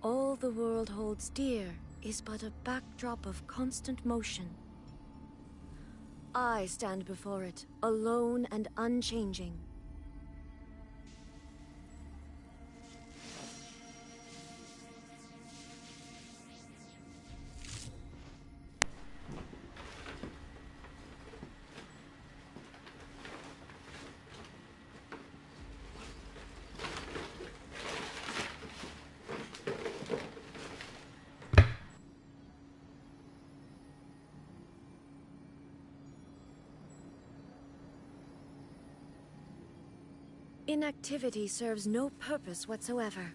All the world holds dear is but a backdrop of constant motion. I stand before it, alone and unchanging. Inactivity serves no purpose whatsoever.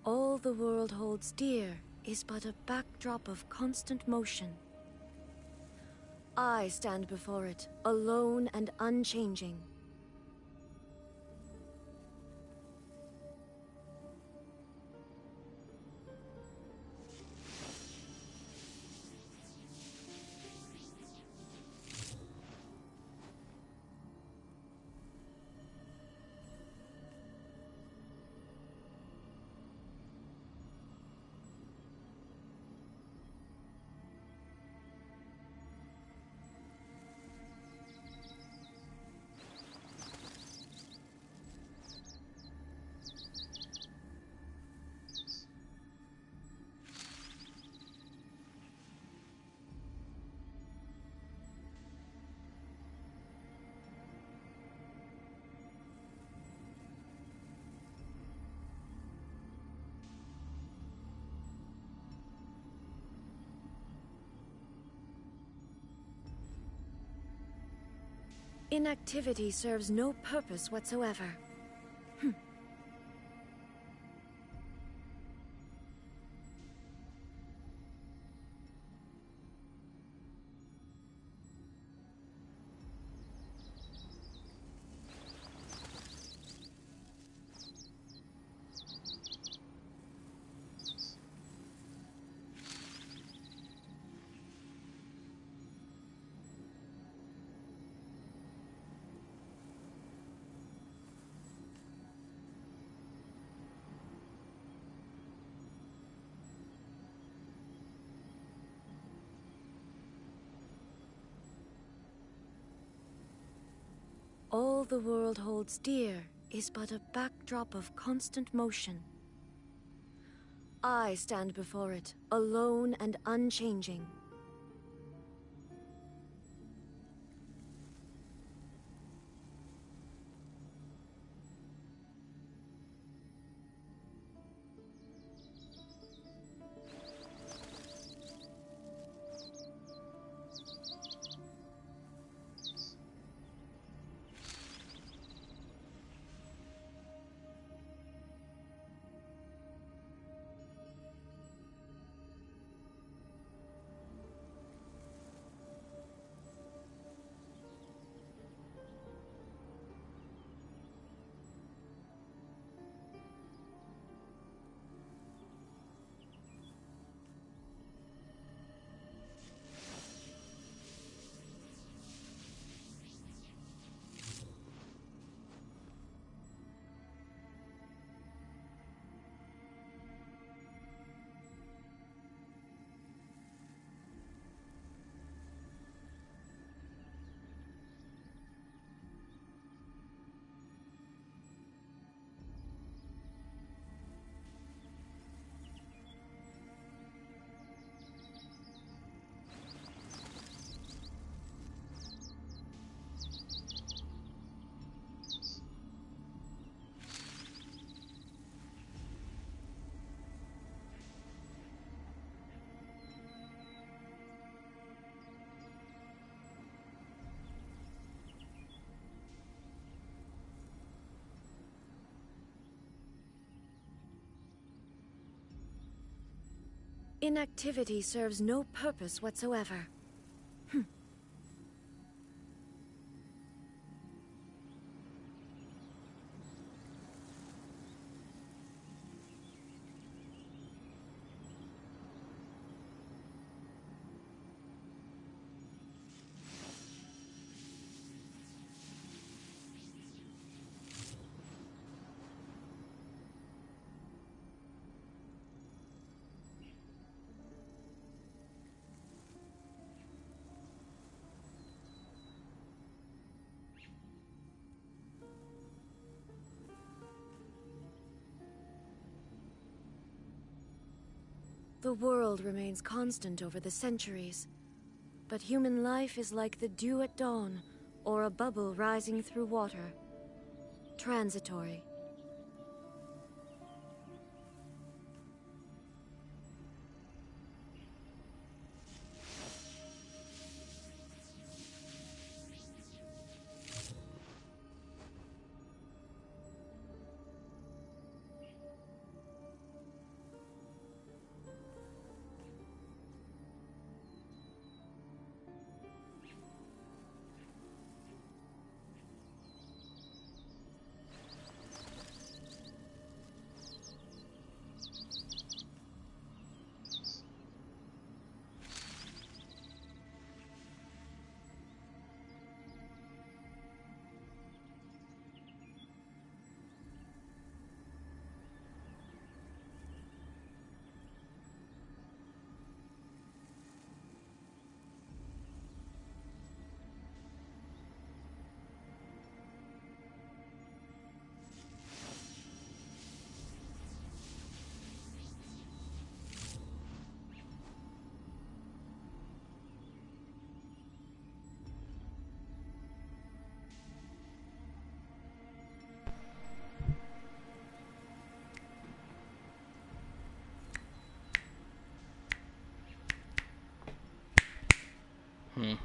All the world holds dear is but a backdrop of constant motion. I stand before it, alone and unchanging. Inactivity serves no purpose whatsoever. All the world holds dear is but a backdrop of constant motion. I stand before it, alone and unchanging. Inactivity serves no purpose whatsoever. The world remains constant over the centuries, but human life is like the dew at dawn, or a bubble rising through water. Transitory.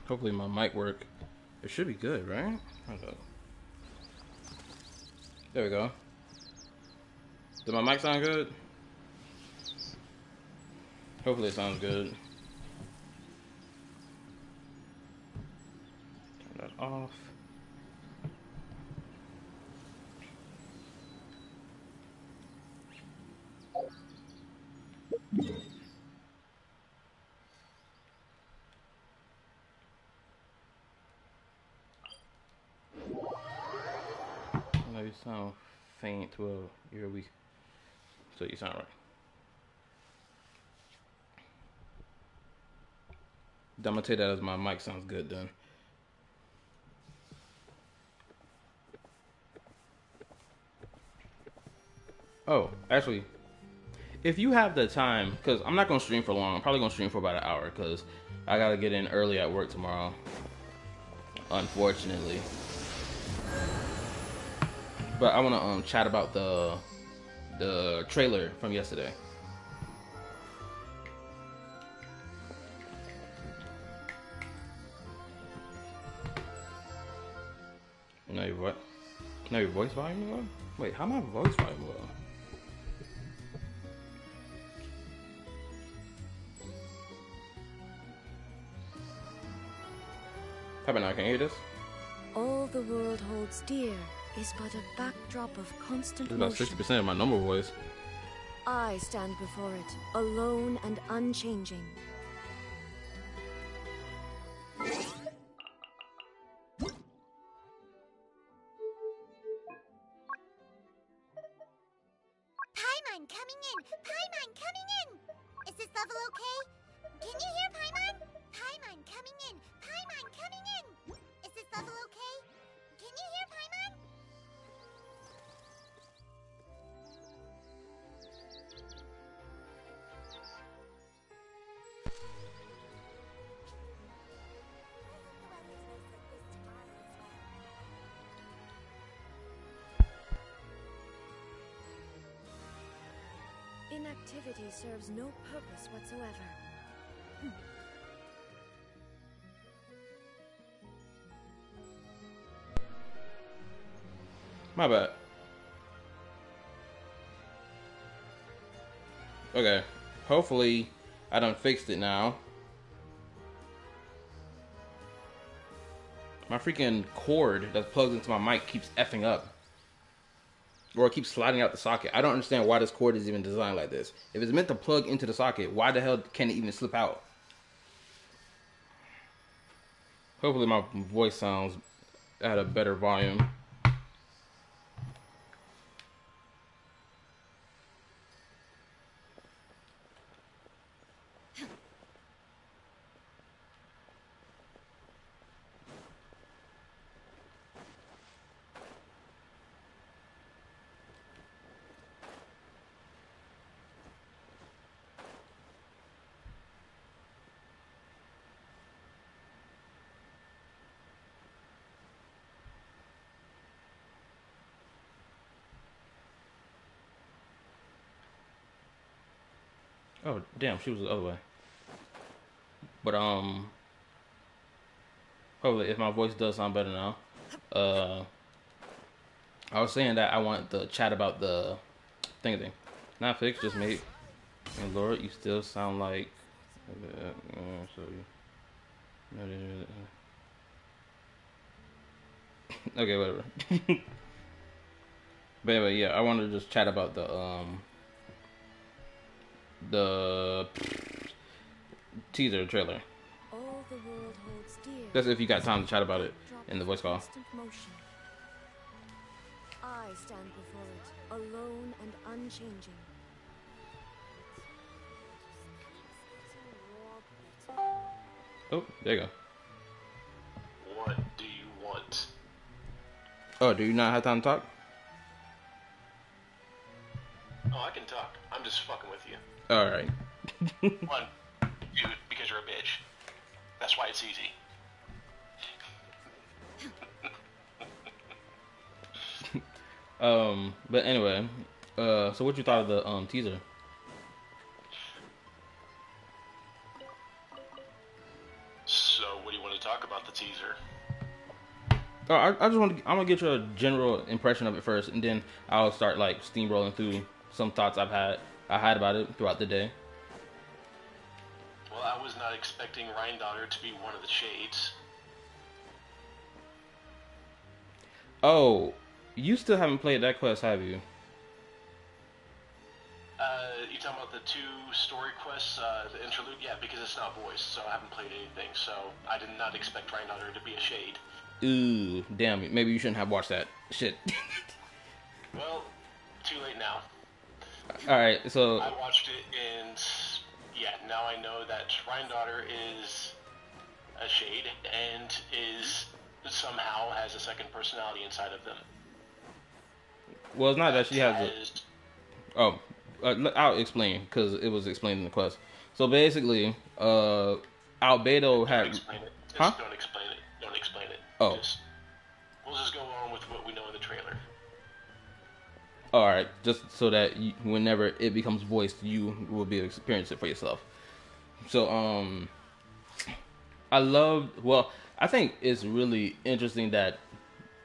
Hopefully my mic work. It should be good, right? Hold up. There we go. Did my mic sound good? Hopefully it sounds good. Turn that off. I know you sound faint. Well, you're weak. So you sound right. I'm gonna take that as my mic sounds good then. Oh, actually, if you have the time, because I'm not gonna stream for long. I'm probably gonna stream for about an hour because I gotta get in early at work tomorrow. Unfortunately. But I wanna chat about the trailer from yesterday. Now your voice volume low? Wait, how my voice volume low? How about now? Can you hear this? All the world holds dear is but a backdrop of constant It's about motion. 60% of my normal voice. I stand before it, alone and unchanging. Paimon coming in! Paimon coming in! Is this level okay? Can you hear Paimon? Paimon coming in! Paimon coming in! Is this level okay? Can you hear Paimon? Inactivity serves no purpose whatsoever. My bad. Okay. Hopefully I done fixed it now. My freaking cord that's plugged into my mic keeps effing up. Or it keeps sliding out the socket. I don't understand why this cord is even designed like this. If it's meant to plug into the socket, why the hell can it even slip out? Hopefully my voice sounds at a better volume. Oh, damn, she was the other way. But, hopefully, if my voice does sound better now. I was saying that I want to chat about the thing. Not fixed, just made. And Lord, you still sound like... Okay, whatever. But anyway, yeah, I wanted to just chat about the teaser trailer. All the world holds dear. That's if you got time to chat about it in the voice call. I stand before it, alone and unchanging. Oh, there you go. What do you want? Oh, do you not have time to talk? Oh, I can talk. I'm just fucking with you. Alright. One, dude, because you're a bitch. That's why it's easy. But anyway, so what you thought of the teaser? So, what do you want to talk about the teaser? Oh, I just want to. I'm gonna get your general impression of it first, and then I'll start like steamrolling through some thoughts I had about it throughout the day. Well, I was not expecting Rheindotter to be one of the shades. Oh, you still haven't played that quest, have you? You talking about the 2 story quests, the interlude? Yeah, because it's not voiced, so I haven't played anything, so I did not expect Rheindotter to be a shade. Ooh, damn it. Maybe you shouldn't have watched that. Shit. Well, too late now. Alright, so... I watched it, and yeah, now I know that Rheindotter is a shade, and somehow has a second personality inside of them. Well, it's not that she has a... Oh, I'll explain, because it was explained in the quest. So basically, Albedo had... Don't explain it. Huh? Don't explain it. Don't explain it. Oh. We'll just go on with what we know in the trailer. Alright, just so that you, whenever it becomes voiced, you will be able to experience it for yourself. So, I think it's really interesting that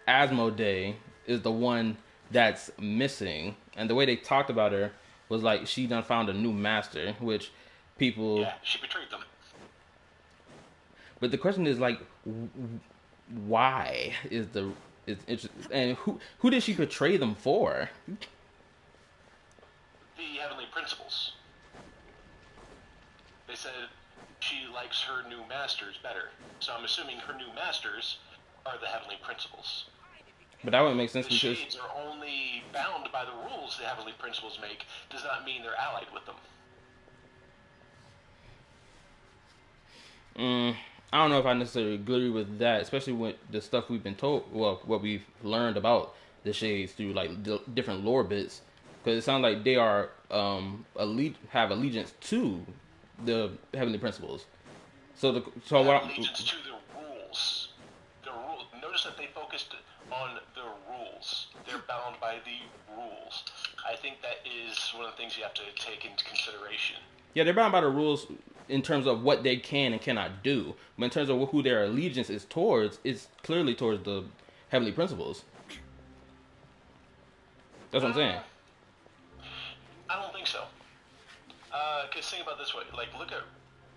Asmodee is the one that's missing. And the way they talked about her was like she done found a new master, which people... Yeah, she betrayed them. But the question is like, why is interesting, and who did she betray them for? The Heavenly Principles. They said she likes her new masters better, so I'm assuming her new masters are the Heavenly Principles. But that wouldn't make sense The because shades are only bound by the rules the Heavenly Principles make, does not mean they're allied with them. I don't know if I necessarily agree with that, especially with the stuff we've been told. Well, what we've learned about the shades through like different lore bits, because it sounds like they are have allegiance to the Heavenly Principles. So what? Allegiance to the rules. The rule. Notice that they focused on the rules. They're bound by the rules. I think that is one of the things you have to take into consideration. Yeah, they're bound by the rules in terms of what they can and cannot do. But in terms of who their allegiance is towards, it's clearly towards the Heavenly Principles. That's what I'm saying. I don't think so. Because think about it this way, like, look at,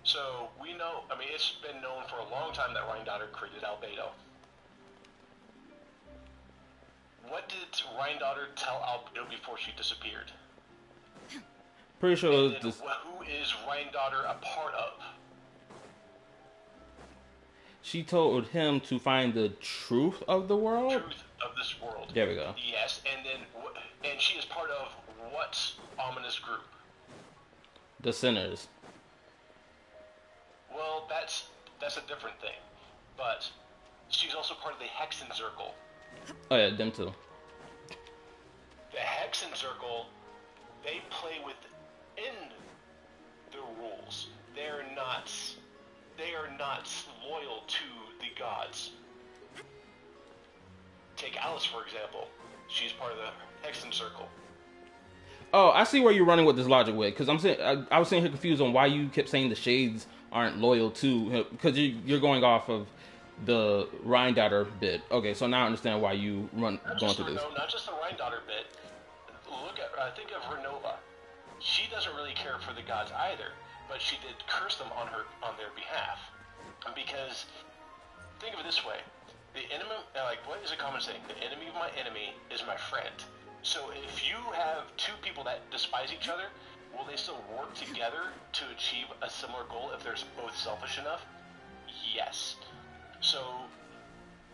so we know, I mean, it's been known for a long time that Rheindotter created Albedo. What did Rheindotter tell Albedo before she disappeared? Pretty sure And it was then who is Rheindotter a part of? she told him to find the truth of the world. Truth of this world. There we go. Yes, and then, and she is part of what ominous group? The sinners. Well, that's a different thing, but she's also part of the Hexen Circle. Oh yeah, them too. The Hexen Circle, they play within the rules. They are not loyal to the gods. Take Alice for example. She's part of the Hexen Circle. Oh, I see where you're running with this logic with, because I was sitting here confused on why you kept saying the Shades aren't loyal to, because you're going off of the Rheindotter bit. Okay, so now I understand why you going through this. No, not just the Rheindotter bit. Think of Renova. She doesn't really care for the gods either, but she did curse them on their behalf. Because think of it this way: the enemy, like what is a common saying? The enemy of my enemy is my friend. So if you have two people that despise each other, will they still work together to achieve a similar goal if they're both selfish enough? Yes. So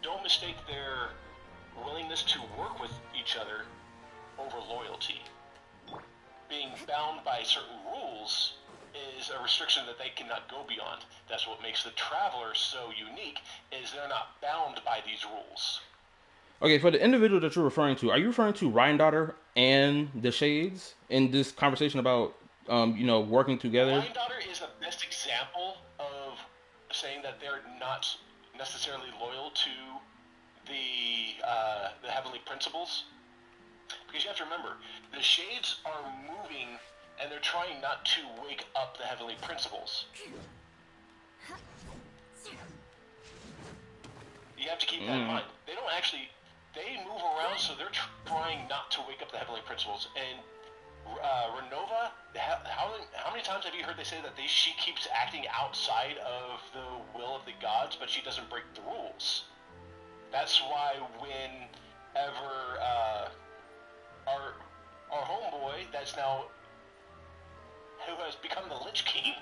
don't mistake their willingness to work with each other over loyalty. Being bound by certain rules is a restriction that they cannot go beyond. That's what makes the Traveler so unique, is they're not bound by these rules. Okay, for the individual that you're referring to, are you referring to Rheindotter and the Shades in this conversation about, working together? Rheindotter is the best example of saying that they're not necessarily loyal to the heavenly principles. Because you have to remember, the Shades are moving and they're trying not to wake up the heavenly principles. You have to keep that in mind. They don't actually... They move around, so they're trying not to wake up the heavenly principles. And Renova, how many times have you heard they say that she keeps acting outside of the will of the gods, but she doesn't break the rules? That's why whenever our homeboy, that's now who has become the Lich King,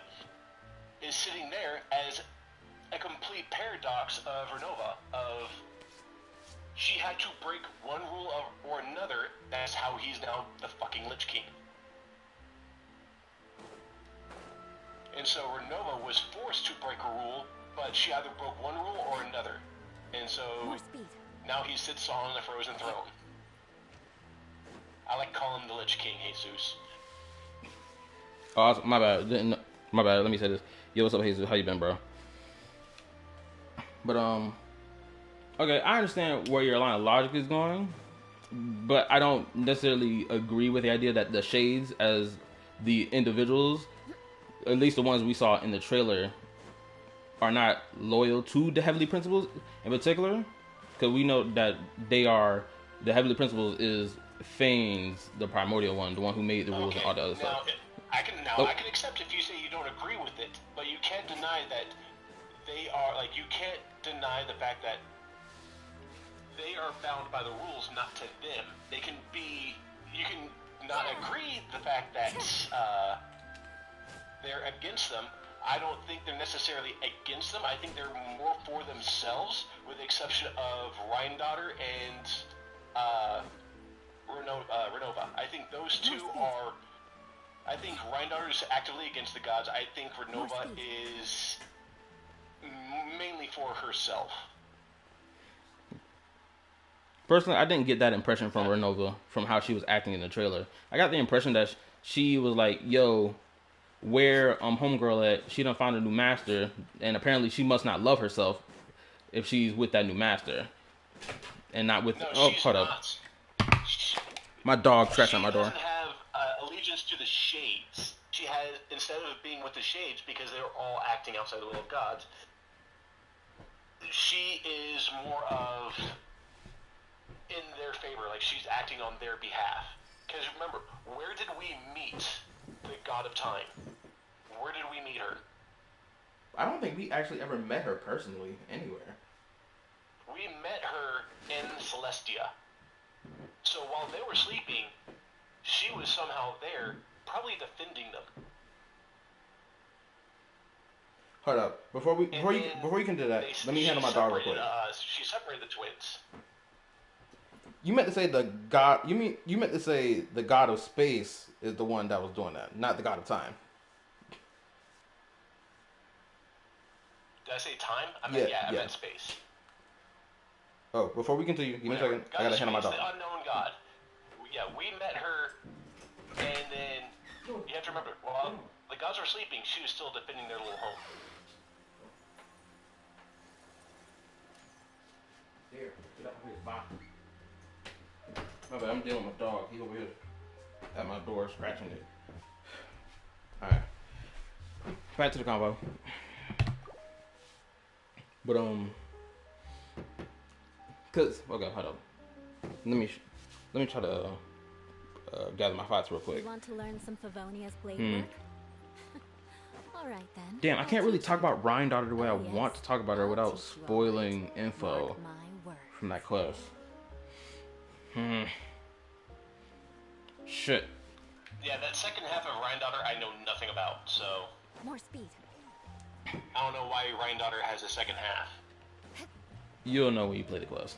is sitting there as a complete paradox of Renova of. She had to break one rule or another. That's how he's now the fucking Lich King. And so Renova was forced to break a rule, but she either broke one rule or another. And so now he sits on the frozen throne. I like calling him the Lich King, Jesus. Oh, my bad. My bad. Let me say this. Yo, what's up, Jesus? How you been, bro? But okay, I understand where your line of logic is going, but I don't necessarily agree with the idea that the Shades, as the individuals, at least the ones we saw in the trailer, are not loyal to the Heavenly Principles in particular, because we know that they are, the Heavenly Principles is Fane's, the primordial one, the one who made the rules and all the other stuff. I can accept if you say you don't agree with it, but you can't deny that they are, like, you can't deny the fact that they are bound by the rules, not to them. They can be, you can not agree the fact that they're against them. I don't think they're necessarily against them. I think they're more for themselves, with the exception of Rheindotter and Renova. I think those two are... I think Rheindotter is actively against the gods. I think Renova is mainly for herself. Personally, I didn't get that impression from Renova, from how she was acting in the trailer. I got the impression that she was like, yo, where homegirl at? She done found a new master, and apparently she must not love herself if she's with that new master. And not with... No, oh, hold up. My dog scratched at my door. She doesn't have allegiance to the Shades. She has, instead of being with the Shades, because they're all acting outside the will of gods, she is more of... in their favor, like she's acting on their behalf. Because remember, where did we meet the god god of time. Where did we meet her? I don't think we actually ever met her personally anywhere. We met her in Celestia. So while they were sleeping, she was somehow there, probably defending them. Hold up. Before you can do that, let me handle my dog real quick. She separated the twins. You meant to say the god. You meant to say the god of space is the one that was doing that, not the god of time. Did I say time? I meant space. Oh, before we continue, give me a second. I gotta handle my dog. The unknown god. Yeah, we met her, and then you have to remember, while the gods were sleeping, she was still defending their little home. Here, get up here, bye. My bad, I'm dealing with my dog. He over here at my door scratching it. Alright. Back to the convo. But okay, hold on. Let me try to gather my thoughts real quick. You want to learn some Favonia's blade work? All right then. Damn, I can't really talk about Ryan Daughter the way I want to talk about her without spoiling info from that quest. Shit. Yeah, that second half of Ryan Daughter I know nothing about, so more speed. I don't know why Ryan Daughter has a second half. You'll know when you play the quest.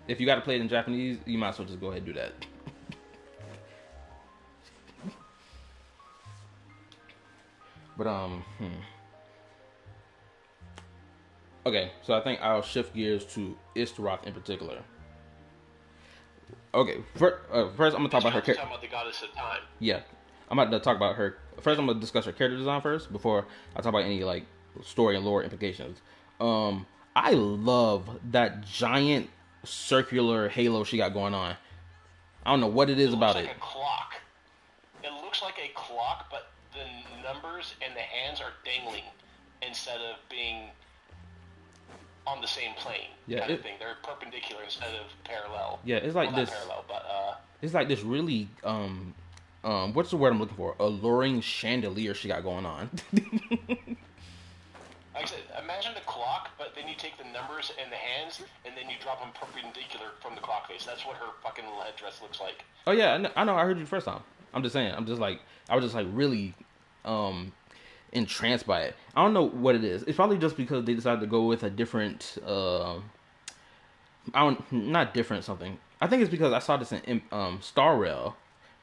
If you got to play it in Japanese, you might as well just go ahead and do that. But okay, so I think I'll shift gears to Istaroth in particular. Okay, first I'm gonna talk about her character. Talking about the goddess of time. Yeah, I'm about to talk about her. First, I'm gonna discuss her character design first before I talk about any like story and lore implications. I love that giant circular halo she got going on. I don't know what it is about it. It looks like a clock. It looks like a clock, but the numbers and the hands are dangling instead of being on the same plane. Yeah, kind of thing. They're perpendicular instead of parallel. Yeah, it's like this. Not parallel, but it's like this really what's the word I'm looking for? Alluring chandelier she got going on. Like I said, imagine the clock, but then you take the numbers and the hands, and then you drop them perpendicular from the clock face. That's what her fucking little headdress looks like. Oh yeah, I know. I heard you the first time. I'm just saying. I was just like really entranced by it. I don't know what it is. It's probably just because they decided to go with a different. Not different something. I think it's because I saw this in Star Rail.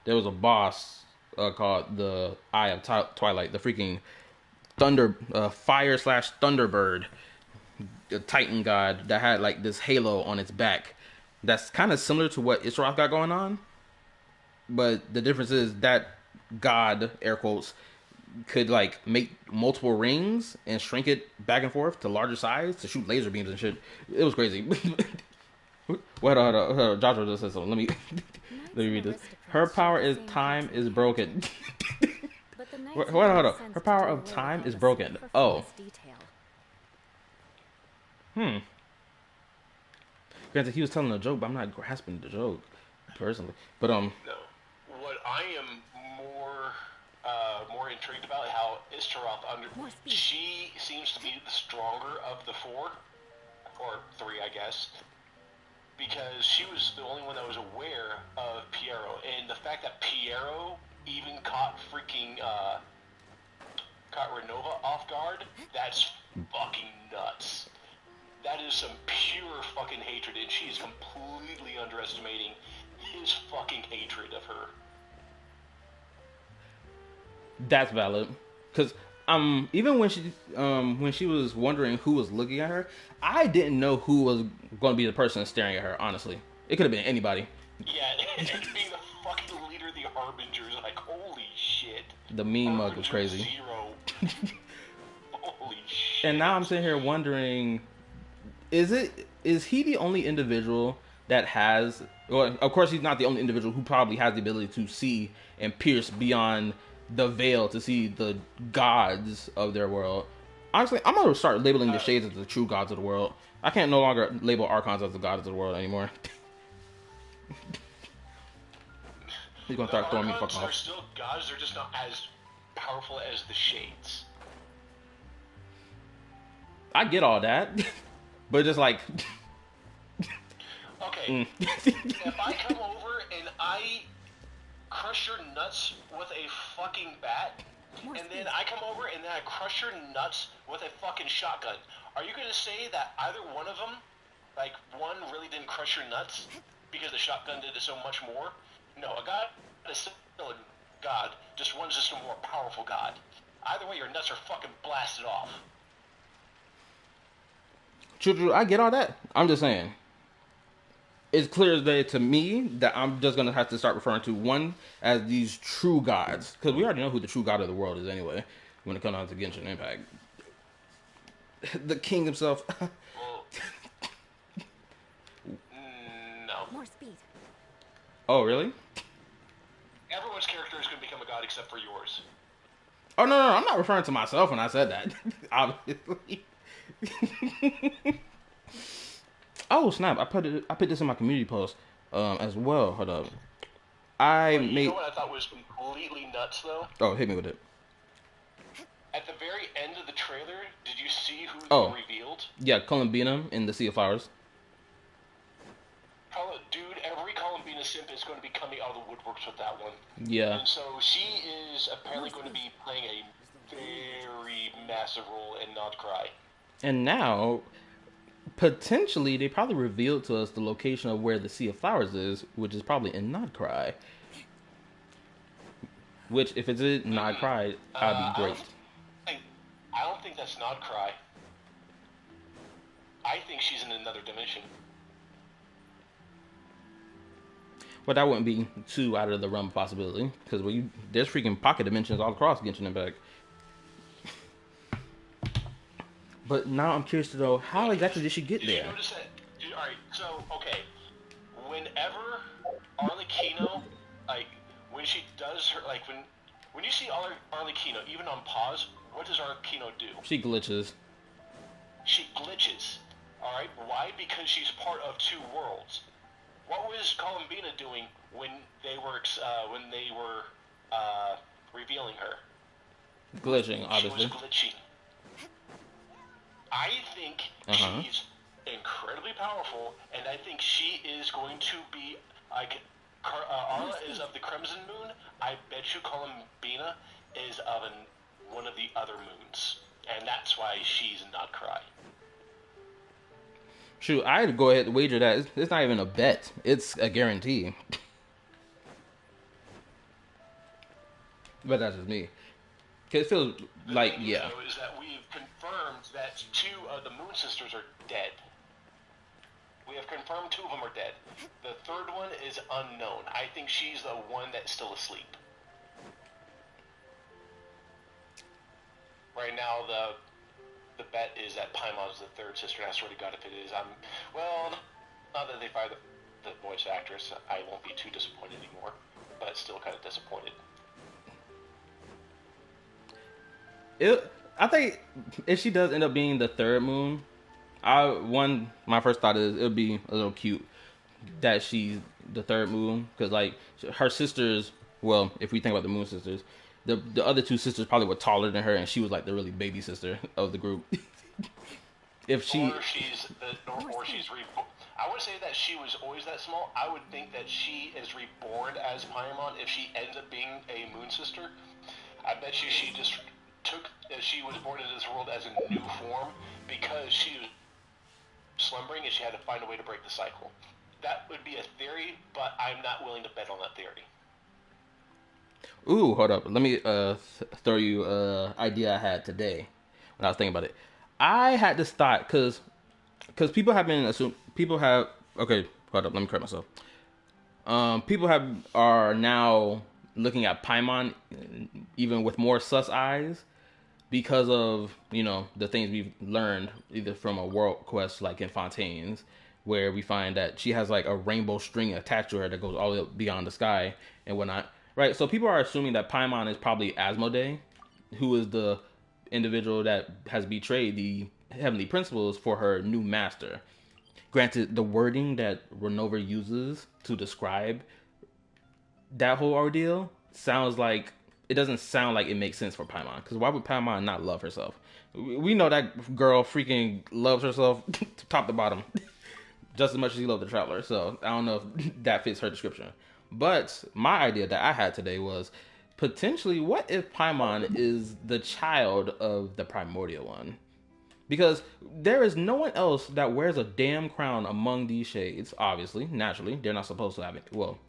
There was a boss called the Eye of Twilight, the freaking fire / Thunderbird, the Titan god that had like this halo on its back. That's kind of similar to what Issaroth got going on, but the difference is that god, air quotes, could like make multiple rings and shrink it back and forth to larger size to shoot laser beams and shit. It was crazy. Hold on. Joshua just said something. Let me read this. Her power is time is broken. Hold on. Her power of time is broken. Oh. Granted, he was telling a joke, but I'm not grasping the joke personally. But No. What I am more intrigued about how Istaroth she seems to be the stronger of the four, or three, I guess, because she was the only one that was aware of Piero, and the fact that Piero even caught Renova off guard, that's fucking nuts. That is some pure fucking hatred, and she's completely underestimating his fucking hatred of her. That's valid, because even when she was wondering who was looking at her, I didn't know who was going to be the person staring at her. Honestly, it could have been anybody. Yeah, and being the fucking leader of the Harbingers, like holy shit. The meme mug was crazy. Zero. Holy shit. And now I'm sitting here wondering, is he the only individual that has? Well, of course he's not the only individual who probably has the ability to see and pierce beyond the veil to see the gods of their world. Honestly, I'm gonna start labeling the shades as the true gods of the world. I can't no longer label archons as the gods of the world anymore. He's gonna The start throwing me Archons fucking are off. still gods, they're just not as powerful as the Shades. I get all that, but just like, Okay, if I come over and I crush your nuts with a fucking bat, and then I come over and then I crush your nuts with a fucking shotgun, are you gonna say that either one of them, like, one really didn't crush your nuts because the shotgun did it so much more? No, a god is still a god, just one's just a more powerful god. Either way, your nuts are fucking blasted off. true, I get all that. I'm just saying, it's clear as day to me that I'm just gonna have to start referring to one as these true gods, because we already know who the true god of the world is anyway. When it comes down to Genshin Impact, the king himself. Well, no. More speed. Oh, really? Everyone's character is going to become a god except for yours. Oh no, I'm not referring to myself when I said that. Obviously. Oh snap! I put this in my community post as well. Hold up. I But you made. know what I thought was completely nuts, though? Oh, hit me with it. At the very end of the trailer, did you see who Oh. they revealed? Yeah, Columbina in the Sea of Flowers. Dude, every Columbina simp is going to be coming out of the woodworks with that one. Yeah. And so she is apparently going to be playing a very massive role in Not Cry. And now, potentially, they probably revealed to us the location of where the Sea of Flowers is, which is probably in Not Cry. Which, if it's in Not Cry, that'd be great. I don't think that's Not Cry. I think she's in another dimension. But that wouldn't be too out of the realm of possibility, because there's freaking pocket dimensions all across Genshin Impact. But now I'm curious to know, how exactly did she get Did there? you notice that? Alright, so, okay. Whenever Arlecchino, like, when she does her, like, when you see Arlecchino, even on pause, what does Arlecchino do? She glitches. She glitches. Alright, why? Because she's part of two worlds. What was Columbina doing when they were revealing her? Glitching, obviously. She was glitching. I think she's incredibly powerful, and I think she is going to be like Arla is of the Crimson Moon. I bet you Columbina is of one of the other moons, and that's why she's not Cry. Shoot, I'd go ahead and wager that. It's not even a bet. It's a guarantee. But that's just me. Cause it feels like, thing, yeah. Though, is that we've confirmed that two of the Moon Sisters are dead. We have confirmed two of them are dead. The third one is unknown. I think she's the one that's still asleep. Right now, the bet is that Paimon's the third sister, and I swear to God, if it is, well, now that they fired the voice actress, I won't be too disappointed anymore, but still kind of disappointed. I think if she does end up being the third moon, my first thought is it would be a little cute that she's the third moon, because like her sisters, well, if we think about the Moon Sisters, the other two sisters probably were taller than her, and she was like the really baby sister of the group. Or she's reborn. I would say that she was always that small. I would think that she is reborn as Paimon if she ends up being a Moon Sister. I bet you she just she was born into this world as a new form because she was slumbering and she had to find a way to break the cycle. That would be a theory, but I'm not willing to bet on that theory. Ooh, hold up. Let me throw you an idea I had today when I was thinking about it. I had this thought because people have been okay, hold up. Let me correct myself. People are now looking at Paimon even with more sus eyes because of, the things we've learned either from a world quest like in Fontaine's, where we find that she has like a rainbow string attached to her that goes all the way up beyond the sky and whatnot. Right, so people are assuming that Paimon is probably Asmodee, who is the individual that has betrayed the heavenly principles for her new master. Granted, the wording that Renova uses to describe that whole ordeal sounds like it doesn't sound like it makes sense for Paimon. Because why would Paimon not love herself? We know that girl freaking loves herself top to bottom just as much as she loved the Traveler. So I don't know if that fits her description. But my idea that I had today was potentially, what if Paimon is the child of the primordial one? Because there is no one else that wears a damn crown among these shades. Obviously, naturally, they're not supposed to have it. Well,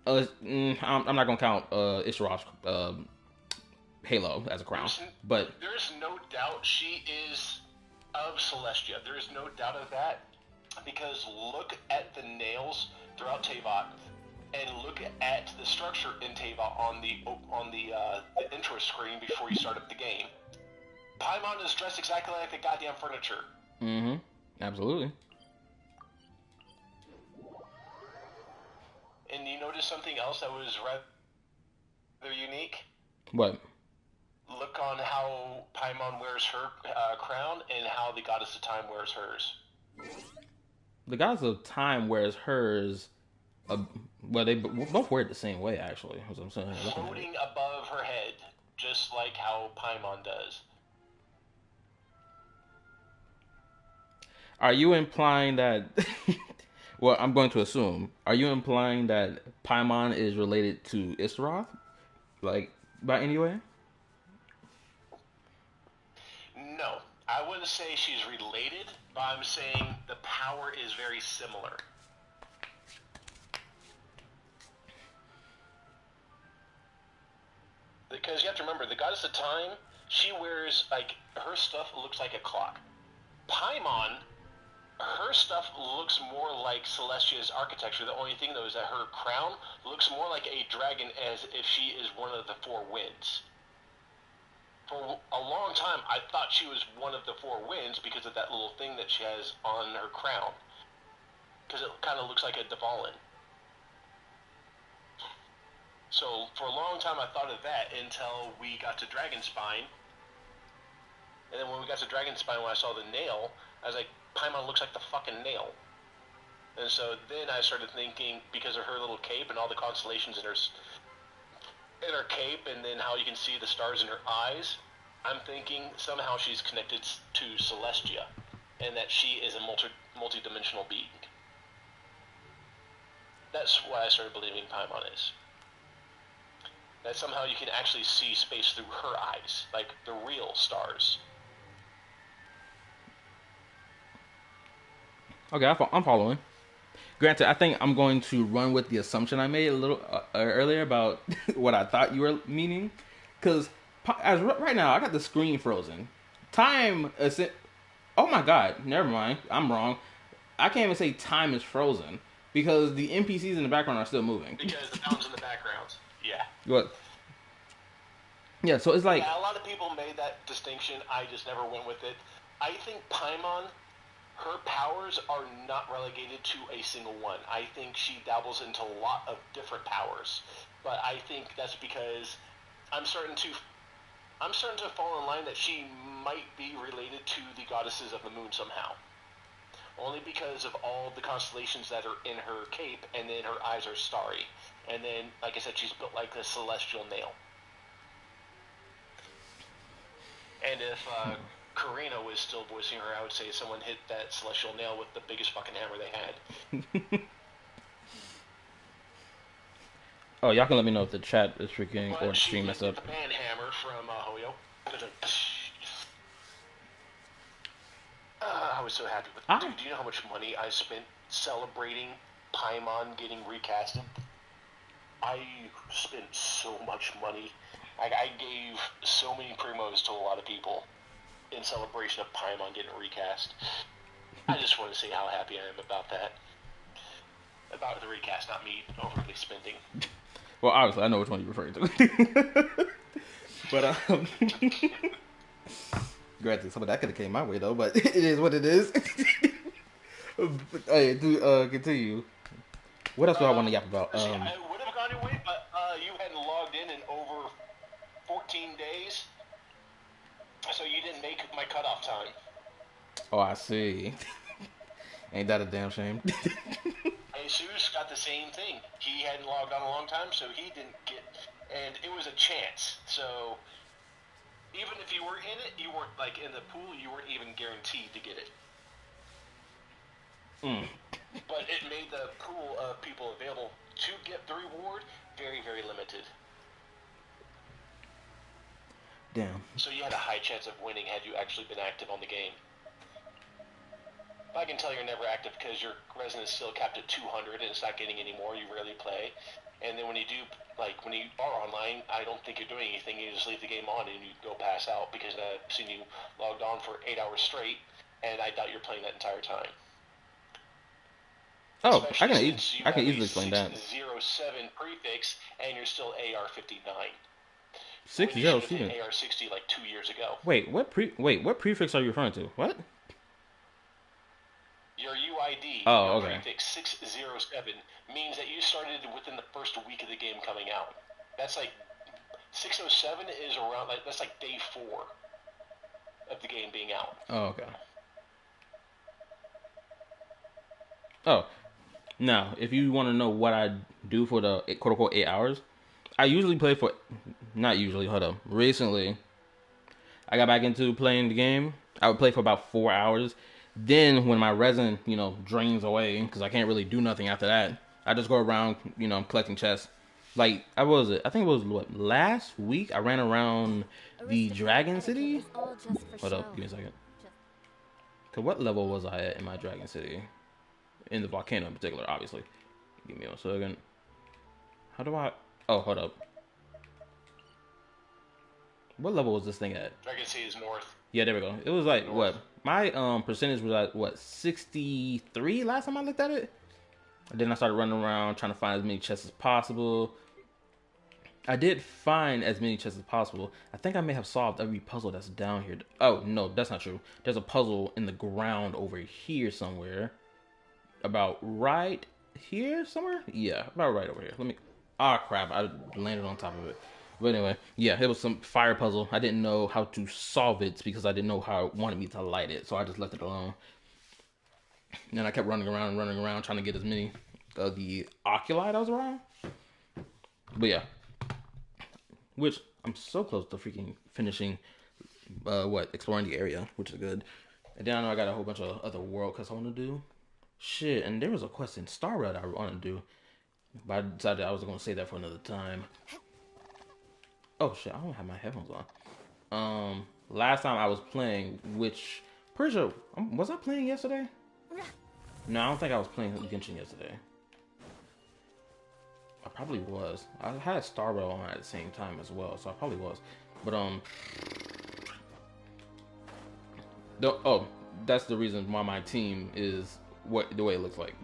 I'm not gonna count Ishirov's halo as a crown, but there's no doubt she is of Celestia. There is no doubt of that, because look at the nails throughout Teyvat, and look at the structure in Teyvat on the intro screen before you start up the game. Paimon is dressed exactly like the goddamn furniture. Mm-hmm. Absolutely. And you notice something else that was rather unique? What? Look on how Paimon wears her crown and how the Goddess of Time wears hers. The Goddess of Time wears hers. Well, they both wear it the same way, actually. As I'm saying, floating above her head, just like how Paimon does. Are you implying that? Well, I'm going to assume. Are you implying that Paimon is related to Ishiroth, like by any way? No, I wouldn't say she's related, but I'm saying the power is very similar. Because you have to remember, the Goddess of Time, she wears, like, her stuff looks like a clock. Paimon, her stuff looks more like Celestia's architecture. The only thing, though, is that her crown looks more like a dragon, as if she is one of the four winds. For a long time, I thought she was one of the four winds because of that little thing that she has on her crown. Because it kind of looks like a Dvalin. So, for a long time, I thought of that until we got to Dragonspine. And then when we got to Dragonspine, when I saw the nail, I was like, Paimon looks like the fucking nail. And so then I started thinking, because of her little cape and all the constellations in her cape, and then how you can see the stars in her eyes, I'm thinking somehow she's connected to Celestia, and that she is a multi-dimensional being. That's why I started believing Paimon is. That somehow you can actually see space through her eyes, like the real stars. Okay, I'm following. Granted, I think I'm going to run with the assumption I made a little earlier about what I thought you were meaning. Because as right now, I got the screen frozen. Time is it? Oh my god, never mind. I'm wrong. I can't even say time is frozen because the NPCs in the background are still moving. Because the mountains in the background. Yeah. What? Yeah, so it's like... Yeah, a lot of people made that distinction. I just never went with it. I think Paimon, her powers are not relegated to a single one. I think she dabbles into a lot of different powers. But I think that's because I'm starting to fall in line that she might be related to the goddesses of the moon somehow. Only because of all the constellations that are in her cape, and then her eyes are starry. And then, like I said, she's built like a celestial nail. And if Karina was still voicing her, I would say someone hit that celestial nail with the biggest fucking hammer they had. Oh, y'all can let me know if the chat is freaking or the stream messed up. The man hammer from Hoyo. I was so happy with it. Dude, do you know how much money I spent celebrating Paimon getting recasted? I spent so much money. I gave so many primos to a lot of people in celebration of Paimon getting recast. I just want to say how happy I am about that. About the recast, not me overly spending. Well, obviously, I know which one you're referring to. But, granted, some of that could have came my way, though, but it is what it is. Hey, continue. What else do I want to yap about? See, I would have gone your way, but you hadn't logged in over 14 days, so you didn't make my cutoff time. Oh, I see. Ain't that a damn shame? Jesus got the same thing. He hadn't logged on a long time, so he didn't get, and it was a chance. So even if you were in it, you weren't like in the pool. You weren't even guaranteed to get it. But it made the pool of people available to get the reward very, very limited. Damn. So you had a high chance of winning had you actually been active on the game. I can tell you're never active because your resin is still capped at 200 and it's not getting any more. You rarely play. And then when you do, like when you are online, I don't think you're doing anything. You just leave the game on and you go pass out because I've seen you logged on for 8 hours straight, and I doubt you're playing that entire time. Oh, Especially I can easily explain that. 607 prefix and you're still AR-59. 607. AR-60 like 2 years ago. Wait, what prefix are you referring to? What? Your UID, oh, your okay. prefix 607 means that you started within the first week of the game coming out. That's like 607 is around like that's like day 4 of the game being out. Oh, okay. Oh, now if you want to know what I do for the quote unquote 8 hours, I usually play for not usually. Hold up. Recently, I got back into playing the game. I would play for about 4 hours. Then when my resin, drains away, because I can't really do nothing after that, I just go around, collecting chests. Like, I think it was, last week I ran around the Dragon City? Hold up, give me a second. Cause what level was I at in my Dragon City? In the volcano in particular, obviously. Give me a second. How do I... Oh, hold up. What level was this thing at? Dragon City is north. Yeah, there we go. It was like, north. what? My percentage was like, what, 63 last time I looked at it? And then I started running around trying to find as many chests as possible. I did find as many chests as possible. I think I may have solved every puzzle that's down here. Oh, no, that's not true. There's a puzzle in the ground over here somewhere. About right here somewhere? Yeah, about right over here. Let me... Ah, crap. I landed on top of it. But anyway, yeah, it was some fire puzzle. I didn't know how to solve it because I didn't know how it wanted me to light it. So I just left it alone. And then I kept running around, trying to get as many of the oculi that was around. But yeah. Which, I'm so close to freaking finishing, exploring the area, which is good. And then I know I got a whole bunch of other world quests I want to do. Shit, and there was a quest in Star Rail that I want to do. But I decided I was going to save that for another time. Oh shit, I don't have my headphones on. Last time I was playing, which, pretty sure, was I playing yesterday? No, I don't think I was playing Genshin yesterday. I probably was. I had Star Rail on at the same time as well, so I probably was. But, that's the reason why my team is the way it looks like.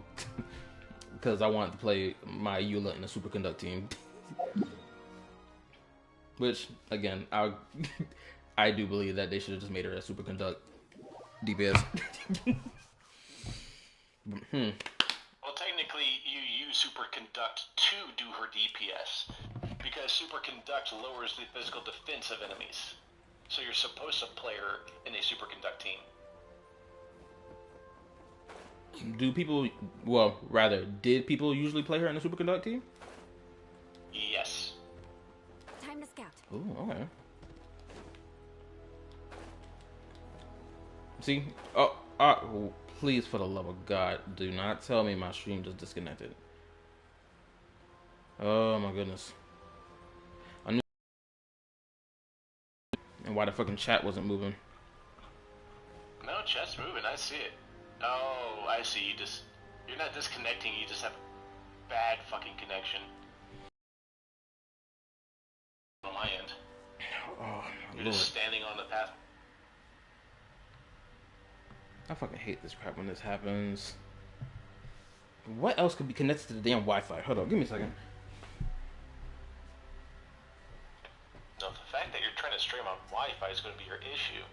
Because I wanted to play my Eula in the Superconduct team. Which, again, I do believe that they should have just made her a Superconduct DPS. Well, technically, you use Superconduct to do her DPS. Because Superconduct lowers the physical defense of enemies. So you're supposed to play her in a Superconduct team. Did people usually play her in the Superconduct team? Yes. Time to scout. Ooh, okay. See? Please, for the love of God, do not tell me my stream just disconnected. Oh my goodness. And why the fucking chat wasn't moving. No, chat's moving, I see it. Oh, I see, you're not disconnecting, you just have bad fucking connection. On my end. Oh, you're just standing on the path. I fucking hate this crap when this happens. What else could be connected to the damn Wi-Fi? Hold on, give me a second. No, the fact that you're trying to stream on Wi-Fi is going to be your issue.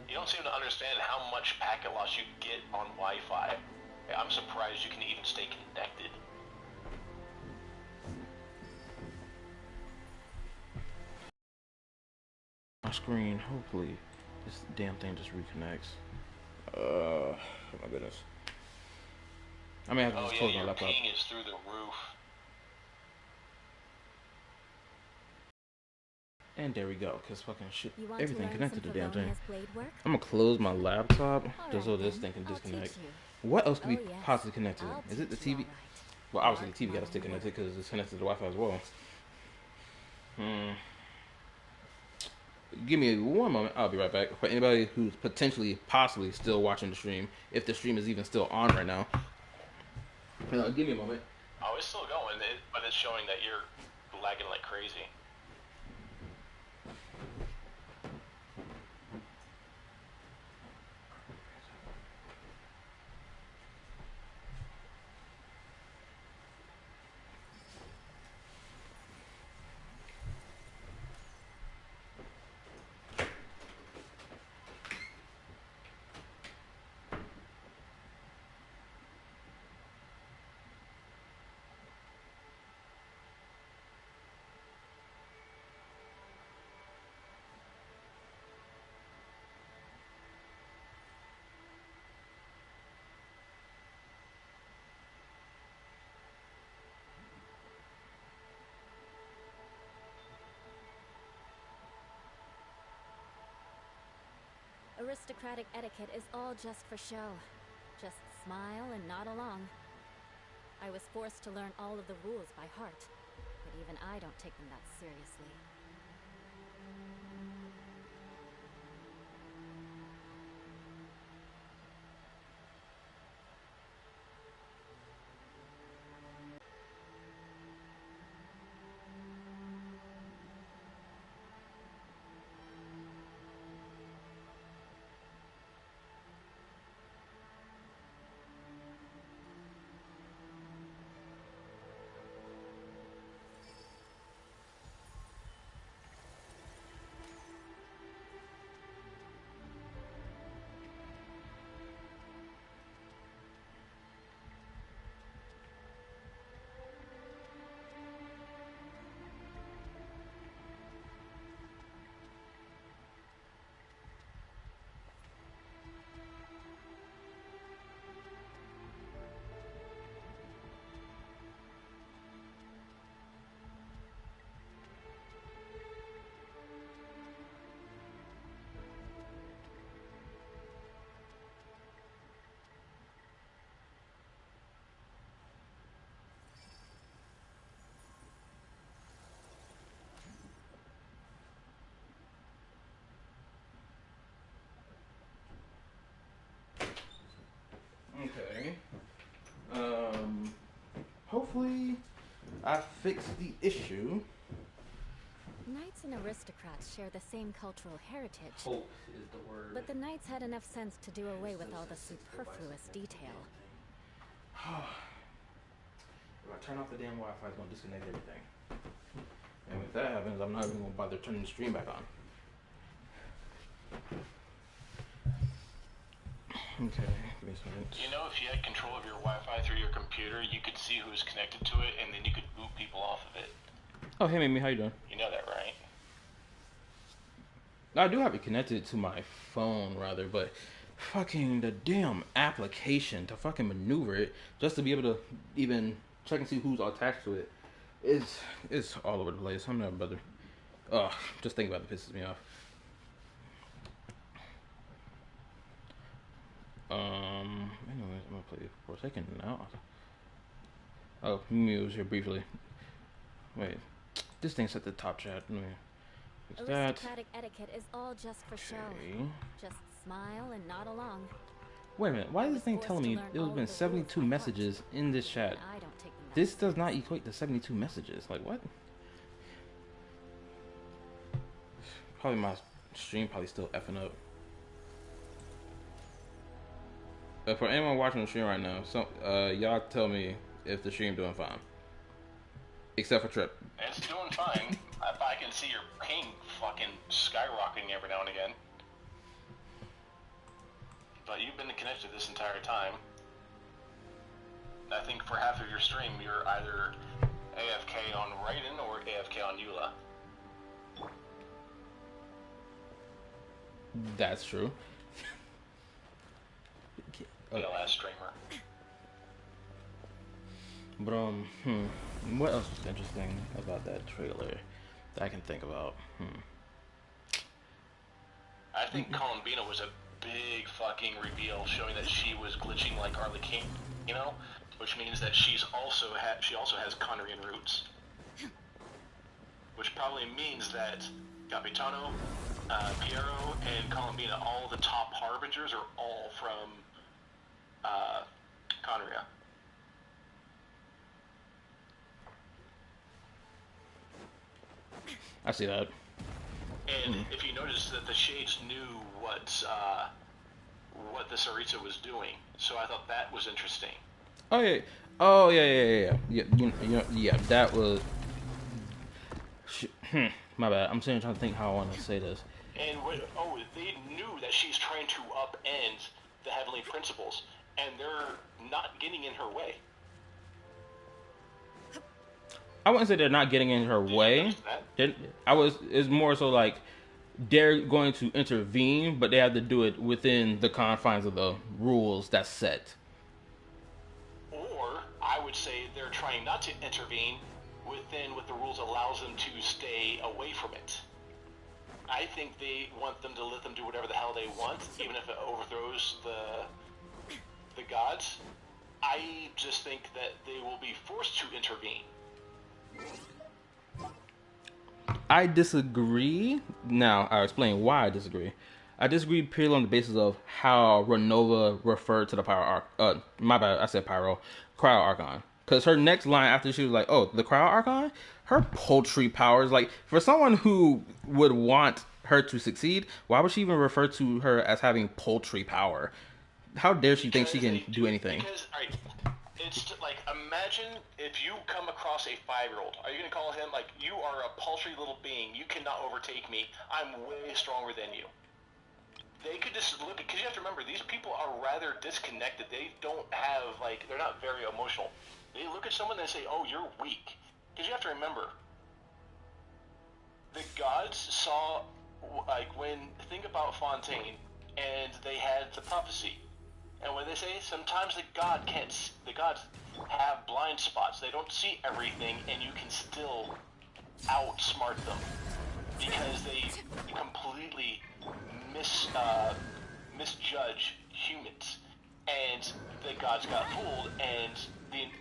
You don't seem to understand how much packet loss you get on Wi-Fi. I'm surprised you can even stay connected. My screen, hopefully. This damn thing just reconnects. Oh my goodness. I may have to just close my laptop. Ping is through the roof. And there we go, because fucking shit, You want everything to learn connected to some the damn thing. Favonia's blade work? I'm gonna close my laptop just so Alright this then, thing can I'll disconnect. teach you. What else could we Oh, yes. possibly connect to? I'll Is it the teach you TV? all right. Well, obviously Mark the TV got to my stay connected because it's connected to the Wi-Fi as well. Give me one moment. I'll be right back. For anybody who's potentially, possibly still watching the stream, if the stream is even still on right now, give me a moment. Oh, it's still going, but it's showing that you're lagging like crazy. Aristocratic etiquette is all just for show. Just smile and nod along. I was forced to learn all of the rules by heart, but even I don't take them that seriously. Okay. Hopefully I fixed the issue. Knights and aristocrats share the same cultural heritage, Hope is the word. but the knights had enough sense to do away with all the superfluous detail. If I turn off the damn Wi-Fi, it's gonna disconnect everything. And if that happens, I'm not even gonna bother turning the stream back on. Okay, give me a second. You know, if you had control of your Wi-Fi through your computer, you could see who's connected to it, and then you could boot people off of it. Oh, hey, Mimi, how you doing? You know that, right? I do have it connected to my phone, rather, but fucking the damn application to fucking maneuver it just to be able to even check and see who's attached to it it's all over the place. I'm not bother. Just thinking about it pisses me off. Anyways, I'm gonna play it for a second now. Oh, Mimi was here briefly. Wait, this thing's at the top chat. Let me fix that. Aristocratic etiquette is all just for show. Okay. Just smile and nod along. Wait a minute, why is this thing telling me there has been 72 messages in this chat? I don't take them that This does not equate to 72 messages. Like, what? Probably my stream probably still effing up. But for anyone watching the stream right now, y'all tell me if the stream doing fine. Except for Trip. It's doing fine. I can see your ping fucking skyrocketing every now and again. But you've been connected this entire time. I think for half of your stream, you're either AFK on Raiden or AFK on Eula. That's true. The last streamer. But what else was interesting about that trailer that I can think about? I think Columbina was a big fucking reveal, showing that she was glitching like Arlecchino, which means that she also has Conrian roots, which probably means that Capitano, Piero, and Columbina, all the top harbingers, are all from Conria. I see that. And if you notice that the Shades knew what the Saritsa was doing, so I thought that was interesting. Oh yeah. Yeah. That was. My bad. I'm sitting trying to think how I want to say this. And they knew that she's trying to upend the Heavenly Principles, and they're not getting in her way. I wouldn't say they're not getting in her way. It's more so like they're going to intervene, but they have to do it within the confines of the rules that's set. Or I would say they're trying not to intervene within what the rules allows them to stay away from it. I think they want them to let them do whatever the hell they want, even if it overthrows the gods. I just think that they will be forced to intervene. I disagree. Now, I'll explain why I disagree. I disagree purely on the basis of how Renova referred to the Pyro Archon. My bad, I said Pyro. Cryo Archon. Because her next line after she was like, oh, the Cryo Archon? Her poultry powers, like, for someone who would want her to succeed, why would she even refer to her as having poultry power? How dare she think she can do anything? Because, alright, it's like, imagine if you come across a 5-year-old. Are you going to call him, like, you are a paltry little being, you cannot overtake me, I'm way stronger than you. They could just look, because you have to remember, these people are rather disconnected. They don't have, like, they're not very emotional. They look at someone and they say, oh, you're weak. Because you have to remember, the gods saw, like, think about Fontaine, and they had the prophecy. And what they say, sometimes the gods have blind spots. They don't see everything, and you can still outsmart them. Because they completely misjudge humans. And the gods got fooled, and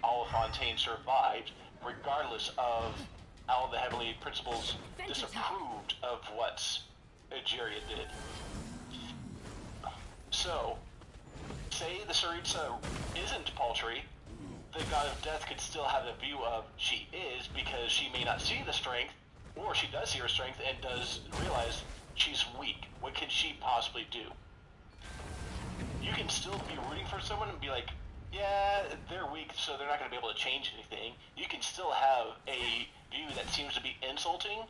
all of Fontaine survived, regardless of how the Heavenly Principles disapproved of what Egeria did. So, say the Saritsa isn't paltry, the God of Death could still have the view of she is, because she may not see the strength, or she does see her strength and does realize she's weak. What can she possibly do? You can still be rooting for someone and be like, yeah, they're weak, so they're not going to be able to change anything. You can still have a view that seems to be insulting,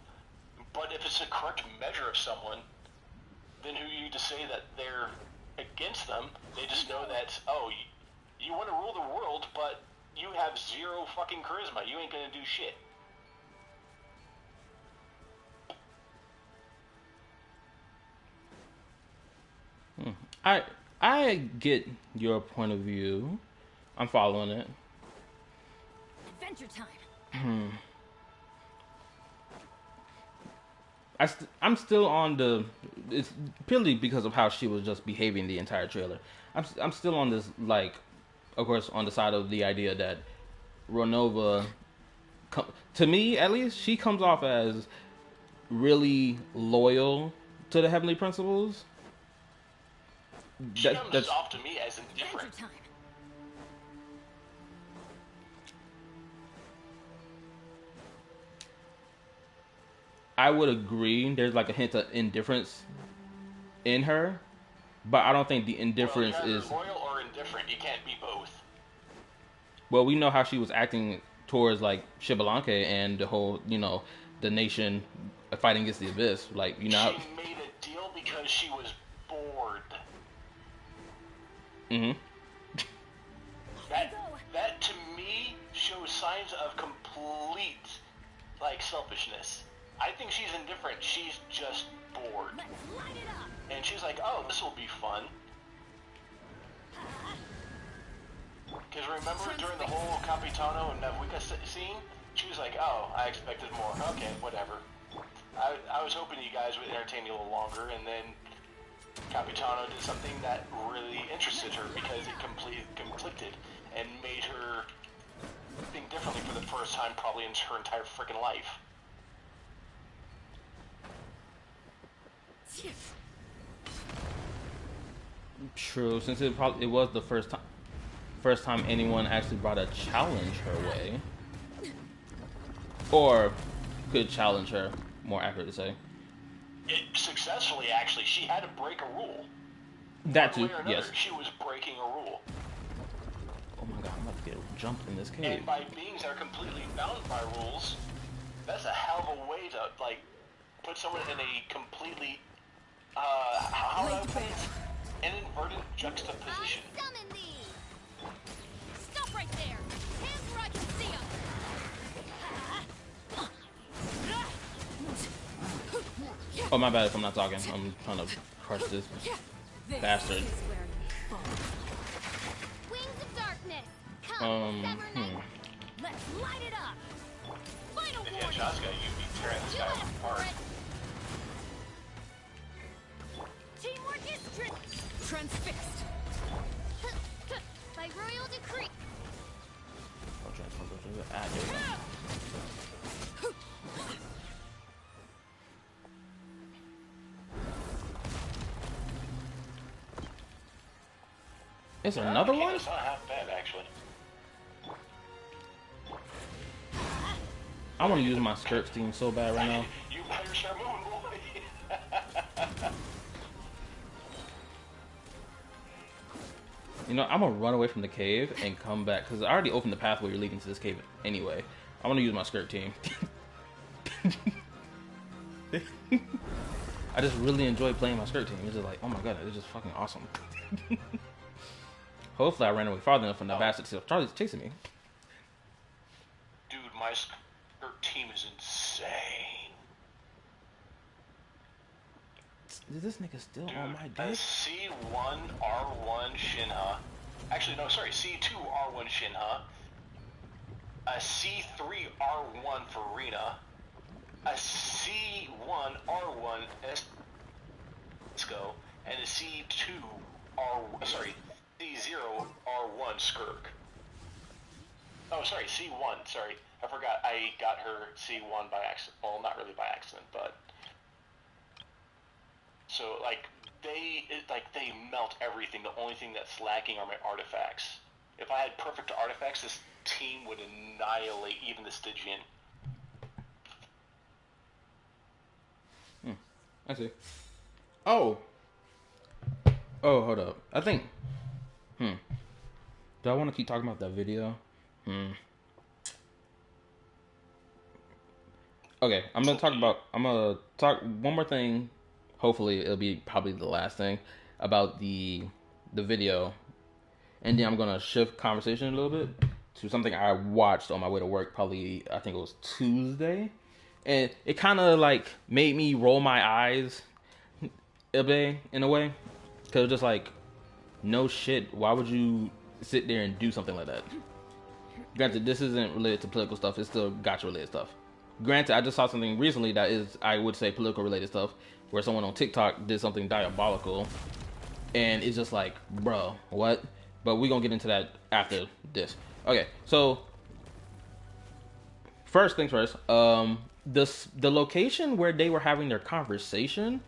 but if it's a correct measure of someone, then who are you to say that they're against them? They just know that, oh, you want to rule the world, but you have zero fucking charisma. You ain't going to do shit. I get your point of view. I'm following it. Adventure time. I'm still on the. It's purely because of how she was just behaving the entire trailer. I'm still on this, like, of course, on the side of the idea that Renova, to me at least, she comes off as really loyal to the Heavenly Principles. She comes off to me as indifferent. Adventure time. I would agree. There's like a hint of indifference in her, but I don't think the indifference is loyal or indifferent. You can't be both. Well, we know how she was acting towards like Shibalanke and the whole, the nation fighting against the Abyss. Like, She made a deal because she was bored. Mm-hmm. That to me shows signs of complete, like, selfishness. I think she's indifferent. She's just bored. Let's light it up. And she's like, oh, this will be fun. Because remember during the whole Capitano and Navuka scene, she was like, oh, I expected more. Okay, whatever. I was hoping you guys would entertain me a little longer, and then Capitano did something that really interested her because it conflicted and made her think differently for the first time probably in her entire freaking life. True, since it was the first time anyone actually brought a challenge her way, or could challenge her, more accurate to say. It successfully, actually. She had to break a rule. That too, One way or another, yes. she was breaking a rule. Oh my god, I'm about to get jumped in this cave. And by beings that are completely bound by rules, that's a hell of a way to, like, put someone in a completely, how would I put this? An inverted juxtaposition. I summon thee. Stop right there. Hands where I can see 'em. Oh, my bad if I'm not talking. I'm trying to crush this bastard. Wings of darkness. Come, Sever Knight. hmm. Let's light it up. Final Yeah, warning. Shaska, you'd be tearing this guy apart. Teamwork is transfixed. By royal decree. I'll transfer to the ad here. Is there another one? It's not half bad, actually. I want to use my skirt steam so bad right now. You better start moving, boy. You know, I'm gonna run away from the cave and come back because I already opened the pathway leading to this cave anyway. I want to use my skirt team. I just really enjoy playing my skirt team. It's just like, oh my god, it's just fucking awesome. Hopefully I ran away farther enough from the bastard till Charlie's chasing me. Dude, my skirt team is insane. Is this nigga still Dude, on my a dick? C1 R1 Shinha. Actually, no, sorry, C2 R1 Shinha. A C3 R1 for Rina. A C1 R1 Esco. And a C2 C0 R1 Skirk. Oh, sorry, C1, sorry. I forgot I got her C1 by accident. Well, not really by accident, but... So, like, they melt everything. The only thing that's lacking are my artifacts. If I had perfect artifacts, this team would annihilate even the Stygian. I see. Oh, hold up. I think. Do I want to keep talking about that video? Okay, I'm gonna talk one more thing. Hopefully, it'll be probably the last thing about the video, and then I'm gonna shift conversation a little bit to something I watched on my way to work. Probably, I think it was Tuesday, and it kind of like made me roll my eyes a bit in a way, because it's just like, no shit. Why would you sit there and do something like that? Granted, this isn't related to political stuff. It's still gotcha related stuff. Granted, I just saw something recently that is, I would say, political related stuff, where someone on TikTok did something diabolical, and it's just like, bro, what? But we're gonna get into that after this. Okay, so first things first, the location where they were having their conversation,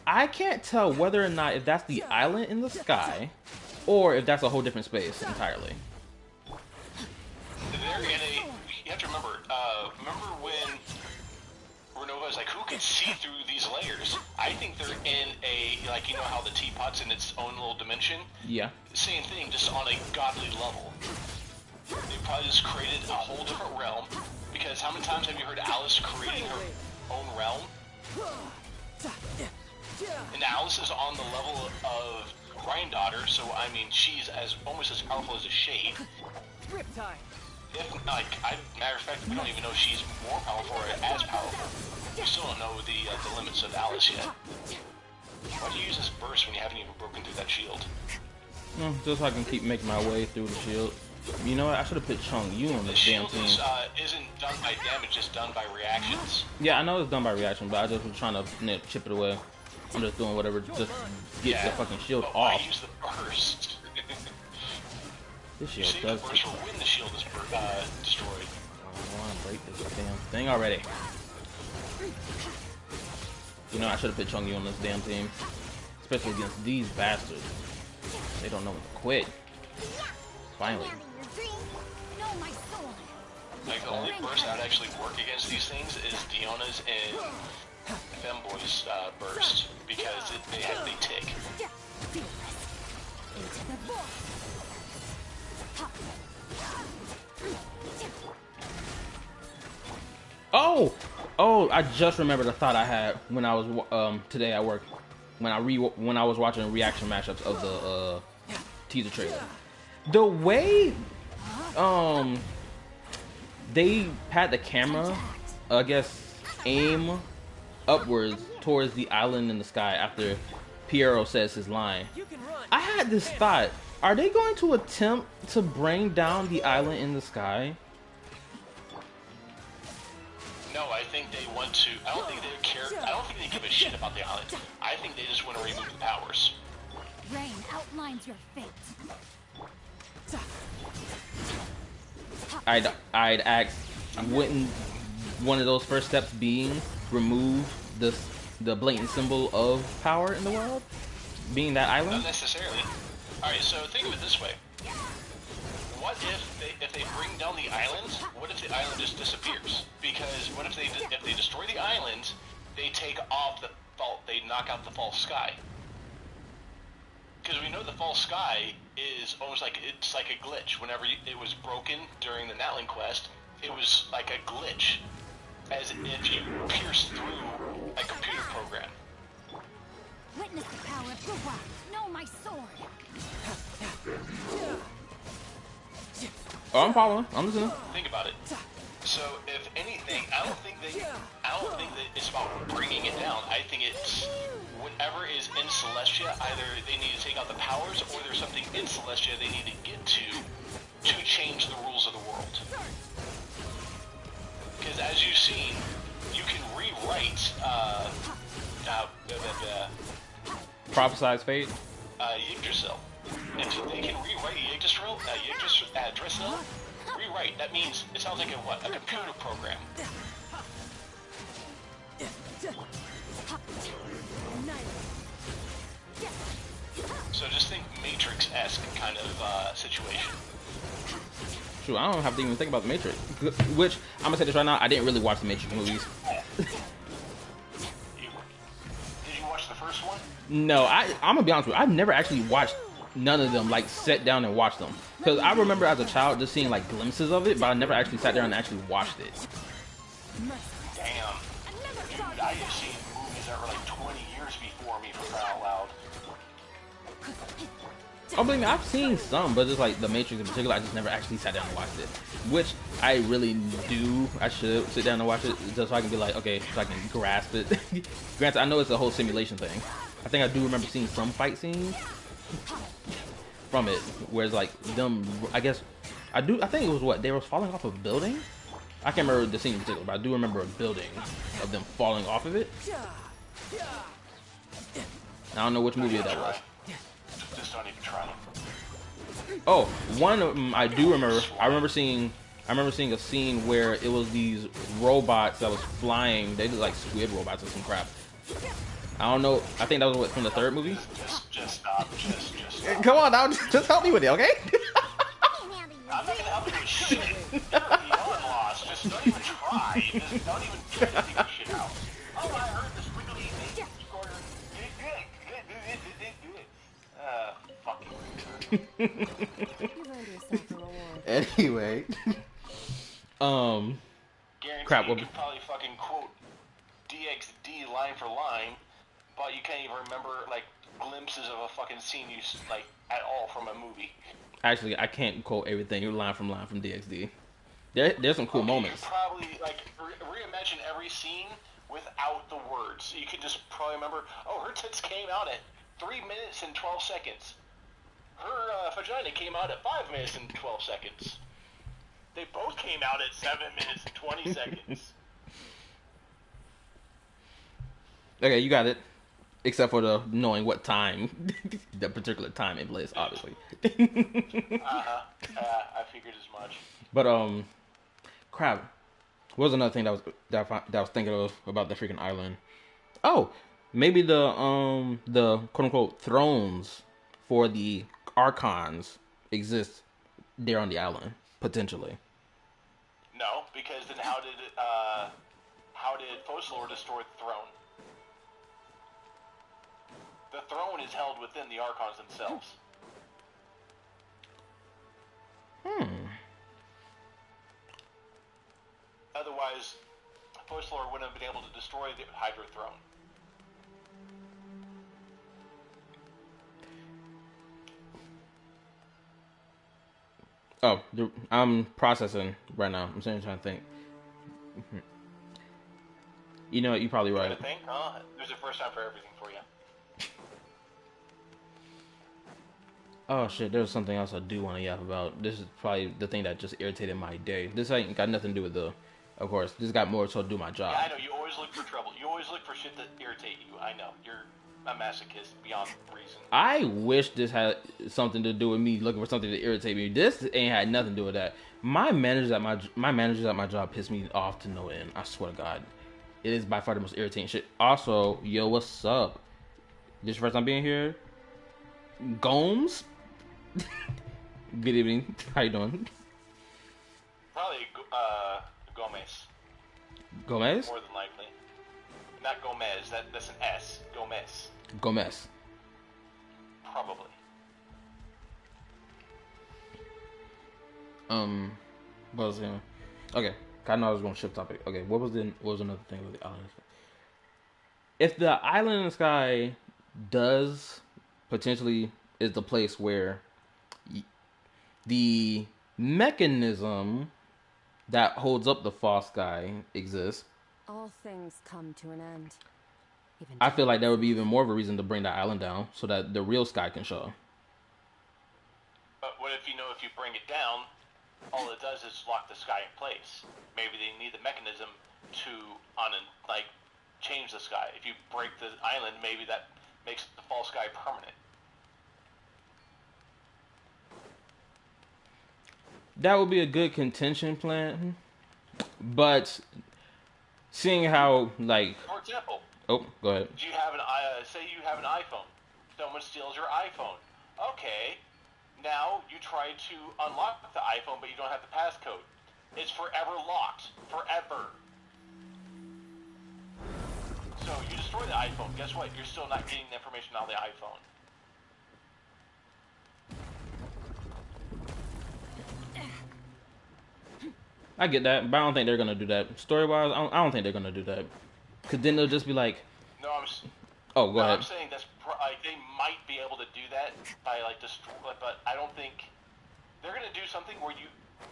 I can't tell whether or not if that's the island in the sky, or if that's a whole different space entirely. They're in a... You have to remember, remember when Renova is like, who can see through these layers? I think they're in a, like, you know how the teapot's in its own little dimension? Yeah. Same thing, just on a godly level. They probably just created a whole different realm, because how many times have you heard Alice creating her own realm? And Alice is on the level of Granddaughter, so I mean, she's almost as powerful as a shade. Riptide. If like, matter of fact, we don't even know if she's more powerful or as powerful. We still don't know the limits of Alice yet. Why do you use this burst when you haven't even broken through that shield? Just so I can keep making my way through the shield. You know what? I should have put Chung Yu on this damn team. Isn't done by damage, it's done by reactions. Yeah, I know it's done by reaction, but I just was trying to chip it away. I'm just doing whatever, just get the fucking shield off. I use the burst. This shield does. The burst for when the shield is destroyed. I want to break this damn thing already. You know, I should have put Chung Yu on this damn team, especially against these bastards. They don't know when to quit. Finally. Like, the only burst that would actually work against these things is Diona's and Femboy's burst, because they tick. Oh! I just remembered a thought I had when I was today at work when I was watching reaction mashups of the teaser trailer. The way they had the camera, I guess, aim upwards towards the island in the sky after Piero says his line. I had this thought: are they going to attempt to bring down the island in the sky? No, I think they want to. I don't think they care. I don't think they give a shit about the island. I think they just want to remove the powers. Rain outlines your fate. I'd ask, wouldn't one of those first steps being remove the blatant symbol of power in the world, being that island? Not necessarily. All right, so think of it this way: what if they bring down the island? What if the island just disappears? Because what if they destroy the island, they take off they knock out the false sky. Because we know the false sky is almost like it's like a glitch. Whenever it was broken during the Natlan quest, it was like a glitch, as if you pierced through a computer program. Witness the power of Guwa. Know my sword. Oh, I'm following. I'm listening. Think about it. So, if anything, I don't think that it's about bringing it down. I think it's whatever is in Celestia. Either they need to take out the powers, or there's something in Celestia they need to get to change the rules of the world. Because as you've seen, you can rewrite Prophesized fate. Yggdrasil. If they can rewrite Yggdrasil, rewrite, that means it sounds like a computer program. So just think Matrix-esque kind of situation. Shoot, I don't have to even think about the Matrix. Which, I'm gonna say this right now, I didn't really watch the Matrix movies. Did you watch the first one? No, I'm gonna be honest with you, I've never actually watched none of them, like, sat down and watched them. Because I remember as a child just seeing, like, glimpses of it, but I never actually sat down and actually watched it. Damn. Dude, I have seen movies that were like 20 years before me, for crying out loud. Oh, believe me, I've seen some, but just like the Matrix in particular, I just never actually sat down and watched it. Which I really do. I should sit down and watch it just so I can be like, okay, so I can grasp it. Granted, I know it's a whole simulation thing. I think I do remember seeing some fight scenes from it, where it's like them. I guess I think it was what they were falling off of a building. I can't remember the scene in particular, but I do remember a building of them falling off of it. I don't know which movie that was. Just don't even try. Oh, one of them I do remember. I remember seeing a scene where it was these robots that was flying. They look like squid robots or some crap. I don't know. I think that was what, from the third movie. Just stop. Just stop. Come on now, just help me with it, okay? I'm not gonna help you with shit. You're beyond lost. Just don't even try. Just don't even try to figure shit out. Oh, I heard the squiggly thing. Anyway, Guarantee crap. You could probably fucking quote DXD line for line, but you can't even remember like glimpses of a fucking scene you like at all from a movie. Actually, I can't quote everything line from DXD. There's some cool Okay, moments. You probably like reimagine every scene without the words. You could just probably remember. Oh, her tits came out at 3 minutes and 12 seconds. Her vagina came out at 5 minutes and 12 seconds. They both came out at 7 minutes and 20 seconds. Okay, you got it. Except for the knowing what time, the particular time and place, obviously. I figured as much. But crap. What was another thing that I was thinking of about the freaking island? Oh, maybe the quote unquote thrones for the archons exist there on the island potentially. No, because then how did Focalor destroy the throne? The throne is held within the archons themselves. Otherwise, Focalor wouldn't have been able to destroy the Hydra throne. Oh, I'm processing right now. I'm trying to think. You know what? You're probably right. I think, there's a first time for everything for you. Oh shit, there's something else I do want to yap about. This is probably the thing that just irritated my day. This ain't got nothing to do with of course, this got more so to do my job. Yeah, I know, you always look for trouble. You always look for shit that irritate you. I know, you're a masochist beyond reason. I wish this had something to do with me looking for something to irritate me. This ain't had nothing to do with that. My managers at my job piss me off to no end. I swear to God. It is by far the most irritating shit. Also, yo, what's up? This your first time being here? Gomes? Good evening. How you doing? Probably Gomez. Gomez? More than likely. Not Gomez, that's an S. Gomez. Gomez. Probably. What was it? Okay. I know I was going to shift topic. Okay, what was another thing with the island? If the island in the sky does potentially is the place where the mechanism that holds up the false sky exists, all things come to an end. Even I feel like that would be even more of a reason to bring that island down so that the real sky can show. But what if if you bring it down, all it does is lock the sky in place? Maybe they need the mechanism to change the sky. If you break the island, maybe that makes the false sky permanent. That would be a good contention plan, but seeing how For example, oh, go ahead. do you have say you have an iPhone. Someone steals your iPhone. Okay, now you try to unlock the iPhone, but you don't have the passcode. It's forever locked. Forever. So you destroy the iPhone. Guess what? You're still not getting the information out of the iPhone. I get that, but I don't think they're gonna do that. Story-wise, I don't think they're gonna do that. Cause then they'll just be like, No, "Oh, go ahead." I'm saying they might be able to do that by destroy, but I don't think they're gonna do something where you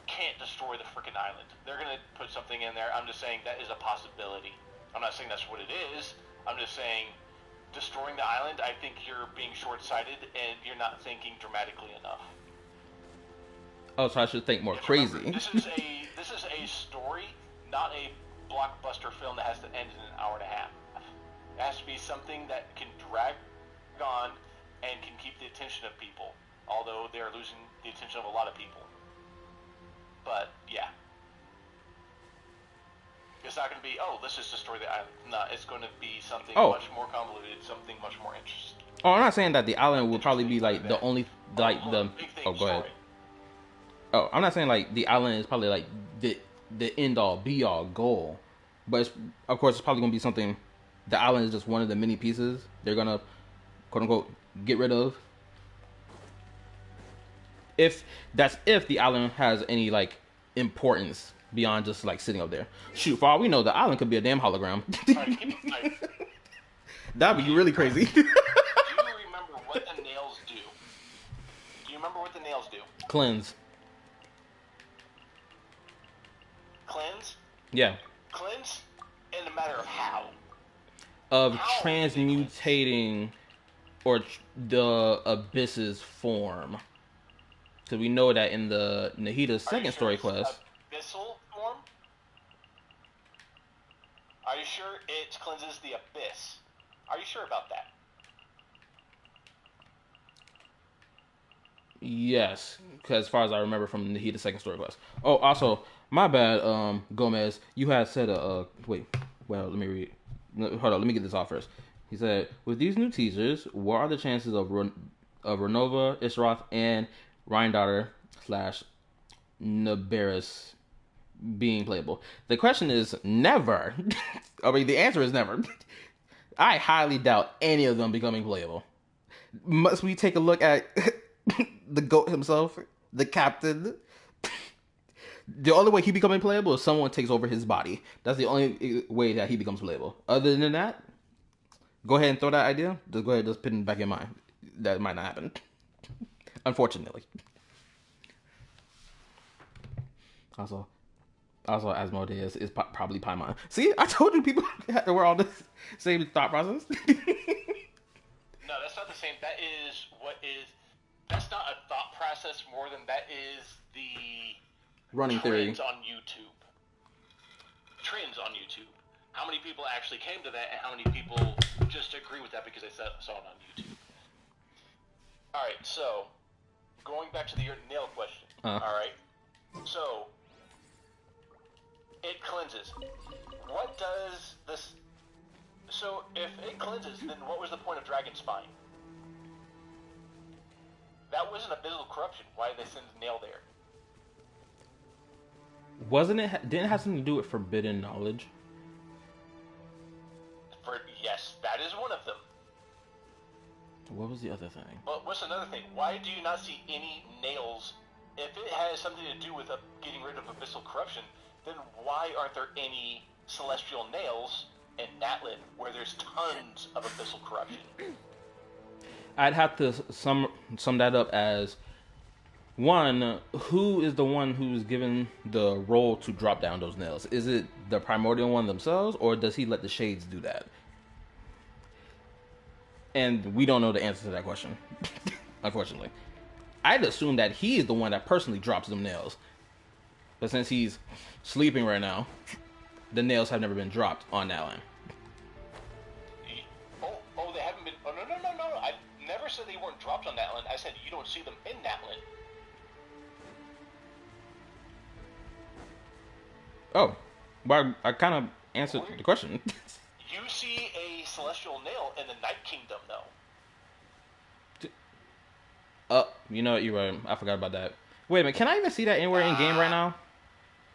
can't destroy the freaking island. They're gonna put something in there. I'm just saying that is a possibility. I'm not saying that's what it is. I'm just saying destroying the island. I think you're being short-sighted and you're not thinking dramatically enough. Oh, so I should think more crazy. Remember, this is a story, not a blockbuster film that has to end in an hour and a half. It has to be something that can drag on and can keep the attention of people, although they are losing the attention of a lot of people. But yeah, it's not going to be, oh, let's just destroy the island. No, it's going to be something much more convoluted, something much more interesting. Oh, I'm not saying that the island would probably be the only Go ahead. Oh, I'm not saying the island is probably the end all be all goal, but of course it's probably gonna be something. The island is just one of the many pieces they're gonna quote unquote get rid of. If the island has any importance beyond just sitting up there. Shoot, for all we know, the island could be a damn hologram. That'd be really crazy. Do you remember what the nails do? Do you remember what the nails do? Cleanse. Yeah. Cleanse in a matter of how. Of How do they cleanse? transmutating or the abyss's form. So we know that in the Nahita's Are you second sure story it's quest. abyssal form? Are you sure it cleanses the abyss? Are you sure about that? Yes, because as far as I remember from Nahita's second story quest. Oh, also, my bad, Gomez. You had said wait. Well, let me read. Hold on, let me get this off first. He said, with these new teasers, what are the chances of Renova, Isroth, and Ryandaughtr / Nabarris being playable? The question is never. I mean, the answer is never. I highly doubt any of them becoming playable. Must we take a look at the GOAT himself, the captain? The only way he becoming playable is someone takes over his body. That's the only way that he becomes playable. Other than that, go ahead and throw that idea. Just go ahead and just put it back in mind. That might not happen. Unfortunately. Also, Asmodeus is probably Paimon. See, I told you people were all the same thought process. No, that's not the same. That is what is. That's not a thought process more than that is the running theory on YouTube. Trends on YouTube. How many people actually came to that, and how many people just agree with that because they saw it on YouTube? All right, so going back to the nail question. All right, so it cleanses. What does this? So if it cleanses, then what was the point of Dragon Spine? That was an abyssal corruption. Why did they send Nail there? Wasn't it? Didn't it have something to do with forbidden knowledge? Yes, that is one of them. What was the other thing? But what's another thing? Why do you not see any nails? If it has something to do with getting rid of abyssal corruption, then why aren't there any celestial nails in Natlan where there's tons of abyssal corruption? I'd have to sum that up as one, who is the one who's given the role to drop down those nails? Is it the primordial one themselves, or does he let the shades do that? And we don't know the answer to that question, unfortunately. I'd assume that he is the one that personally drops them nails. But since he's sleeping right now, the nails have never been dropped on Natlan. Oh, they haven't been. Oh, no. I never said they weren't dropped on Natlan. I said you don't see them in Natlan. Oh, well, I kind of answered the question. You see a celestial nail in the Night Kingdom, though. You know what? You're right. I forgot about that. Wait a minute. Can I even see that anywhere in game right now?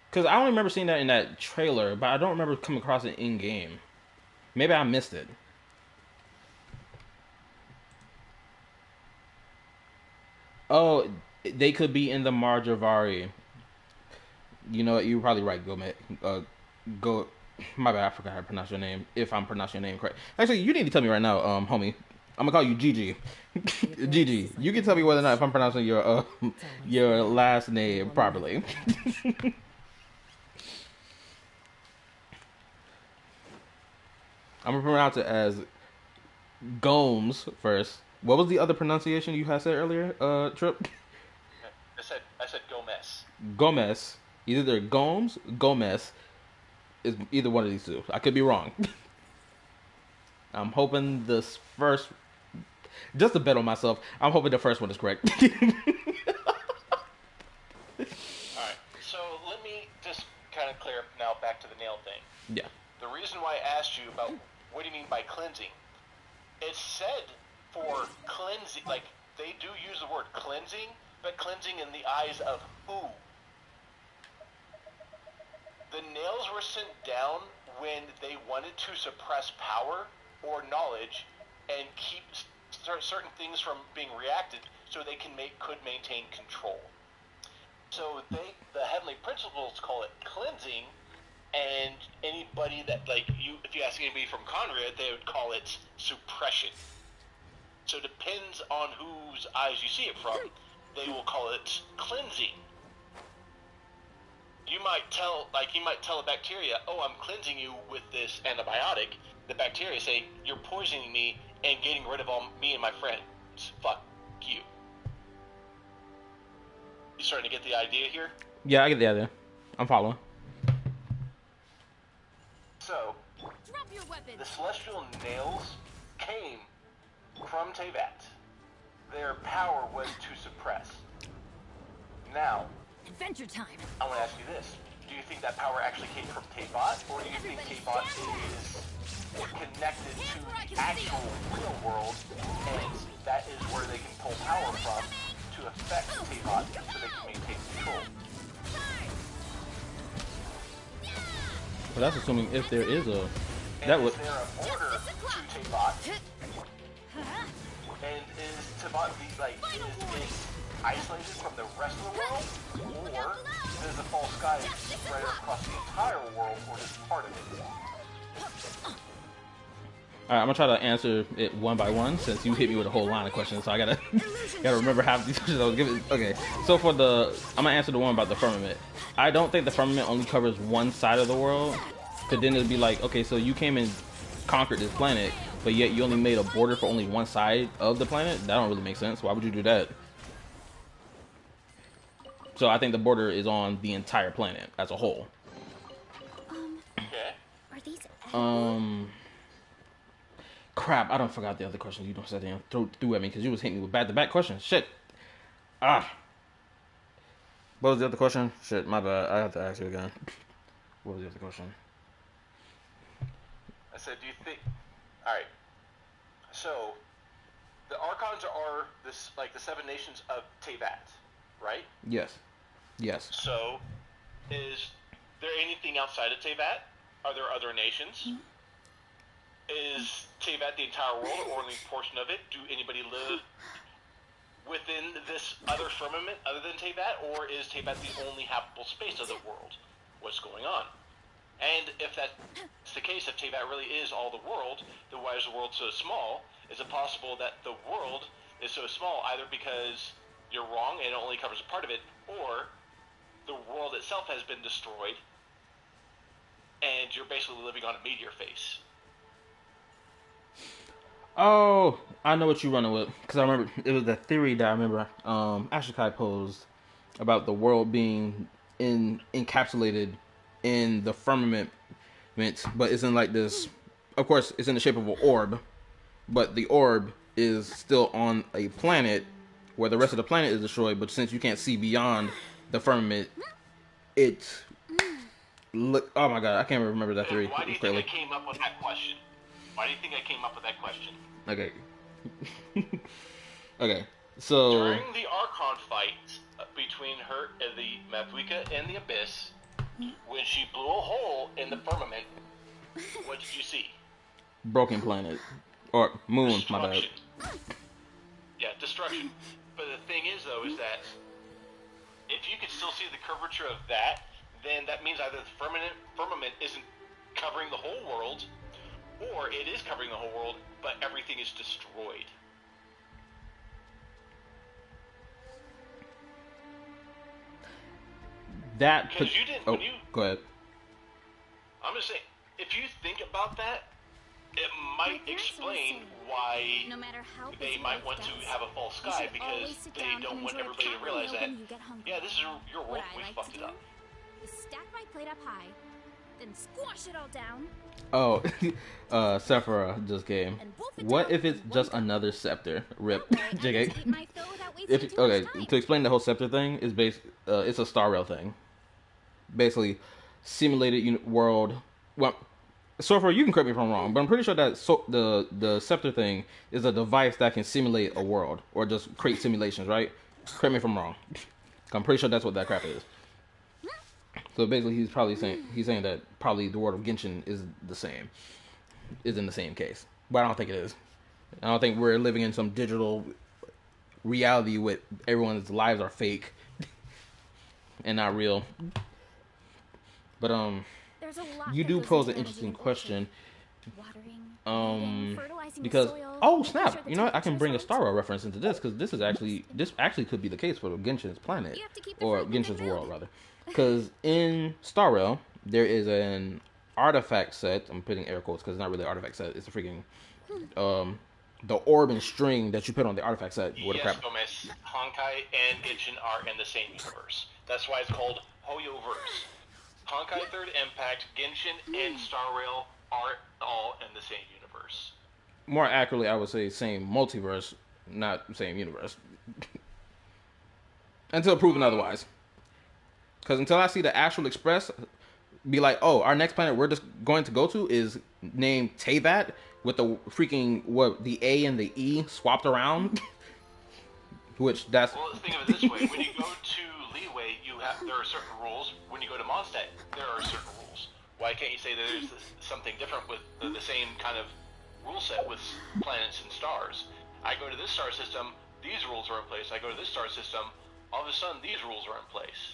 Because I only remember seeing that in that trailer, but I don't remember coming across it in game. Maybe I missed it. Oh, they could be in the Marjavari. You know what? You're probably right, Go. My bad. I forgot how to pronounce your name. If I'm pronouncing your name correct. Actually, you need to tell me right now, homie. I'm gonna call you Gigi. Gigi, you can tell me whether or not if I'm pronouncing your last name properly. I'm gonna pronounce it as Gomes first. What was the other pronunciation you had said earlier, Trip? I said Gomez. Gomez. Either Gomes, Gomez. Is either one of these two. I could be wrong. I'm hoping this first. Just to bet on myself, I'm hoping the first one is correct. Alright, so let me just kind of clear up now back to the nail thing. Yeah. The reason why I asked you about what do you mean by cleansing, it's said for cleansing, like they do use the word cleansing, but cleansing in the eyes of who? The nails were sent down when they wanted to suppress power or knowledge and keep certain things from being reacted so they could maintain control. So the heavenly principles call it cleansing, and anybody that, if you ask anybody from Conrad, they would call it suppression. So it depends on whose eyes you see it from, they will call it cleansing. you might tell a bacteria, "Oh, I'm cleansing you with this antibiotic." The bacteria say, "You're poisoning me and getting rid of all me and my friends. Fuck you." You starting to get the idea here? Yeah, I get the idea. I'm following. So, Drop your weapon. the celestial nails came from Teyvat. Their power was to suppress. Now, Adventure time. I want to ask you this. Do you think that power actually came from Teyvat, or do you think Teyvat is connected to the actual real world, and that is where they can pull power from to affect Teyvat so they can maintain control? But that's assuming if there is a... And That would... is there a border to Teyvat? And is Teyvat is it isolated from the rest of the world, or does the false sky spread across the entire world, or just part of it? Alright, I'm gonna try to answer it one by one since you hit me with a whole line of questions, so I gotta remember half these questions I was giving. Okay, so for the... I'm gonna answer the one about the firmament. I don't think the firmament only covers one side of the world, because then it'd be like, okay, so you came and conquered this planet, but yet you only made a border for only one side of the planet? That don't really make sense. Why would you do that? So I think the border is on the entire planet as a whole. Okay. Are these Crap, I don't forgot the other questions you don't sit there and threw at me because you was hitting me with back-to-back questions. Shit. Ah. What was the other question? Shit, my bad. I have to ask you again. What was the other question? I said, do you think... Alright. So, the Archons are this like the 7 nations of Teyvat, right? Yes. Yes. So, is there anything outside of Teyvat? Are there other nations? Is Teyvat the entire world or only a portion of it? Do anybody live within this other firmament other than Teyvat, or is Teyvat the only habitable space of the world? What's going on? And if that's the case, if Teyvat really is all the world, then why is the world so small? Is it possible that the world is so small either because you're wrong and it only covers a part of it, or the world itself has been destroyed and you're basically living on a meteor face? Oh, I know what you're running with. Because I remember, it was the theory that I remember Ashikai posed about the world being encapsulated in the firmament, but it's in like this, of course, it's in the shape of an orb, but the orb is still on a planet where the rest of the planet is destroyed, but since you can't see beyond the firmament, it look. Oh my god, I can't remember that theory. Why do you think I came up with that question? Why do you think I came up with that question? Okay. Okay. So during the Archon fight between her, the Mavuika, and the Abyss, when she blew a hole in the firmament, what did you see? broken planet or moon. My bad. Yeah, destruction. But the thing is, though, is that if you can still see the curvature of that, then that means either the firmament isn't covering the whole world, or it is covering the whole world, but everything is destroyed. That Because you didn't. Oh, When you, go ahead. I'm just saying, if you think about that, it might explain why No matter how they busy might life want to gets, have a false you sky should because always sit they down don't and want enjoy a everybody to cat realize meal that, when you get hungry. yeah, this is your What world. I We like fucked to it do up. is stack my plate up high, then squash it all down, Oh, Sephora just came. and wolf it What down if it's in one just go. another scepter? Rip. That way I get JK. to eat my fill without wasting too Okay, much time. to explain the whole scepter thing is it's a star rail thing. Basically, simulated world. Well, Sephora, you can correct me if I'm wrong, but I'm pretty sure that the scepter thing is a device that can simulate a world or just create simulations, right? Correct me if I'm wrong. I'm pretty sure that's what that crap is. So basically, he's saying that probably the world of Genshin is in the same case, but I don't think it is. I don't think we're living in some digital reality with everyone's lives are fake and not real. But There's a lot you that do goes pose into an interesting managing question. watering, weeding, fertilizing the Because soil, oh making snap, sure the you know what? I can temperature bring a is Star right. Wars reference into this because this actually could be the case for Genshin's planet You have to keep the or fruit within Genshin's mood. world rather. Because in Star Rail, there is an artifact set. I'm putting air quotes because it's not really an artifact set. It's a freaking the orb and string that you put on the artifact set. Yes, Gomez. Honkai and Genshin are in the same universe. That's why it's called Hoyoverse. Honkai Third Impact, Genshin, and Star Rail are all in the same universe. More accurately, I would say same multiverse, not same universe. Until proven otherwise. Because until I see the actual express be like, oh, our next planet we're just going to go to is named Teyvat with the freaking, the A and the E swapped around. Which that's... Well, think of it this way. When you go to Leeway, there are certain rules. When you go to Mondstadt, there are certain rules. Why can't you say that there's something different with the same kind of rule set with planets and stars? I go to this star system, these rules are in place. I go to this star system, all of a sudden these rules are in place.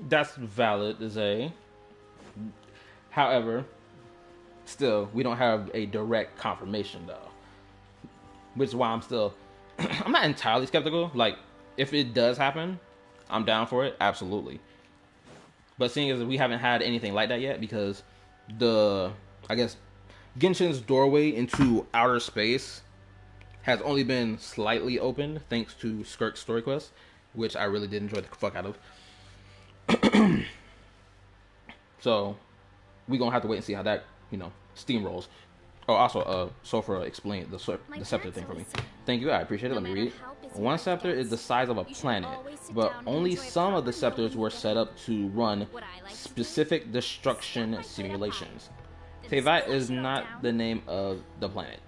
That's valid to say. However, still, we don't have a direct confirmation though. Which is why I'm still... I'm not entirely skeptical. Like, if it does happen, I'm down for it. Absolutely. But seeing as we haven't had anything like that yet, because I guess, Genshin's doorway into outer space has only been slightly opened thanks to Skirk's story quest, which I really did enjoy the fuck out of. So, we gonna have to wait and see how that, steamrolls. Oh, also, Sofra explained the scepter thing for me. Thank you, I appreciate it. Let me read. One scepter is the size of a planet, but only some of the scepters were set up to run specific destruction simulations. Teyvat is not the name of the planet.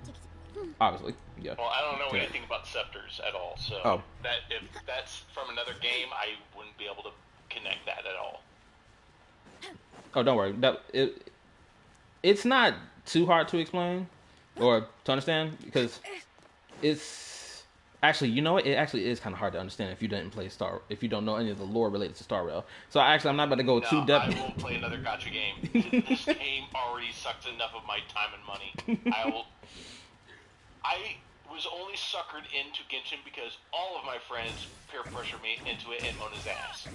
Obviously, yeah. Well, I don't know anything about scepters at all, so if that's from another game, I wouldn't be able to connect that at all. Oh, don't worry. It's not too hard to explain or to understand, because it's actually, you know what? It actually is kind of hard to understand if you don't know any of the lore related to Star Rail. So actually, I'm not about to go too depth. I won't play another gacha game. This game already sucks enough of my time and money. I was only suckered into Genshin because all of my friends peer pressured me into it and Mona's ass.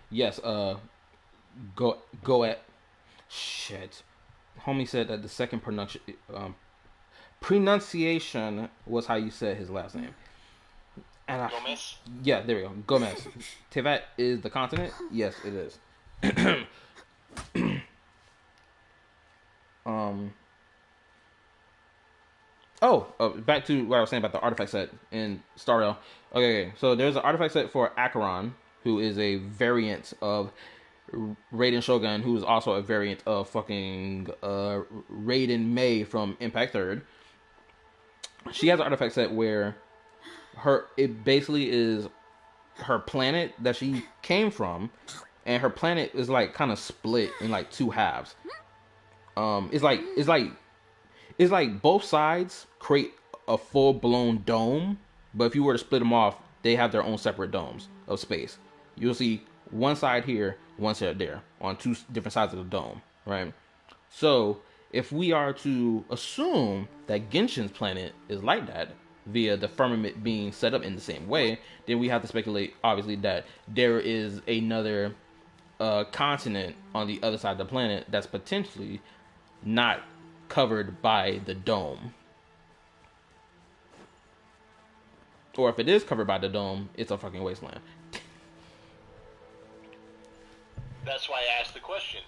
Yes, go at shit. Homie said that the second pronunciation was how you said his last name. And Gomez? Yeah, there we go. Gomez. Teyvat is the continent? Yes, it is. Back to what I was saying about the artifact set in Star Rail. Okay, so there's an artifact set for Acheron, who is a variant of Raiden Shogun, who is also a variant of fucking Raiden Mei from Impact Third. She has an artifact set where it basically is her planet that she came from, and her planet is like kind of split in like two halves. It's like both sides create a full blown dome, but if you were to split them off, they have their own separate domes of space. You'll see one side here, one side there, on two different sides of the dome, right? So, if we are to assume that Genshin's planet is like that, via the firmament being set up in the same way, then we have to speculate, obviously, that there is another continent on the other side of the planet that's potentially not covered by the dome. Or if it is covered by the dome, it's a fucking wasteland. That's why I asked the question.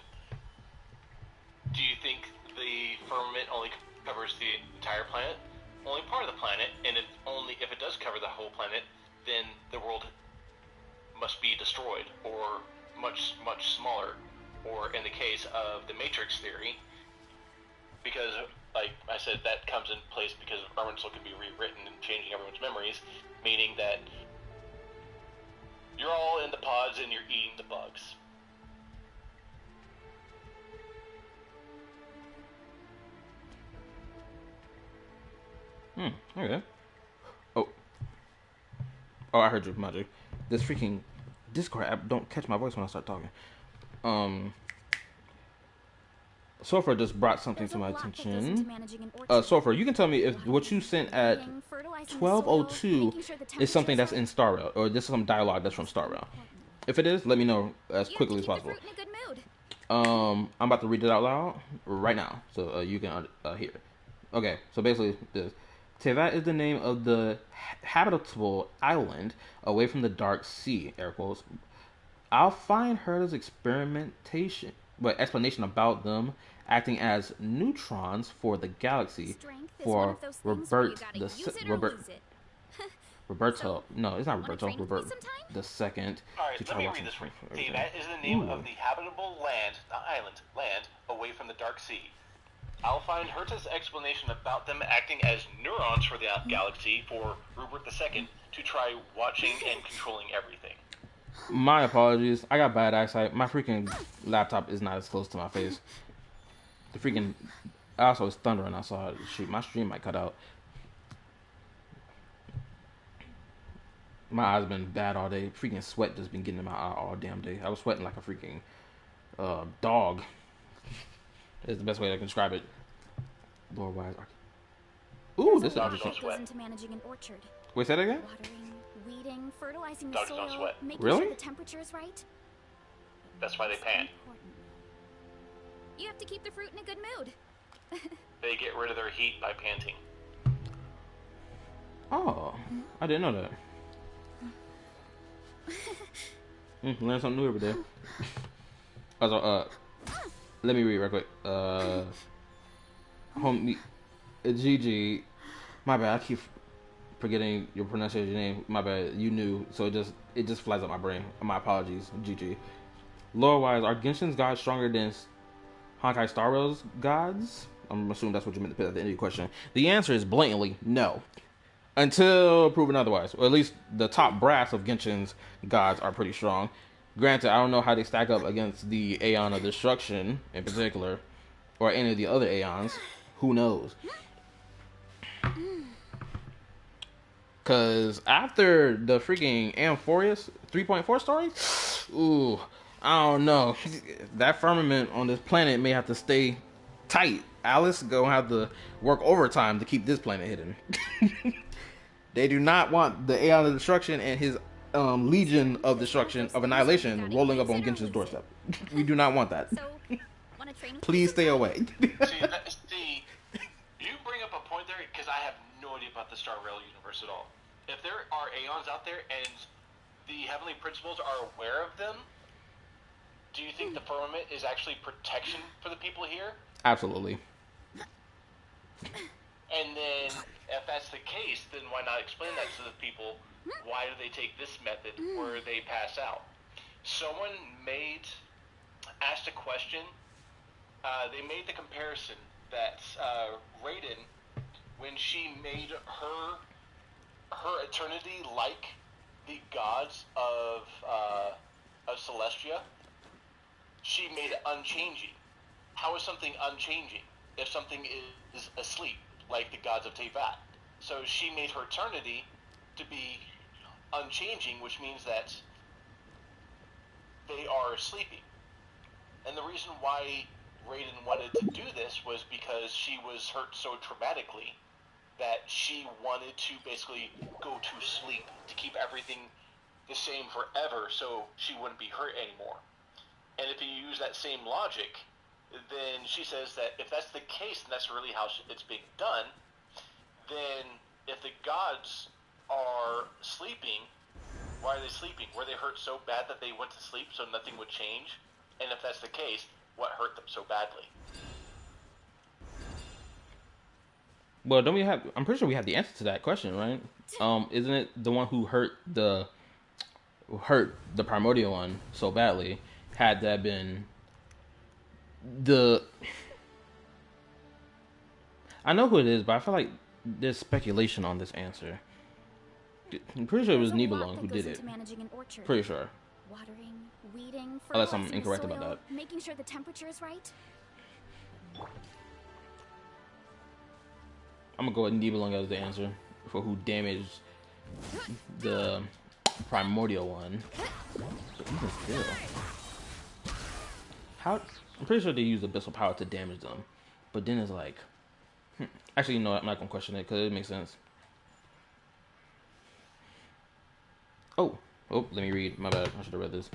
Do you think the firmament only covers the entire planet? Only part of the planet, and if it does cover the whole planet, then the world must be destroyed, or much, much smaller, or in the case of the Matrix theory, because, like I said, that comes in place because Elemental can be rewritten and changing everyone's memories, meaning that you're all in the pods and you're eating the bugs. Okay. Oh, I heard you, Magic. This freaking Discord app don't catch my voice when I start talking. Sulfur just brought something to my attention. Sulfur, you can tell me if what you sent at 12:02 is something that's in Star Rail, or this is some dialogue that's from Star Rail. If it is, let me know as quickly as possible. I'm about to read it out loud right now, so you can hear it. Okay, so basically this. Teyvat is the name of the habitable island away from the dark sea, air quotes. I'll find Herta's explanation about them acting as neutrons for the galaxy for Roberto. No, it's not Roberto. Robert the second. Alright, let me read this for you. Teyvat is the name of the habitable land, not island, land away from the dark sea. I'll find Herta's explanation about them acting as neurons for the galaxy for Rupert II to try watching and controlling everything. My apologies. I got bad eyesight. My freaking laptop is not as close to my face. The freaking... Also, it's thundering outside. Shoot, my stream might cut out. My eyes been bad all day. Freaking sweat just been getting in my eye all damn day. I was sweating like a freaking dog. Is the best way I can describe it. Lord wise. Ooh, this is interesting. Goes into managing an orchard. Wait, say that again? Watering, weeding, fertilizing the Dogs don't soil, sweat. making Really? sure the temperature is right. That's why they pant. Important. You have to keep the fruit in a good mood. They get rid of their heat by panting. Oh, I didn't know that. Learn something new every day. Also, let me read real quick. Homie, Gigi, my bad. I keep forgetting your pronunciation of your name. My bad. You knew, so it just flies up my brain. My apologies, Gigi. Lore-wise, are Genshin's gods stronger than Honkai Star Rail's gods? I'm assuming that's what you meant to put at the end of your question. The answer is blatantly no. Until proven otherwise. Or at least the top brass of Genshin's gods are pretty strong. Granted, I don't know how they stack up against the Aeon of Destruction in particular, or any of the other Aeons. Who knows? Because after the freaking Amphorius 3.4 story, ooh, I don't know. That firmament on this planet may have to stay tight. Alice gonna have to work overtime to keep this planet hidden. They do not want the Aeon of Destruction and his Legion of Destruction of Annihilation rolling up on Genshin's doorstep. We do not want that. Please stay away. See, you bring up a point there because I have no idea about the Star Rail universe at all. If there are Aeons out there and the Heavenly Principles are aware of them, do you think the firmament is actually protection for the people here? Absolutely. And then, if that's the case, then why not explain that to the people? Why do they take this method where they pass out? Someone asked a question. They made the comparison that Raiden, when she made her eternity like the gods of Celestia, she made it unchanging. How is something unchanging if something is asleep, like the gods of Teyvat? So she made her eternity to be unchanging, which means that they are sleeping. And the reason why Raiden wanted to do this was because she was hurt so traumatically that she wanted to basically go to sleep to keep everything the same forever so she wouldn't be hurt anymore. And if you use that same logic, then she says that if that's the case, and that's really how it's being done, then if the gods are sleeping, why are they sleeping? Were they hurt so bad that they went to sleep so nothing would change? And if that's the case, what hurt them so badly? Well, don't we have? I'm pretty sure we have the answer to that question, right? Isn't it the one who hurt the primordial one so badly? Had that been I know who it is, but I feel like there's speculation on this answer. I'm pretty sure it was Nibelung who did it. Pretty sure. Watering, weeding, Unless I'm fertilizing the incorrect about soil, that. making sure the temperature is right. I'm gonna go with Nibelung as the answer for who damaged the primordial one. But even still, I'm pretty sure they use abyssal power to damage them, but then it's like, actually, you know what? I'm not gonna question it because it makes sense. Oh, let me read. My bad. I should have read this.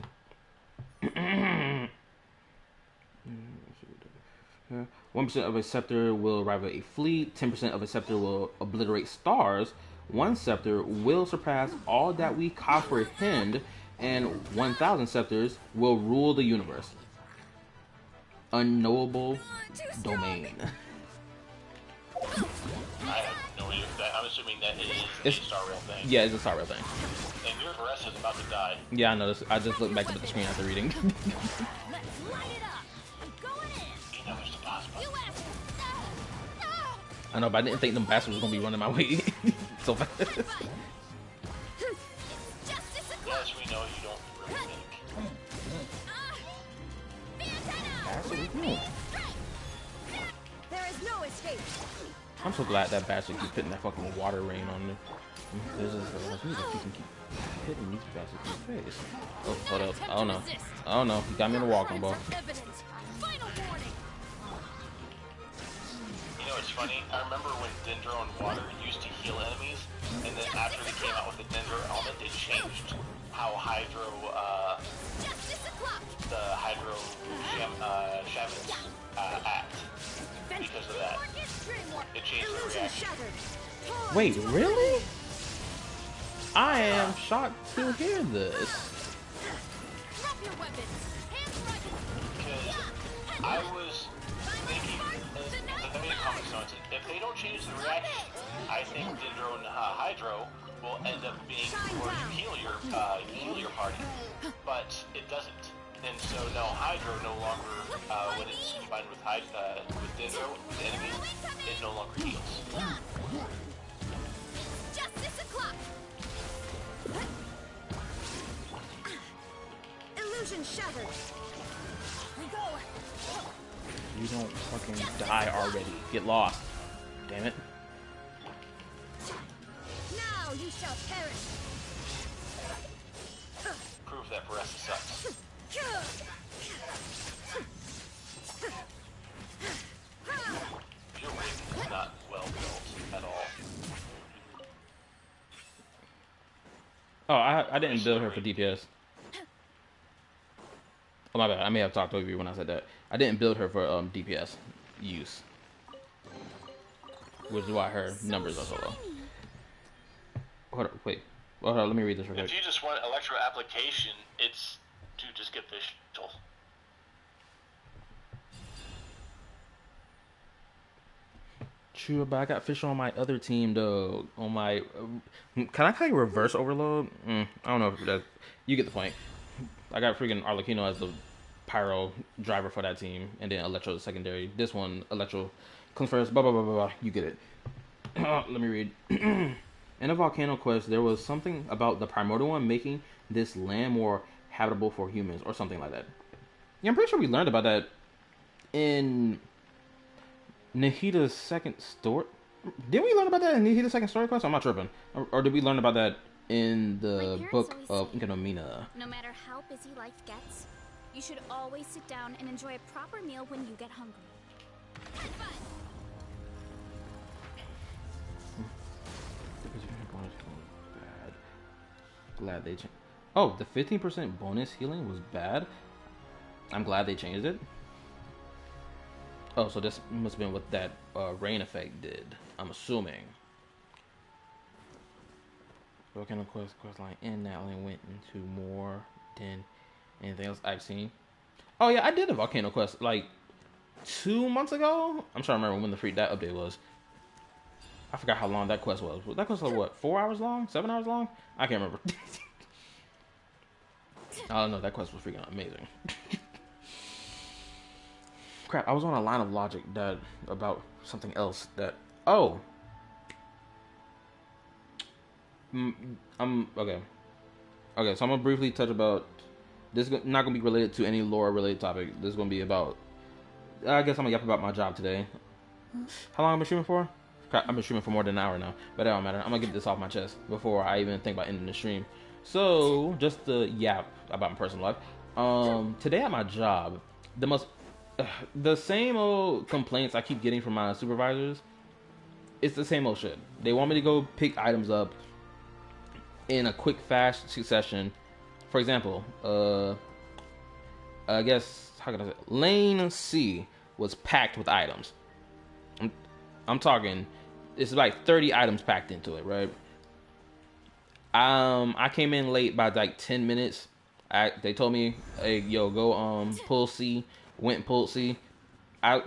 1% of a scepter will rival a fleet. 10% of a scepter will obliterate stars. One scepter will surpass all that we comprehend, and 1,000 scepters will rule the universe. Unknowable domain. I have no idea what that. I'm assuming that is a Star Rail thing. Yeah, it's a Star Rail thing. And your Varese is about to die. Yeah, I know this. I just looked back at the screen after reading. Let's light it up. I'm going in. You know there's a boss You button. asked. I know, but I didn't think them bastards was gonna be running my way so fast. Justice o'clock. Yes, we know you don't really think. There is no escape. I'm so glad that bastard keep hitting that fucking water rain on me. There's just he can keep hitting these bastards in the face. Oh, hold up. I don't know. I don't know. You got me in the walking ball. Final warning. You know, it's funny. I remember when Dendro and water used to heal enemies, and then after they came out with the Dendro element, they changed how Hydro, Justice o'clock. the Hydro shamans act. Because of that, it changed the reaction. Wait, really? I am shocked to hear this. Drop your weapons. Hands right. Because I was thinking, the main comment on it, if they don't change the reaction, I think Dendro and Hydro will end up being where you heal your party, but it doesn't. And so now Hydro no longer, when it's combined with Dendro, the enemy, it no longer heals. Justice o'clock. Illusion shattered. We go. You don't fucking die already. Get lost. Damn it. Now you shall perish. Prove that Varese sucks. Your ring is not well built at all. Oh, I didn't build her for DPS. Oh, my bad. I may have talked over you when I said that. I didn't build her for DPS use. Which is why her numbers are so low. Hold on, wait. Hold on, let me read this real quick. If you just want electro application, it's to just get visuals. True, but I got fish on my other team though. On my, can I call you reverse overload? I don't know if that. You get the point. I got freaking Arlecchino as the pyro driver for that team, and then Electro the secondary. This one, Electro comes first. Blah blah blah blah blah. You get it. Let me read. In a volcano quest, there was something about the primordial one making this land more habitable for humans, or something like that. Yeah, I'm pretty sure we learned about that in Nahida's second story. Didn't we learn about that in Nahida's second story quest? I'm not tripping. Or did we learn about that in the book of Inkanomina? No matter how busy life gets, you should always sit down and enjoy a proper meal when you get hungry. Have fun. Bad. Glad they changed. Oh, the 15% bonus healing was bad. I'm glad they changed it. Oh, so this must have been what that rain effect did. I'm assuming. Volcano quest line and that only went into more than anything else I've seen. Oh yeah, I did a volcano quest like 2 months ago. I'm trying to remember when the freak that update was. I forgot how long that quest was. That quest was what? 4 hours long? 7 hours long? I can't remember. I don't know. That quest was freaking amazing. Crap! I was on a line of logic that about something else that. Oh. I'm okay. Okay, so I'm gonna briefly touch about this. Is not gonna be related to any lore related topic. This is gonna be about. I guess I'm gonna yap about my job today. How long have I been streaming for? Crap, I've been streaming for more than an hour now, but that don't matter. I'm gonna get this off my chest before I even think about ending the stream. So just to yap about my personal life. Today at my job, the most the same old complaints I keep getting from my supervisors. It's the same old shit. They want me to go pick items up in a quick, fast succession. For example, I guess, how can I say, lane C was packed with items. I'm talking, it's like 30 items packed into it, right? I came in late by like 10 minutes. They told me, hey, yo, go pull C. Went and pulled C.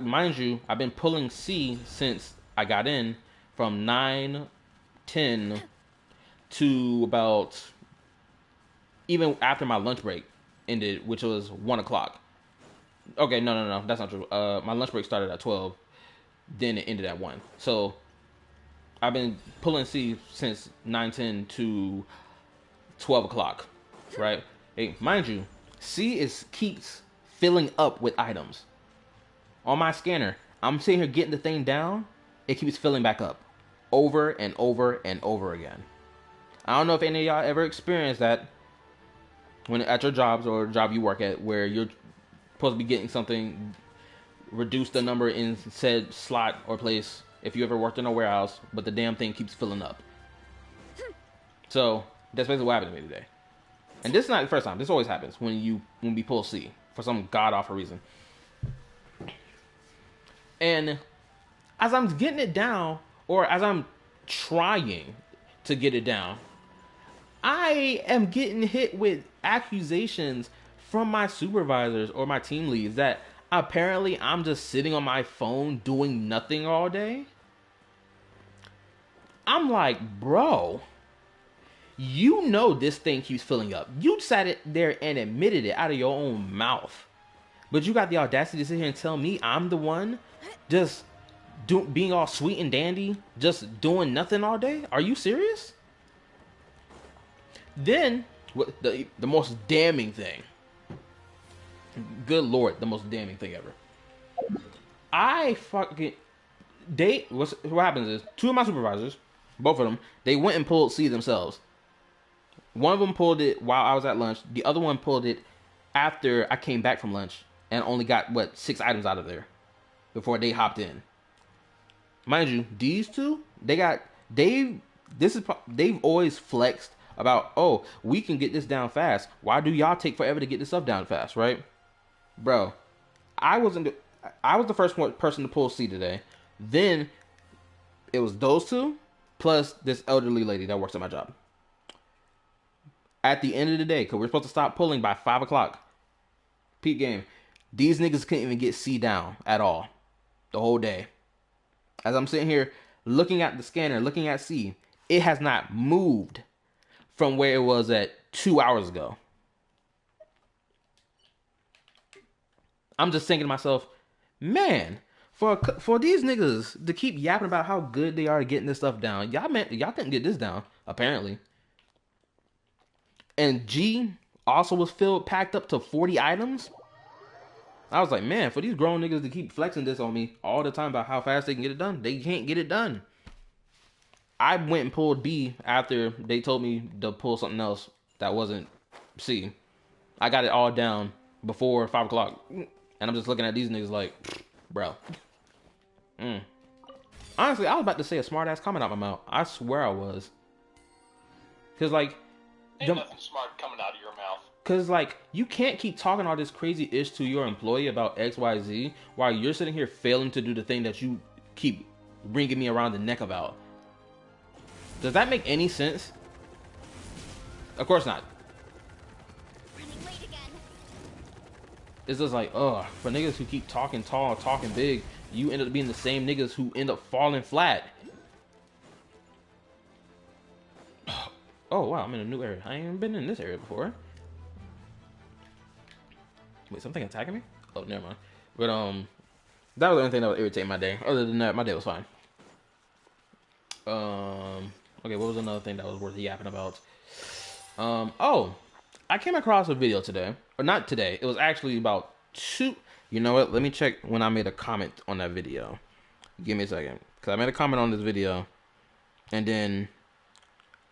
Mind you, I've been pulling C since I got in, from 9:10 to about, even after my lunch break ended, which was 1 o'clock. Okay, no, that's not true. My lunch break started at 12, then it ended at 1. So I've been pulling C since 9:10 to 12 o'clock, right? Hey, mind you, C keeps filling up with items. On my scanner, I'm sitting here getting the thing down, it keeps filling back up over and over and over again. I don't know if any of y'all ever experienced that when at your jobs or job you work at, where you're supposed to be getting something, reduce the number in said slot or place if you ever worked in a warehouse, but the damn thing keeps filling up. So that's basically what happened to me today. And this is not the first time. This always happens when we pull C for some god awful reason. And as I'm getting it down, or as I'm trying to get it down, I am getting hit with accusations from my supervisors or my team leads that apparently I'm just sitting on my phone doing nothing all day. I'm like, bro, you know this thing keeps filling up. You sat it there and admitted it out of your own mouth. But you got the audacity to sit here and tell me I'm the one just being all sweet and dandy, just doing nothing all day? Are you serious? Then, the most damning thing. Good Lord, the most damning thing ever. What happens is, two of my supervisors, both of them, they went and pulled C themselves. One of them pulled it while I was at lunch. The other one pulled it after I came back from lunch and only got, 6 items out of there before they hopped in. Mind you, these two, they've always flexed about, oh, we can get this down fast. Why do y'all take forever to get this stuff down fast, right? Bro, I was the first person to pull C today. Then it was those two plus this elderly lady that works at my job. At the end of the day, because we're supposed to stop pulling by 5 o'clock, peak game, these niggas couldn't even get C down at all the whole day. As I'm sitting here looking at the scanner, looking at C, it has not moved from where it was at 2 hours ago. I'm just thinking to myself, man, for these niggas to keep yapping about how good they are at getting this stuff down, y'all couldn't get this down, apparently. And G also was packed up to 40 items. I was like, man, for these grown niggas to keep flexing this on me all the time about how fast they can get it done, they can't get it done. I went and pulled B after they told me to pull something else that wasn't C. I got it all down before 5 o'clock. And I'm just looking at these niggas like, bro. Honestly, I was about to say a smart ass comment out my mouth. I swear I was. Cause like, ain't nothing smart coming out of your mouth. Cause like, you can't keep talking all this crazy ish to your employee about XYZ while you're sitting here failing to do the thing that you keep bringing me around the neck about. Does that make any sense? Of course not. Running late again. It's just like, for niggas who keep talking tall, talking big, you end up being the same niggas who end up falling flat. Oh wow, I'm in a new area. I ain't even been in this area before. Wait, something attacking me? Oh, never mind. But that was the only thing that would irritate my day. Other than that, my day was fine. Okay, what was another thing that was worth yapping about? I came across a video today. Or not today. It was actually about 2... You know what? Let me check when I made a comment on that video. Give me a second. Because I made a comment on this video. And then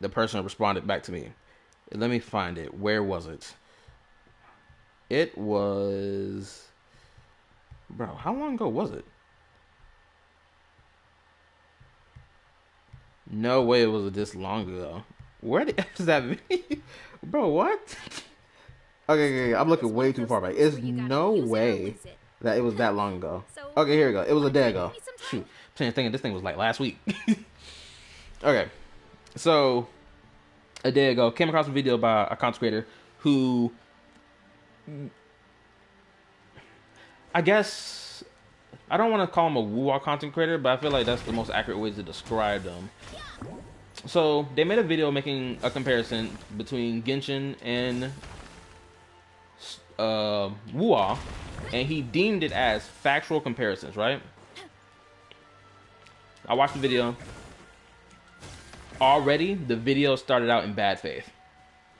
the person responded back to me. Let me find it. Where was it? It was... Bro, how long ago was it? No way it was this long ago. Where the F is that video? Bro, what? Okay, I'm looking way too far back. It's no way that it was that long ago. Okay, here we go. It was a day ago. Shoot. I'm thinking this thing was like last week. Okay. So, a day ago, came across a video by a content creator who, I guess, I don't want to call him a woo-wah content creator, but I feel like that's the most accurate way to describe them. So, they made a video making a comparison between Genshin and woo-wah, and he deemed it as factual comparisons, right? I watched the video. Already, the video started out in bad faith.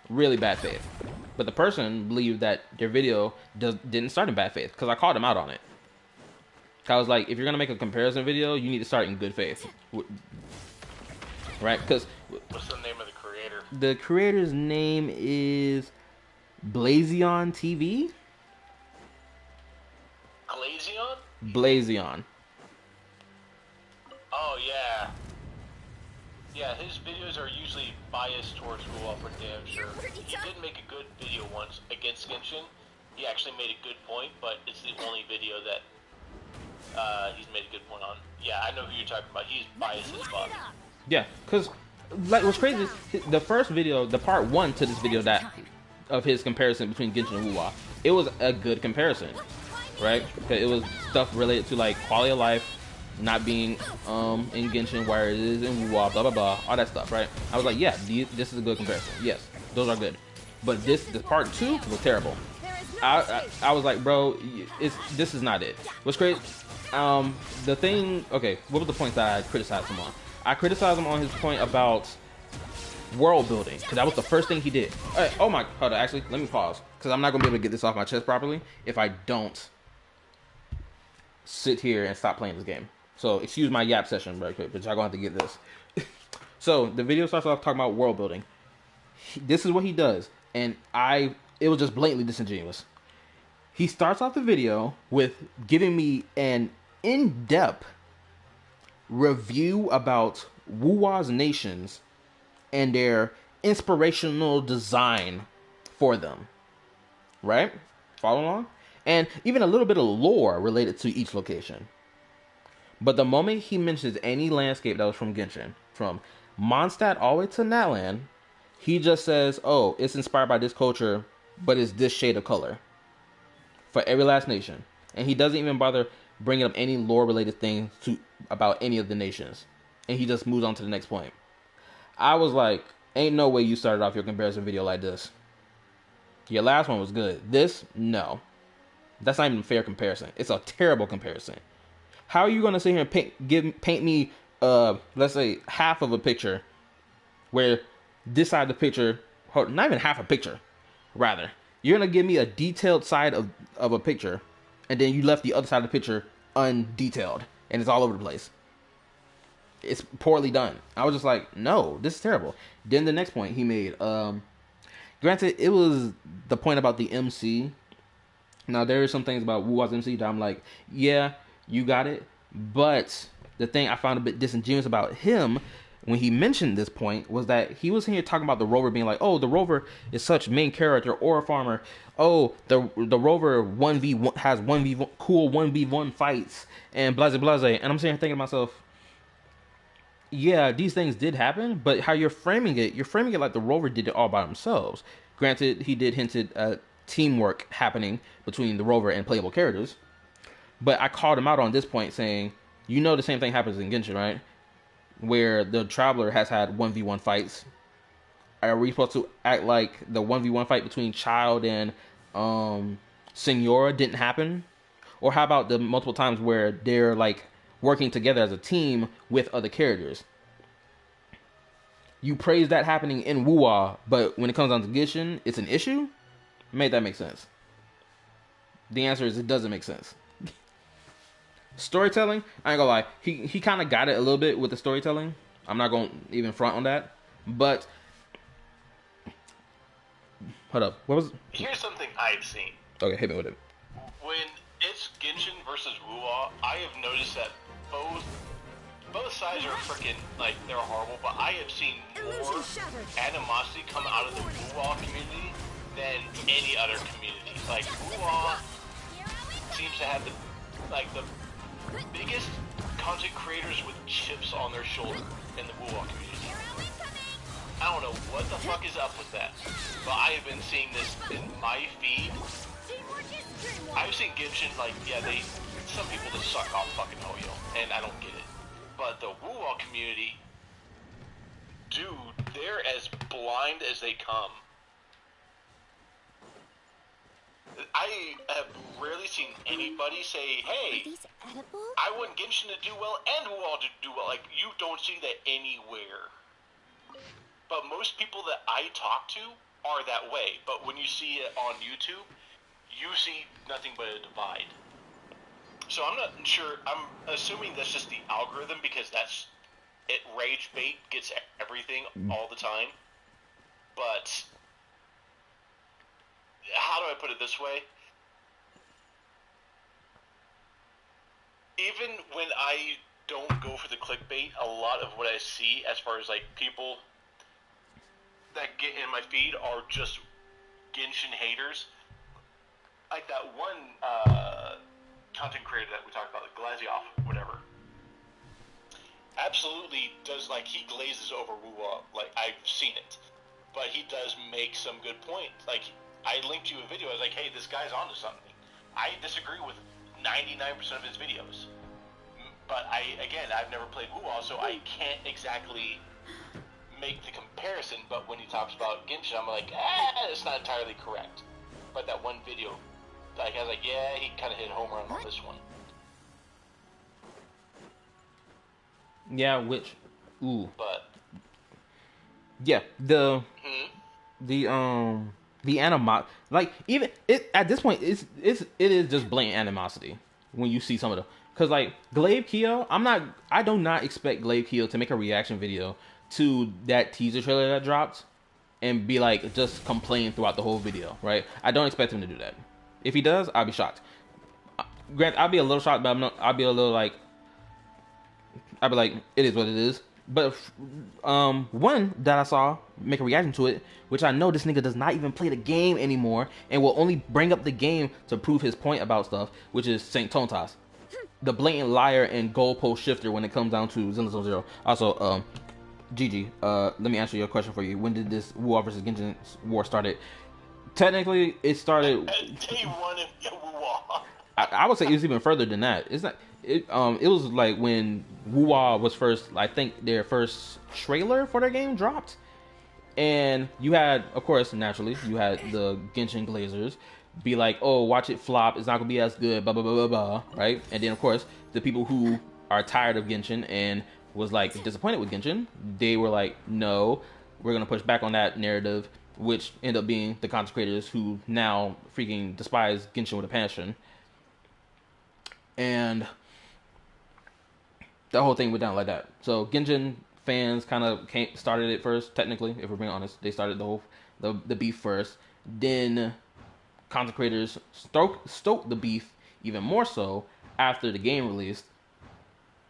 Really bad faith. But the person believed that their video didn't start in bad faith, because I called him out on it. I was like, if you're going to make a comparison video, you need to start in good faith. Right? Because what's the name of the creator? The creator's name is Blazion TV? Glazion? Blazion. Oh, yeah. Yeah, his videos are usually biased towards Woo for damn sure. He did make a good video once against Genshin. He actually made a good point, but it's the only video that he's made a good point on. Yeah, I know who you're talking about. He's biased as fuck. Yeah, because like what's crazy is the first video, the part 1 to this video that of his comparison between Genshin and Woo-wah, it was a good comparison, right? Because it was stuff related to like quality of life, not being in Genshin where it is in Woo-wah, blah blah blah, all that stuff, right? I was like, yeah, this is a good comparison. Yes, those are good. But this part 2 was terrible. I was like, bro, this is not it. What's crazy? The thing. Okay, what was the point that I criticized him on? I criticized him on his point about world building, because that was the first thing he did. Oh my, hold on, actually, let me pause, because I'm not gonna be able to get this off my chest properly if I don't sit here and stop playing this game. So excuse my yap session right quick, but y'all gonna have to get this. So the video starts off talking about world building. This is what he does, and it was just blatantly disingenuous. He starts off the video with giving me an in-depth review about Woo-wah's nations and their inspirational design for them. Right? Follow along? And even a little bit of lore related to each location. But the moment he mentions any landscape that was from Genshin, from Mondstadt all the way to Natlan, he just says, oh, it's inspired by this culture, but it's this shade of color. For every last nation. And he doesn't even bother bringing up any lore-related things about any of the nations. And he just moves on to the next point. I was like, ain't no way you started off your comparison video like this. Your last one was good. This, no. That's not even a fair comparison. It's a terrible comparison. How are you going to sit here and paint me, let's say, half of a picture, where this side of the picture, not even half a picture, rather. You're going to give me a detailed side of a picture, and then you left the other side of the picture undetailed, and it's all over the place. It's poorly done. I was just like, no, this is terrible. Then the next point he made, granted, it was the point about the MC. Now, there are some things about Woo-wah's MC that I'm like, yeah, you got it. But the thing I found a bit disingenuous about him when he mentioned this point was that he was here talking about the rover being like, oh, the rover is such main character or a farmer. Oh, the rover 1v1 has 1v1 cool 1v1 fights and blase blase. And I'm sitting here thinking to myself, yeah, these things did happen, but how you're framing it like the rover did it all by themselves. Granted, he did hinted at teamwork happening between the rover and playable characters. But I called him out on this point saying, you know the same thing happens in Genshin, right? Where the Traveler has had 1v1 fights. Are we supposed to act like the 1v1 fight between Child and Senora didn't happen? Or how about the multiple times where they're like working together as a team with other characters? You praise that happening in Woo-wah, but when it comes down to Genshin, it's an issue? Make that make sense? The answer is it doesn't make sense. Storytelling, I ain't gonna lie, he kind of got it a little bit with the storytelling. I'm not gonna even front on that, but hold up, what was? Here's something I've seen. Okay, hit me with it. When it's Genshin versus Wuwa, I have noticed that both sides are freaking, like, they're horrible, but I have seen more animosity come out of the Wuwa community than any other community. Like, Wuwa seems to have the biggest content creators with chips on their shoulder in the Wuwa community. I don't know what the fuck is up with that, but I have been seeing this in my feed. I've seen Genshin, like, yeah, some people just suck off fucking Hoyo, and I don't get it. But the Wuwa community, dude, they're as blind as they come. I have rarely seen anybody say, hey, I want Genshin to do well and Wuwa to do well. Like, you don't see that anywhere. But most people that I talk to are that way. But when you see it on YouTube, you see nothing but a divide. So I'm not sure, I'm assuming that's just the algorithm because rage bait gets everything all the time. But how do I put it this way? Even when I don't go for the clickbait, a lot of what I see as far as like people that get in my feed are just Genshin haters. Like that one content creator that we talked about, like Glazioff, whatever. Absolutely does, like, he glazes over Wuwa. Like, I've seen it. But he does make some good points. Like, I linked you a video. I was like, hey, this guy's onto something. I disagree with 99% of his videos. But I've never played Wuwa, so I can't exactly make the comparison. But when he talks about Genshin, I'm like, it's not entirely correct. But that one video, like, I was like, yeah, he kind of hit home run on this one. Yeah, But yeah, the animosity, like, even it at this point, it is just blatant animosity when you see some of the, because like Glaive Keo, I do not expect Glaive Keo to make a reaction video to that teaser trailer that dropped and be like just complain throughout the whole video, right? I don't expect him to do that. If he does, I'll be shocked. Grant, I'll be a little shocked, but I'll be a little like, I'll be like, it is what it is. But one that I saw make a reaction to it, which I know this nigga does not even play the game anymore and will only bring up the game to prove his point about stuff, which is Saint Tontas, the blatant liar and goalpost shifter when it comes down to Xenoblade Zero. Also, Gigi, let me answer your question for you. When did this Wuwa versus Genshin war started? Technically, it started day one of Wuwa. I would say it was even further than that. It's not. It was like when Wuwa was first. I think their first trailer for their game dropped, and you had, of course, naturally, you had the Genshin Glazers be like, "Oh, watch it flop. It's not gonna be as good." Blah blah blah blah blah. Right? And then, of course, the people who are tired of Genshin and was like disappointed with Genshin, they were like, "No, we're gonna push back on that narrative," which ended up being the content creators who now freaking despise Genshin with a passion. And the whole thing went down like that. So Genshin fans kind of started it first. Technically, if we're being honest, they started the beef first. Then content creators stoked the beef even more so after the game released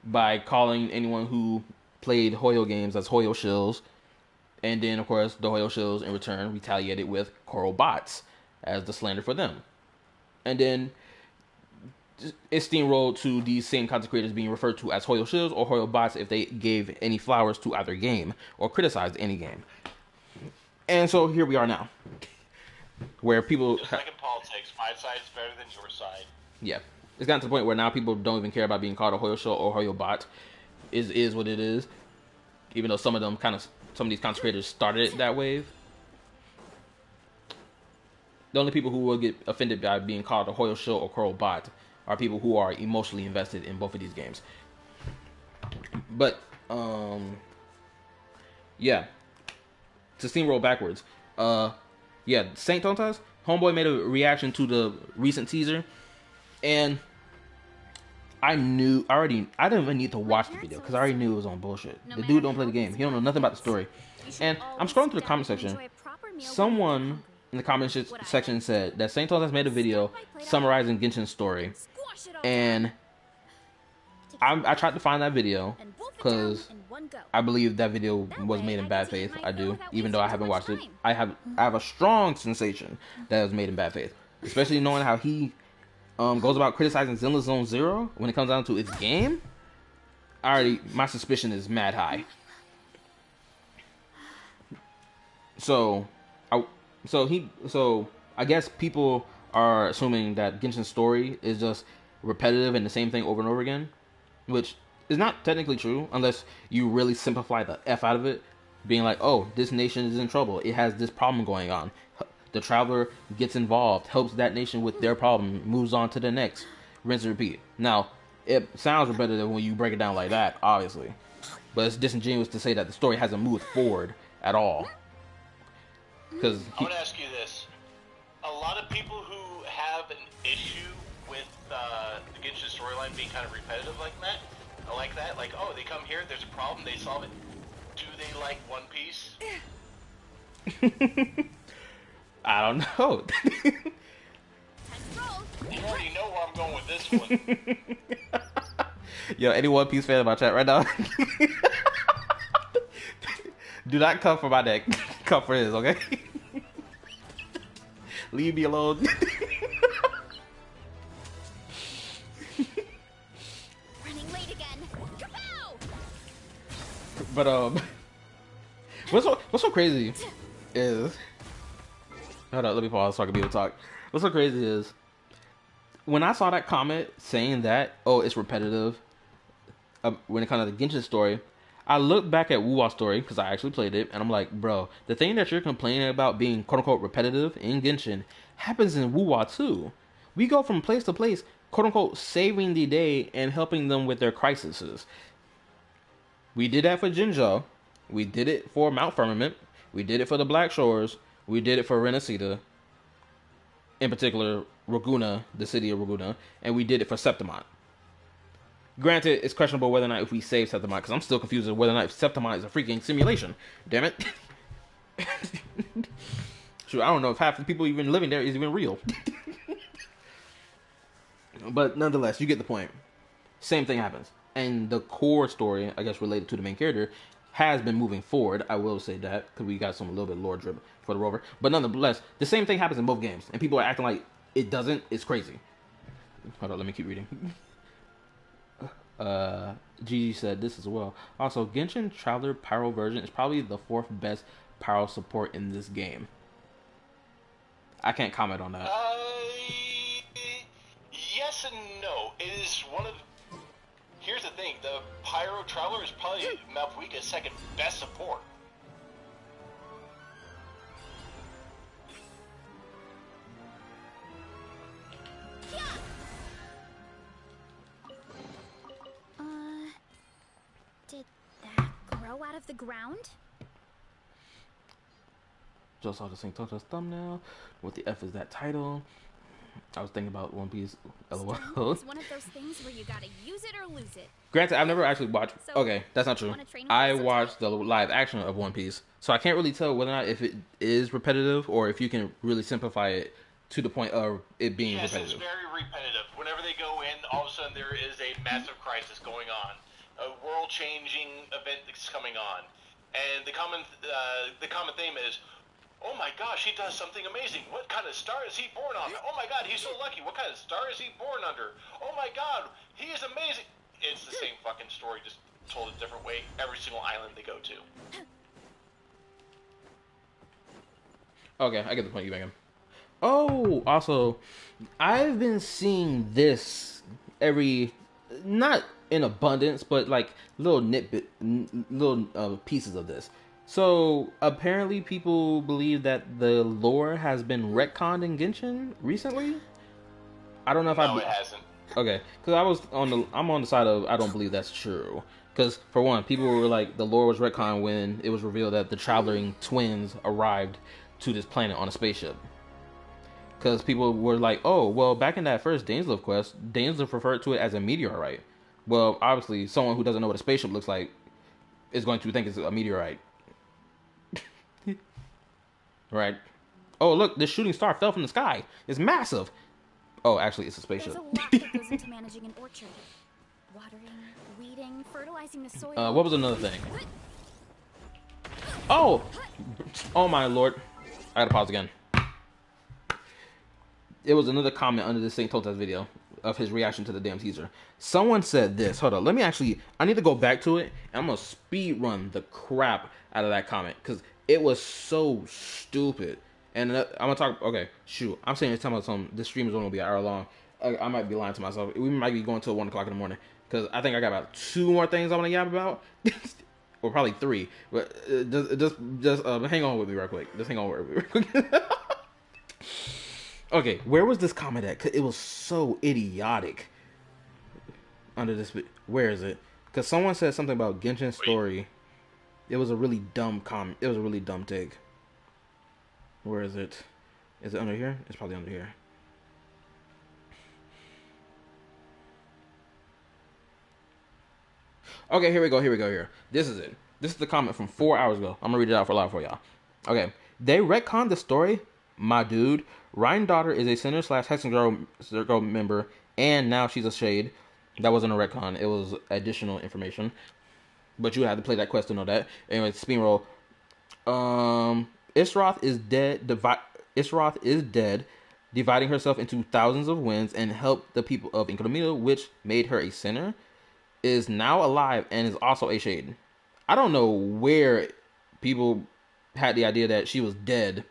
by calling anyone who played Hoyo games as Hoyo shills. And then, of course, the Hoyo shills in return retaliated with Coral bots as the slander for them. And then it steamrolled to these same content creators being referred to as Hoyo shills or Hoyo bots if they gave any flowers to either game or criticized any game. And so here we are now, where people just like in politics, my side's better than your side. Yeah, it's gotten to the point where now people don't even care about being called a Hoyo shill or Hoyo bot. Is what it is. Even though some of these content creators started it that wave. The only people who will get offended by being called a Hoyo shill or Coral bot are people who are emotionally invested in both of these games. But yeah, to steamroll backwards, Saint Tontas, homeboy made a reaction to the recent teaser, and I didn't even need to watch the video because I already knew it was on bullshit. The dude don't play the game. He don't know nothing about the story. And I'm scrolling through the comment section. Someone in the section said that Saint has made a video summarizing Genshin's story, and I tried to find that video because I believe that video was made in bad faith. I do, even though I haven't watched it. I have a strong sensation that it was made in bad faith, especially knowing how he goes about criticizing Zenless Zone Zero when it comes down to its game. My suspicion is mad high. So I guess people are assuming that Genshin's story is just repetitive and the same thing over and over again, which is not technically true unless you really simplify the F out of it, being like, oh, this nation is in trouble. It has this problem going on. The traveler gets involved, helps that nation with their problem, moves on to the next, rinse and repeat. Now, it sounds repetitive when you break it down like that, obviously, but it's disingenuous to say that the story hasn't moved forward at all. I want to ask you this. A lot of people who have an issue with the Genshin storyline being kind of repetitive like that, like, oh, they come here, there's a problem, they solve it. Do they like One Piece? I don't know. You already know where I'm going with this one. Yo, any One Piece fan in my chat right now? Do not come for my neck. Come for his, okay? Leave me alone. Running late again. Kapow! But what's so crazy is, hold on, let me pause so I can be able to talk. What's so crazy is when I saw that comment saying that, oh, it's repetitive when it comes to the Genshin story, I looked back at Wuwa's story because I actually played it, and I'm like, bro, the thing that you're complaining about being quote-unquote repetitive in Genshin happens in Wuwa too. We go from place to place, quote-unquote, saving the day and helping them with their crises. We did that for Jinzhou. We did it for Mount Firmament. We did it for the Black Shores. We did it for Renacida. In particular, Raguna, the city of Raguna. And we did it for Septimont. Granted, it's questionable whether or not if we save Septimont, because I'm still confused as whether or not Septimont is a freaking simulation. Damn it. Sure, I don't know if half the people even living there is even real. But nonetheless, you get the point. Same thing happens. And the core story, I guess related to the main character, has been moving forward. I will say that, because we got some a little bit lore drip for the rover. But nonetheless, the same thing happens in both games. And people are acting like it doesn't. It's crazy. Hold on, let me keep reading. Gigi said this as well. Also, Genshin Traveler Pyro version is probably the 4th best Pyro support in this game. I can't comment on that. Yes and no. It is one of... Here's the thing. The Pyro Traveler is probably Malpuika's 2nd best support. Did that grow out of the ground? Just saw the St. Tocha's thumbnail. What the F is that title? I was thinking about One Piece. LOL. It's one of those things where you gotta use it or lose it. Granted, I've never actually watched... So, okay, that's not true. I watched the live action of One Piece. So I can't really tell whether or not if it is repetitive or if you can really simplify it to the point of it being repetitive. Yes, it's very repetitive. Whenever they go in, all of a sudden there is a massive crisis going on. A world-changing event that's coming on. And the common theme is, oh my gosh, he does something amazing. What kind of star is he born on? Oh my god, he's so lucky. What kind of star is he born under? Oh my god, he is amazing. It's the same fucking story, just told a different way every single island they go to. Okay, I get the point you're making. Oh, also, I've been seeing this not in abundance, but like little pieces of this. So apparently people believe that the lore has been retconned in Genshin recently. I don't know if it hasn't. Okay, because I'm on the side of I don't believe that's true. Because for one, people were like the lore was retconned when it was revealed that the traveling twins arrived to this planet on a spaceship. Because people were like, oh, well, back in that first Dainsleif quest, Dainsleif referred to it as a meteorite. Well, obviously, someone who doesn't know what a spaceship looks like is going to think it's a meteorite. Right? Oh, look, this shooting star fell from the sky. It's massive. Oh, actually, it's a spaceship. There's a lot that goes into managing an orchard. Watering, weeding, fertilizing the soil. What was another thing? Oh! Oh my lord. I gotta pause again. It was another comment under this St. Totas video of his reaction to the damn teaser. Someone said this. Hold on. Let me actually... I need to go back to it. And I'm gonna speed run the crap out of that comment. Because it was so stupid. And I'm gonna talk... Okay, shoot. I'm saying it's time about something. This stream is only gonna be an hour long. I might be lying to myself. We might be going till 1 o'clock in the morning. Because I think I got about 2 more things I want to yap about. Or probably 3. But just hang on with me real quick. Just hang on with me real quick. Okay, where was this comment at? 'Cause it was so idiotic. Under this... Where is it? Because someone said something about Genshin's story. It was a really dumb comment. It was a really dumb take. Where is it? Is it under here? It's probably under here. Okay, here we go. Here. This is it. This is the comment from 4 hours ago. I'm gonna read it out for live for y'all. Okay. They retconned the story. My dude. Ryan's daughter is a Sinner / Hexen Girl member, and now she's a Shade. That wasn't a retcon. It was additional information. But you had to play that quest to know that. Anyway, spin roll. Isroth is dead. Isroth is dead, dividing herself into thousands of winds and helped the people of Incognito, which made her a sinner. Is now alive and is also a Shade. I don't know where people had the idea that she was dead.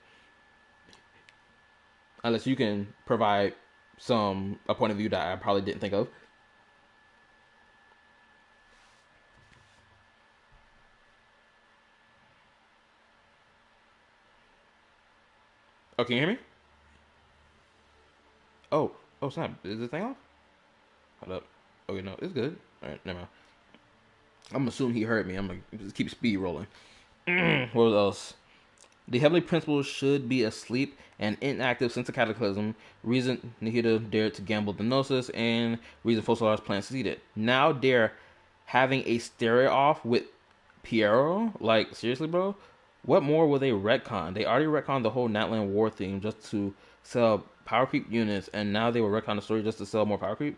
Unless you can provide a point of view that I probably didn't think of. Oh, can you hear me? Oh, snap. Is this thing off? Hold up. Okay, no, it's good. Alright, never mind. I'm assuming he heard me. I'm gonna just keep speed rolling. What else? The Heavenly Principles should be asleep and inactive since the Cataclysm. Reason Nihida dared to gamble the Gnosis, and reason Fossil's plan succeeded. Now they're having a stereo off with Piero? Like, seriously, bro? What more will they retcon? They already retconned the whole Natlan War theme just to sell power creep units, and now they will retcon the story just to sell more power creep?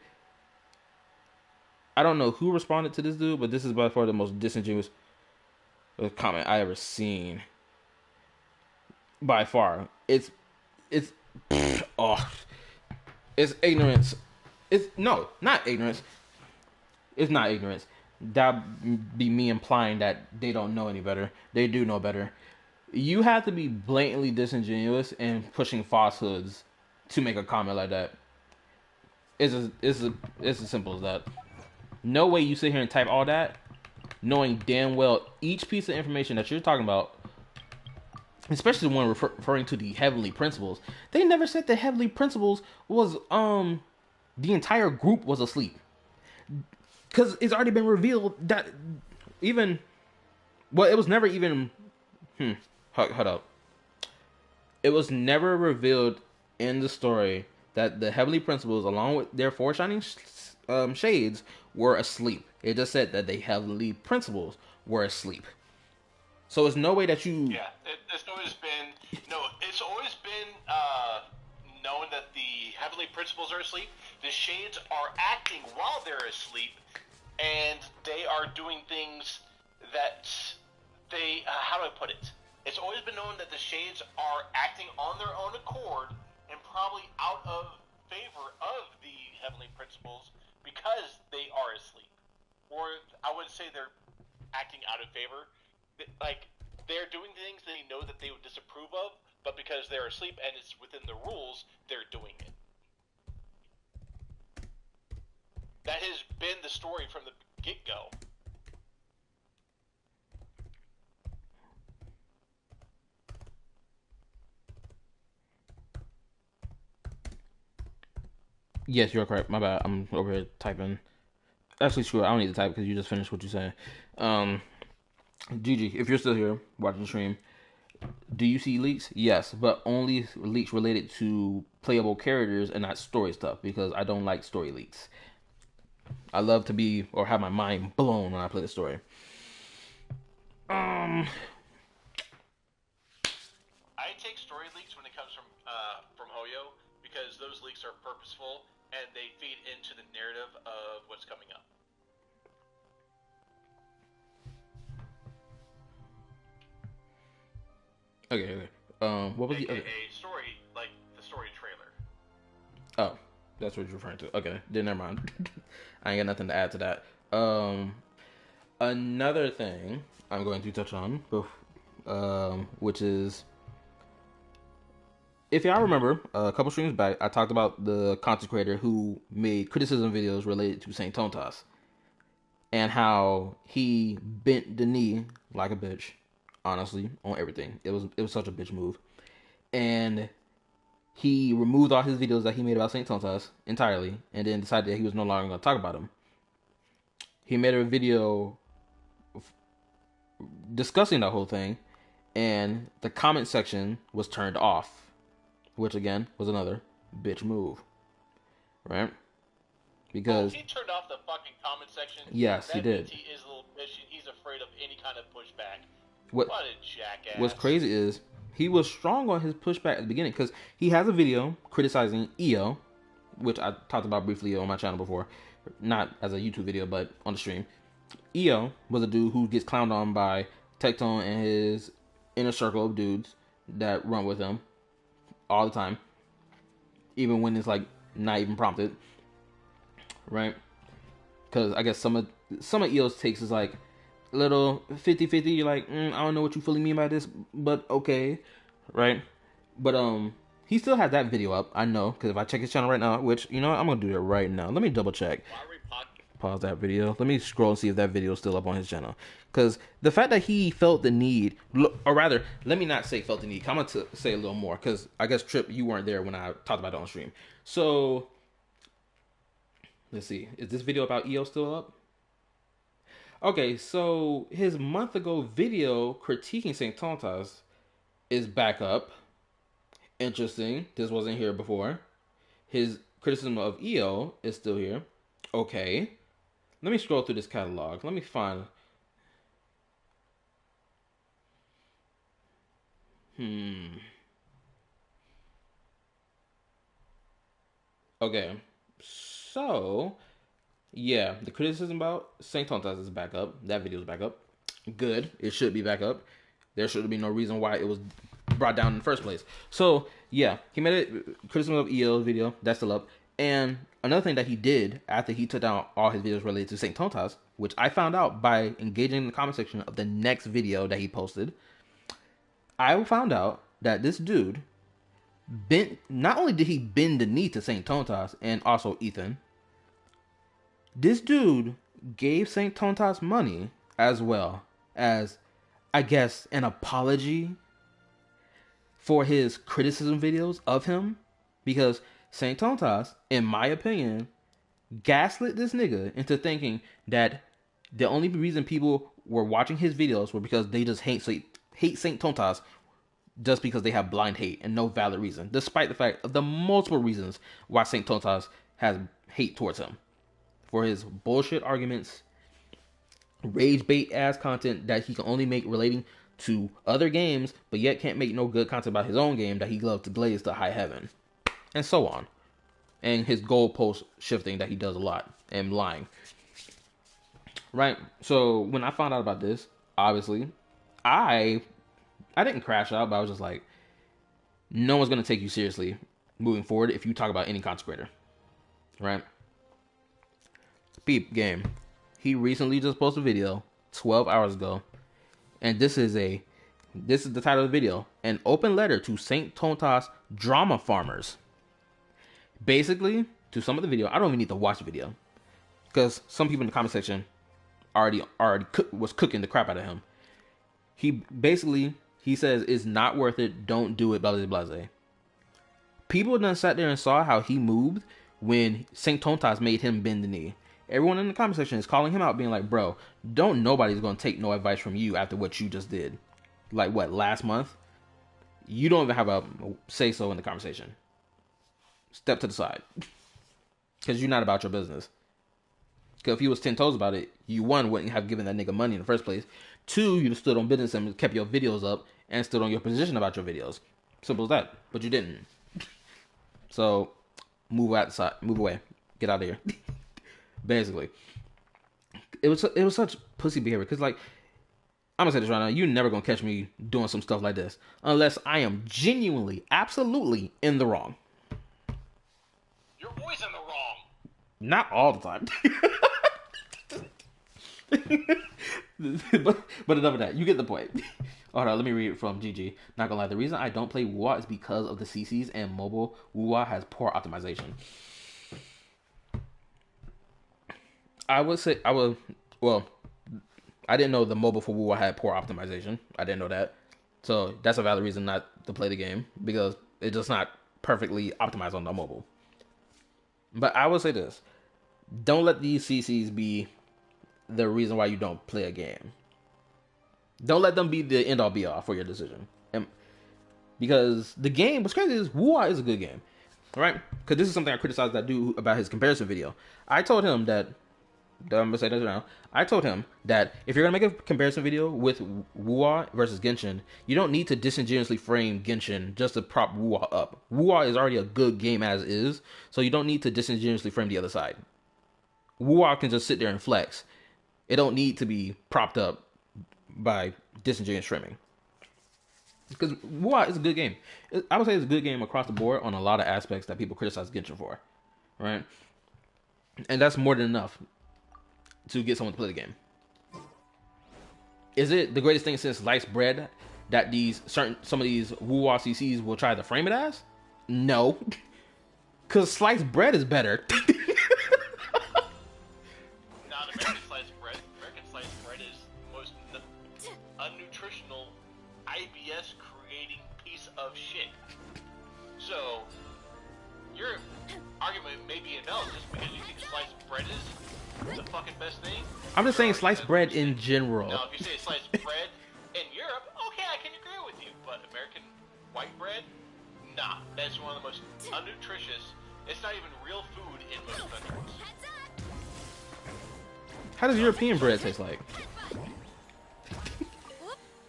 I don't know who responded to this dude, but this is by far the most disingenuous comment I ever seen. By far. It's ignorance. No, not ignorance. It's not ignorance. That'd be me implying that they don't know any better. They do know better. You have to be blatantly disingenuous and pushing falsehoods to make a comment like that. It's as simple as that. No way you sit here and type all that, knowing damn well each piece of information that you're talking about, especially the one referring to the Heavenly Principles. They never said the Heavenly Principles was the entire group was asleep. Because it's already been revealed that it was never even... Hold up. It was never revealed in the story that the Heavenly Principles, along with their 4 shining shades, were asleep. It just said that the Heavenly Principles were asleep. So there's no way that you... Yeah, it's always been... No, it's always been known that the Heavenly Principles are asleep. The Shades are acting while they're asleep, and they are doing things that they... how do I put it? It's always been known that the Shades are acting on their own accord and probably out of favor of the Heavenly Principles because they are asleep. Or I wouldn't say they're acting out of favor. Like, they're doing things they know that they would disapprove of, but because they're asleep and it's within the rules, they're doing it. That has been the story from the get-go. Yes, you're correct. My bad. I'm over here typing. Actually, screw it. I don't need to type because you just finished what you're saying. Gigi, if you're still here watching the stream, do you see leaks? Yes, but only leaks related to playable characters and not story stuff, because I don't like story leaks. I love to be or have my mind blown when I play the story. I take story leaks when it comes from Hoyo, because those leaks are purposeful and they feed into the narrative of what's coming up. Okay. What was the other? Story, like the story trailer. Oh, that's what you're referring to. Okay, then never mind. I ain't got nothing to add to that. Another thing I'm going to touch on, which is, if y'all remember, a couple streams back, I talked about the content creator who made criticism videos related to Saint Tontas, and how he bent the knee like a bitch, honestly, on everything. It was such a bitch move. And he removed all his videos that he made about Saint Tontas entirely, and then decided that he was no longer going to talk about him. He made a video discussing that whole thing, and the comment section was turned off, which again was another bitch move, right? Because he turned off the fucking comment section. Yes, he did. He is a little bitch. He's afraid of any kind of pushback. What a jackass. What's crazy is he was strong on his pushback at the beginning, because he has a video criticizing EO, which I talked about briefly on my channel before, not as a YouTube video, but on the stream. EO was a dude who gets clowned on by Tectone and his inner circle of dudes that run with him all the time, even when it's like not even prompted, right? Because I guess some of EO's takes is like a little 50-50. You're like, I don't know what you fully mean by this, but okay, right? But he still has that video up. I know, because if I check his channel right now, which, you know what, I'm gonna do it right now. Let me double check. Pause that video. Let me scroll and see if that video is still up on his channel. Because the fact that he felt the need, or rather, let me not say felt the need. I'm going to say a little more, because I guess, Trip, you weren't there when I talked about it on stream. So, let's see. Is this video about EO still up? Okay, so his month ago video critiquing Saint Tontas is back up. Interesting. This wasn't here before. His criticism of EO is still here. Okay. Let me scroll through this catalog. Let me find. Okay. So, yeah, the criticism about Saint Tontas is back up. That video is back up. Good. It should be back up. There should be no reason why it was brought down in the first place. So, yeah, he made a criticism of EO video. That's still up. And another thing that he did after he took down all his videos related to Saint Tontas, which I found out by engaging in the comment section of the next video that he posted, I found out that this dude not only did he bend the knee to Saint Tontas and also Ethan, this dude gave Saint Tontas money as well as, I guess, an apology for his criticism videos of him, because Saint Tontas, in my opinion, gaslit this nigga into thinking that the only reason people were watching his videos were because they just hate Saint Tontas just because they have blind hate and no valid reason, despite the fact of the multiple reasons why Saint Tontas has hate towards him. For his bullshit arguments, rage bait ass content that he can only make relating to other games, but yet can't make no good content about his own game that he loves to glaze to high heaven, and so on. And his goalpost shifting that he does a lot, and lying. Right? So when I found out about this, obviously, I didn't crash out, but I was just like, no one's going to take you seriously moving forward if you talk about any content creator. Right? Peep game. He recently just posted a video 12 hours ago, and this is the title of the video: an open letter to Saint Tontas drama farmers. Basically, to some of the video, I don't even need to watch the video, because some people in the comment section already was cooking the crap out of him. He says it's not worth it, don't do it, blah blah blah. People done sat there and saw how he moved when Saint Tontas made him bend the knee. Everyone in the comment section is calling him out, being like, bro, nobody's going to take no advice from you after what you just did. Like, what, last month? You don't even have a say-so in the conversation. Step to the side. Because you're not about your business. Because if he was 10 toes about it, you, one, wouldn't have given that nigga money in the first place. Two, you'd have stood on business and kept your videos up and stood on your position about your videos. Simple as that. But you didn't. So move outside, move away, get out of here. Basically, it was such pussy behavior. Cause like, I'm gonna say this right now, you're never gonna catch me doing some stuff like this unless I am genuinely, absolutely in the wrong. You're always in the wrong. Not all the time. but enough of that. You get the point. Alright, let me read it from GG. Not gonna lie, the reason I don't play WoW is because of the CCs and mobile. WoW has poor optimization. I didn't know the mobile for WoW had poor optimization. I didn't know that. So that's a valid reason not to play the game, because it's just not perfectly optimized on the mobile. But I will say this. Don't let these CCs be the reason why you don't play a game. Don't let them be the end-all be-all for your decision. Because the game, what's crazy is WoW is a good game. Right? Because this is something I criticized that dude about his comparison video. I told him that, I'm going to say this now. I told him that if you're going to make a comparison video with WoW versus Genshin, you don't need to disingenuously frame Genshin just to prop WoW up. WoW is already a good game as is, so you don't need to disingenuously frame the other side. WoW can just sit there and flex. It don't need to be propped up by disingenuous framing. Because WoW is a good game. I would say it's a good game across the board on a lot of aspects that people criticize Genshin for. Right? And that's more than enough to get someone to play the game. Is it the greatest thing since sliced bread that some of these WoW CCs will try to frame it as? No. Because sliced bread is better. Not American sliced bread. American sliced bread is the most unnutritional, IBS creating piece of shit. So, your argument may be invalid just because you think sliced bread is the fucking best thing. I'm just saying sliced bread in general. Now, if you say sliced bread in Europe, okay, I can agree with you. But American white bread, nah, that's one of the most unnutritious. It's not even real food in most countries. How does European bread taste like?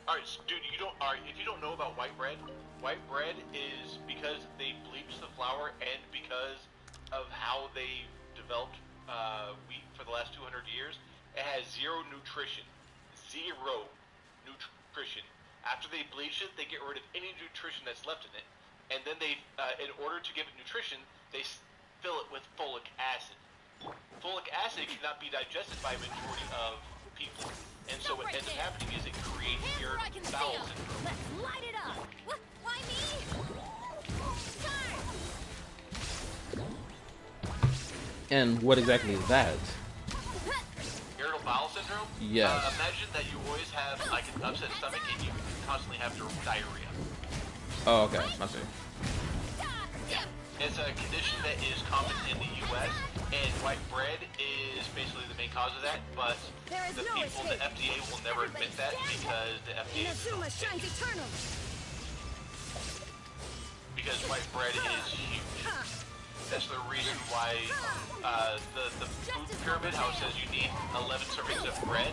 Alright, dude, if you don't know about white bread is because they bleach the flour and because of how they developed wheat for the last 200 years, it has zero nutrition. Zero nutrition. After they bleach it, they get rid of any nutrition that's left in it. And then they, in order to give it nutrition, they fill it with folic acid. Folic acid cannot be digested by a majority of people. And so what ends up happening is it creates irritable bowel syndrome. Let's light it up. What? Why me? And what exactly is that? Irritable bowel syndrome? Yes. Imagine that you always have like an upset stomach and you constantly have diarrhea. Oh, okay. I see. Yeah. It's a condition that is common in the U.S. and white bread is basically the main cause of that, but the FDA will never admit that because the FDA shines eternal. Because white bread is huge. That's the reason why the food pyramid, how it says you need 11 servings of bread,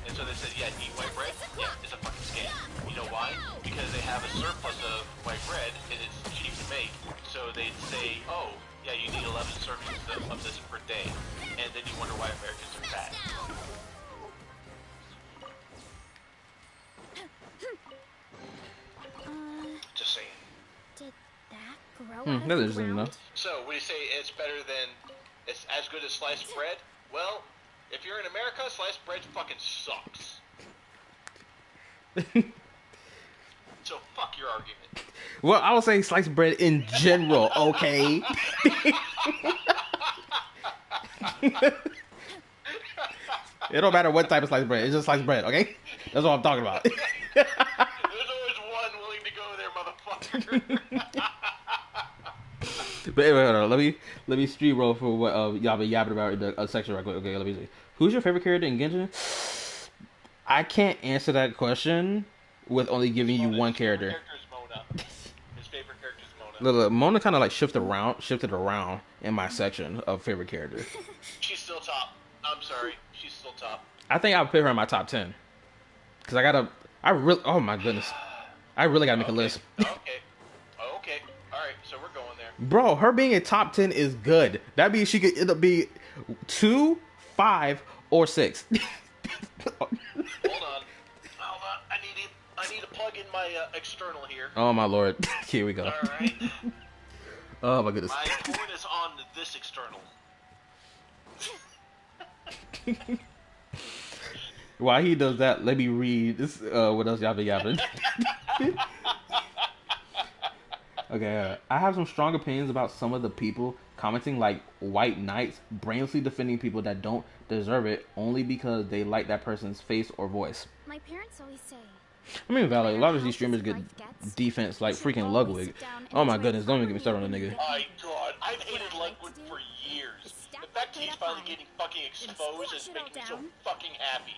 and so they said, yeah, eat white bread. Yeah, it's a fucking scam. You know why? Because they have a surplus of white bread and it's cheap to make, so they'd say, oh, yeah, you need 11 servings of this per day, and then you wonder why Americans are fat. Just saying. Did that grow out of That the isn't ground? enough. So, when you say it's better than, it's as good as sliced bread, well, if you're in America, sliced bread fucking sucks. So, fuck your argument. Well, I would say sliced bread in general, okay? It don't matter what type of sliced bread. It's just sliced bread, okay? That's what I'm talking about. There's always one willing to go there, motherfucker. But anyway, hold on. Let me street roll for what y'all been yapping about in the section right quick. Okay, let me see. Who's your favorite character in Genshin? I can't answer that question with only giving you one character. His favorite character is Mona. Look, Mona kind of like shifted around in my section of favorite characters. She's still top. I'm sorry, she's still top. I think I'll put her in my top 10 because oh my goodness, I really gotta make a list. Okay. Bro, her being a top 10 is good. That means she could end up being 2, 5, or 6. Hold on. I need to plug in my external here. Oh my lord. Here we go. All right. Oh my goodness. My phone is on this external. While he does that, let me read this. What else y'all been yapping? Okay, I have some strong opinions about some of the people commenting like white knights brainlessly defending people that don't deserve it only because they like that person's face or voice. My parents always say. I mean, Valley, a lot of these streamers get defense like freaking Ludwig. Oh my goodness, don't even get me started on the nigga. My god, I've hated Ludwig for years. The fact he's finally getting fucking exposed is making me so fucking happy.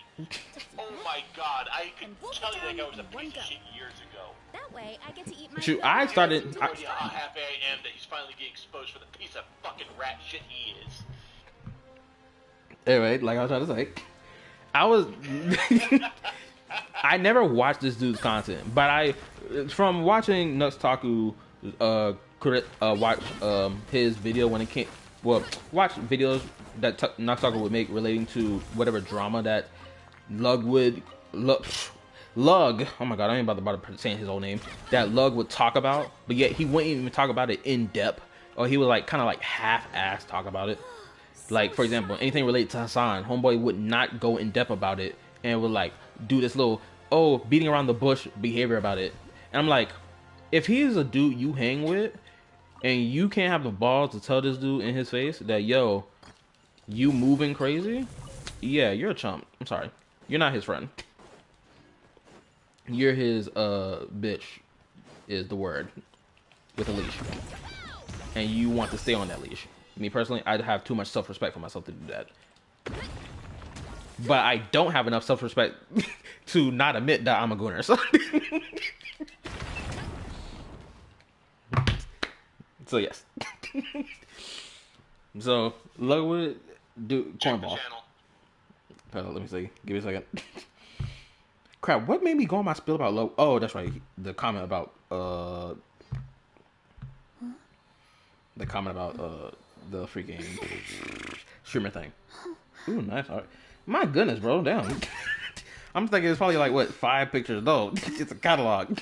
Oh my god, I could tell you that guy was a piece of shit years ago. That way, I get to eat my. Shoot, I started. No idea how happy I am that he's finally getting exposed for the piece of fucking rat shit he is. Anyway, like I was trying to say, I was. I never watched this dude's content, but from watching Nuxtaku, watch his video when it came. Well, watch videos that Nuxtaku would make relating to whatever drama that Lug would. Lug, oh my god, I ain't about to say his whole name. That Lug would talk about, but yet he wouldn't even talk about it in depth, or he would like kind of like half-ass talk about it. Like for example, anything related to Hassan, homeboy would not go in depth about it, and would like do this little beating around the bush behavior about it. And I'm like, if he's a dude you hang with, and you can't have the balls to tell this dude in his face that yo, you moving crazy, yeah, you're a chump. I'm sorry, you're not his friend. You're his bitch is the word with a leash, and you want to stay on that leash. Me personally, I'd have too much self-respect for myself to do that, but I don't have enough self-respect to not admit that I'm a gooner. So yes. So Ludwig do cornball. Let me see. Give me a second. Crap, what made me go on my spill about low? Oh, that's right. The comment about the freaking streamer thing. Ooh, nice art. My goodness, bro, damn. I'm thinking it's probably like what 5 pictures. No, it's a catalog.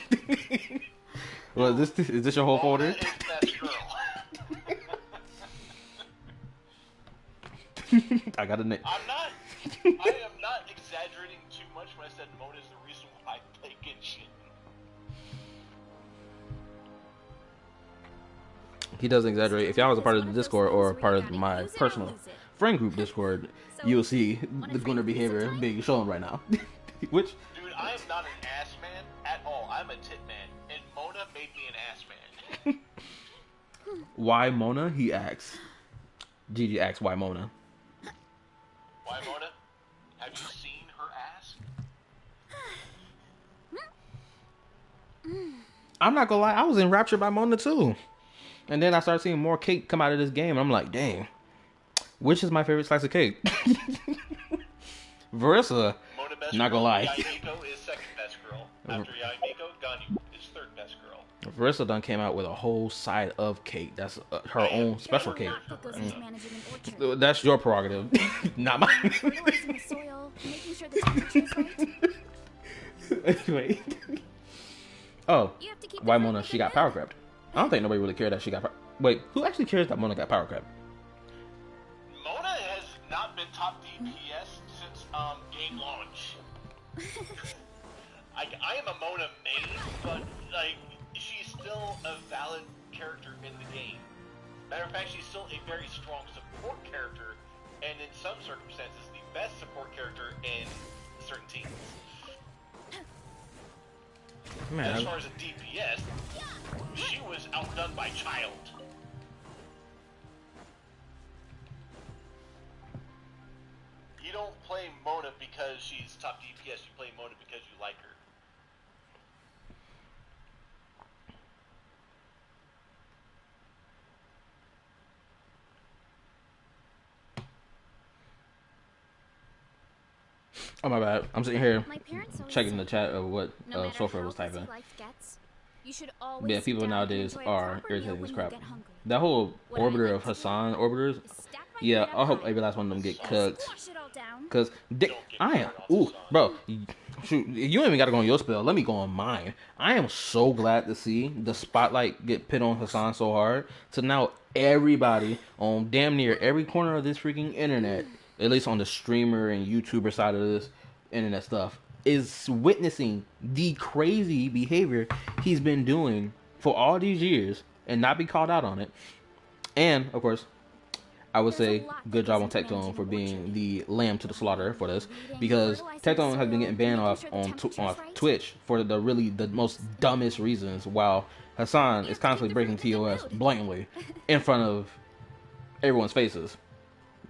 Well, is this your whole folder? I got a name. I am not exaggerating too much when I said Mona is the reason why I play Genshin. He doesn't exaggerate. If y'all was a part of the Discord or part of my personal friend group Discord, you'll see the gooner behavior being shown right now. Which? Dude, I am not an ass man at all. I'm a tit man, and Mona made me an ass man. Why Mona? He asks. Gigi asks why Mona. Why Mona? Have you seen her ass? I'm not gonna lie, I was enraptured by Mona too. And then I started seeing more cake come out of this game, and I'm like, dang, which is my favorite slice of cake? Verissa, not gonna lie. Yaimiko is second best girl. After Yaimiko, Ganyu is third best girl. Verissa done came out with a whole side of cake. That's her own special cake. That's your prerogative, not mine. Anyway. Oh, why Mona? She got power grabbed. I don't think nobody really cared that she got. Wait, who actually cares that Mona got power grabbed? Mona has not been top DPS since game launch. I am a Mona main, but like she's still a valid character in the game. Matter of fact, she's still a very strong support character, and in some circumstances, the best support character in certain teams. Man, as far as a DPS, she was outdone by Child. You don't play Mona because she's top DPS, you play Mona because you like her. Oh my bad. I'm sitting here checking the chat of what Sophia was typing. You should always Yeah, sit people down and nowadays enjoy a are proper meal irritating as when you crap. get hungry. That whole What I orbiter like of to do Hassan orbiters, is stack my yeah, feet I up hope high, every last one of them get cooked. squash it all down. Cause Don't get I me am, started on ooh, Hassan. bro, shoot, you ain't even gotta go on your spell. Let me go on mine. I am so glad to see the spotlight get put on Hassan so hard. So now everybody on damn near every corner of this freaking internet, at least on the streamer and YouTuber side of this internet stuff, is witnessing the crazy behavior he's been doing for all these years and not be called out on it. And of course, I would say good job on Tectone for being the lamb to the slaughter for this, because Tectone has been getting banned off on Twitch for the most dumbest reasons, while Hassan is constantly breaking TOS blatantly in front of everyone's faces.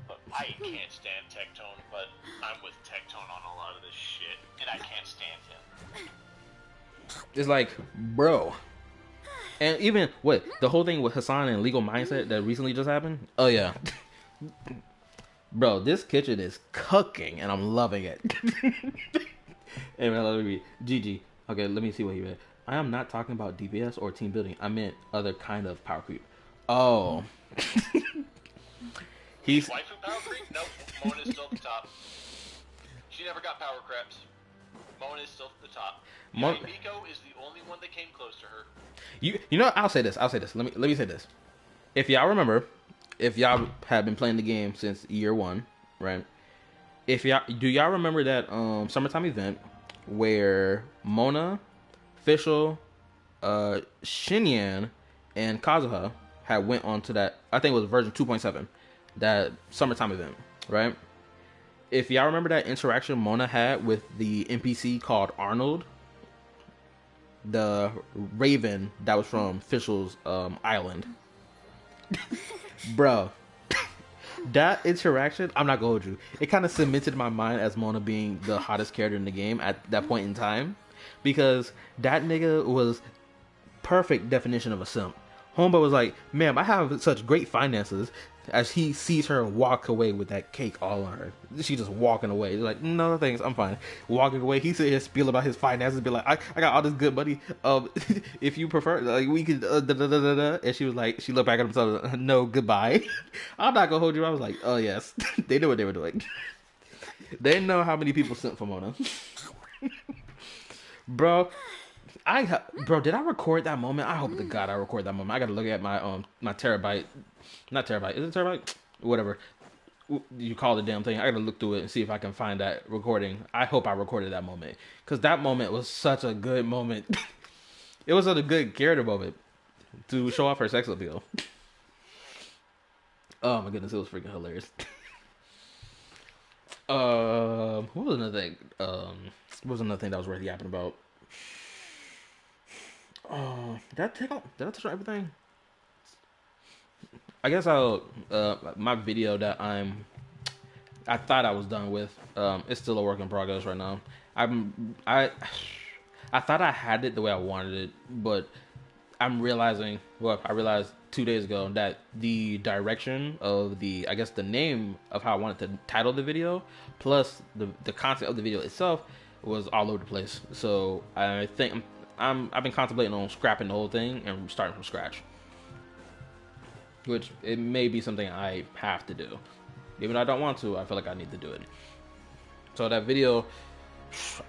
Look, I can't stand Tectone, but I'm with Tectone on a lot of this shit, and I can't stand him. It's like, bro. And even the whole thing with Hassan and legal mindset that recently just happened. Oh yeah, bro, this kitchen is cooking and I'm loving it. Hey man, let me read. GG. Okay, let me see what he read. I am not talking about DPS or team building. I meant other kind of power creep. Oh, he's Waifu power creep? Nope. Mona's still at the top. She never got power creeps. Mona is still at the top. Miko is the only one that came close to her. You know, I'll say this. Let me say this. If y'all remember, if y'all have been playing the game since year one, right? Do y'all remember that summertime event where Mona, Fischl, Shinyan, and Kazuha had went on to that? I think it was version 2.7, that summertime event, right? If y'all remember that interaction Mona had with the NPC called Arnold, the Raven that was from Fischl's island. Bro, that interaction, I'm not gonna hold you, it kind of cemented my mind as Mona being the hottest character in the game at that point in time, because that nigga was perfect definition of a simp. Homeboy was like, ma'am, I have such great finances, as he sees her walk away with that cake all on her. She just walking away. He's like, no thanks, I'm fine. Walking away, he said his spiel about his finances, be like, I got all this good money. If you prefer, like, we could da, da, da, da, da. And she was like, she looked back at himself, no, goodbye. I'm not gonna hold you. I was like, oh yes, they knew what they were doing. They know how many people sent for Mona. Bro, did I record that moment? I hope to God I record that moment. I gotta look at my terabyte. Not terabyte. Is it terabyte? Whatever you call the damn thing. I gotta look through it and see if I can find that recording. I hope I recorded that moment, because that moment was such a good moment. It was such a good character moment to show off her sex appeal. Oh my goodness, it was freaking hilarious. What was another thing? What was another thing that was worth yapping about? Did I touch on everything? I guess I'll my video that I thought I was done with. It's still a work in progress right now. I thought I had it the way I wanted it, but I'm realizing. Well, I realized 2 days ago that the direction of the name of how I wanted to title the video, plus the content of the video itself, was all over the place. So I think I've been contemplating on scrapping the whole thing and starting from scratch. Which, it may be something I have to do. Even though I don't want to, I feel like I need to do it. So that video,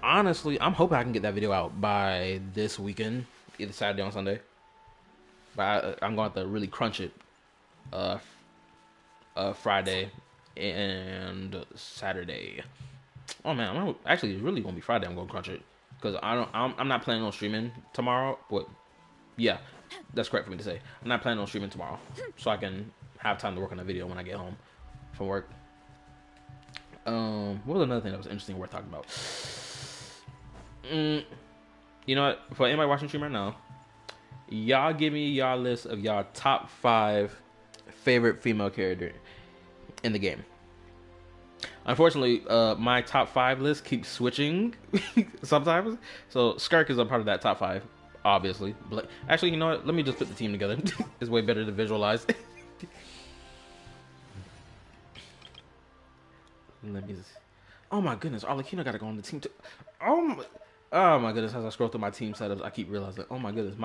honestly, I'm hoping I can get that video out by this weekend, either Saturday or Sunday. But I'm going to have to really crunch it Friday and Saturday. Oh man, it's really going to be Friday I'm going to crunch it. Because I'm not planning on streaming tomorrow. But yeah, that's correct for me to say. I'm not planning on streaming tomorrow, so I can have time to work on the video when I get home from work. What was another thing that was interesting worth talking about? You know what? For anybody watching stream right now, y'all give me y'all list of y'all top 5 favorite female character in the game. Unfortunately, my top 5 list keeps switching sometimes. So Skirk is a part of that top 5, obviously. Actually, you know what? Let me just put the team together. It's way better to visualize. Let me just... Oh my goodness, Arlecchino gotta go on the team too. Oh my goodness! As I scroll through my team setups, I keep realizing, oh my goodness,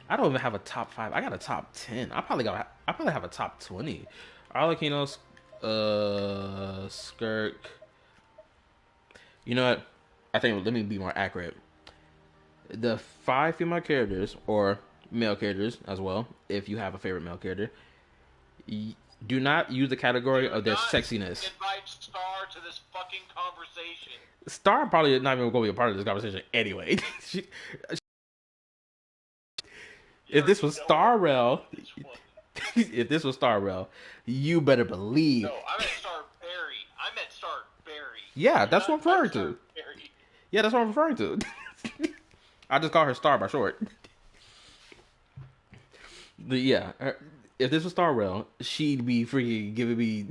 I don't even have a top 5. I got a top 10. I probably have a top 20. Arlecchino, Skirk. You know what? I think let me be more accurate. The 5 female characters or male characters as well, if you have a favorite male character, do not use the category of their sexiness. Invite Star to this fucking conversation. Star probably not even going to be a part of this conversation anyway. If this was Starrel, if this was Starrel, you better believe. No, I meant Starberry. I meant Starberry. Yeah, that's what I'm referring to. Yeah, that's what I'm referring to. I just call her Star by short. But yeah, if this was Starrel, she'd be freaking giving me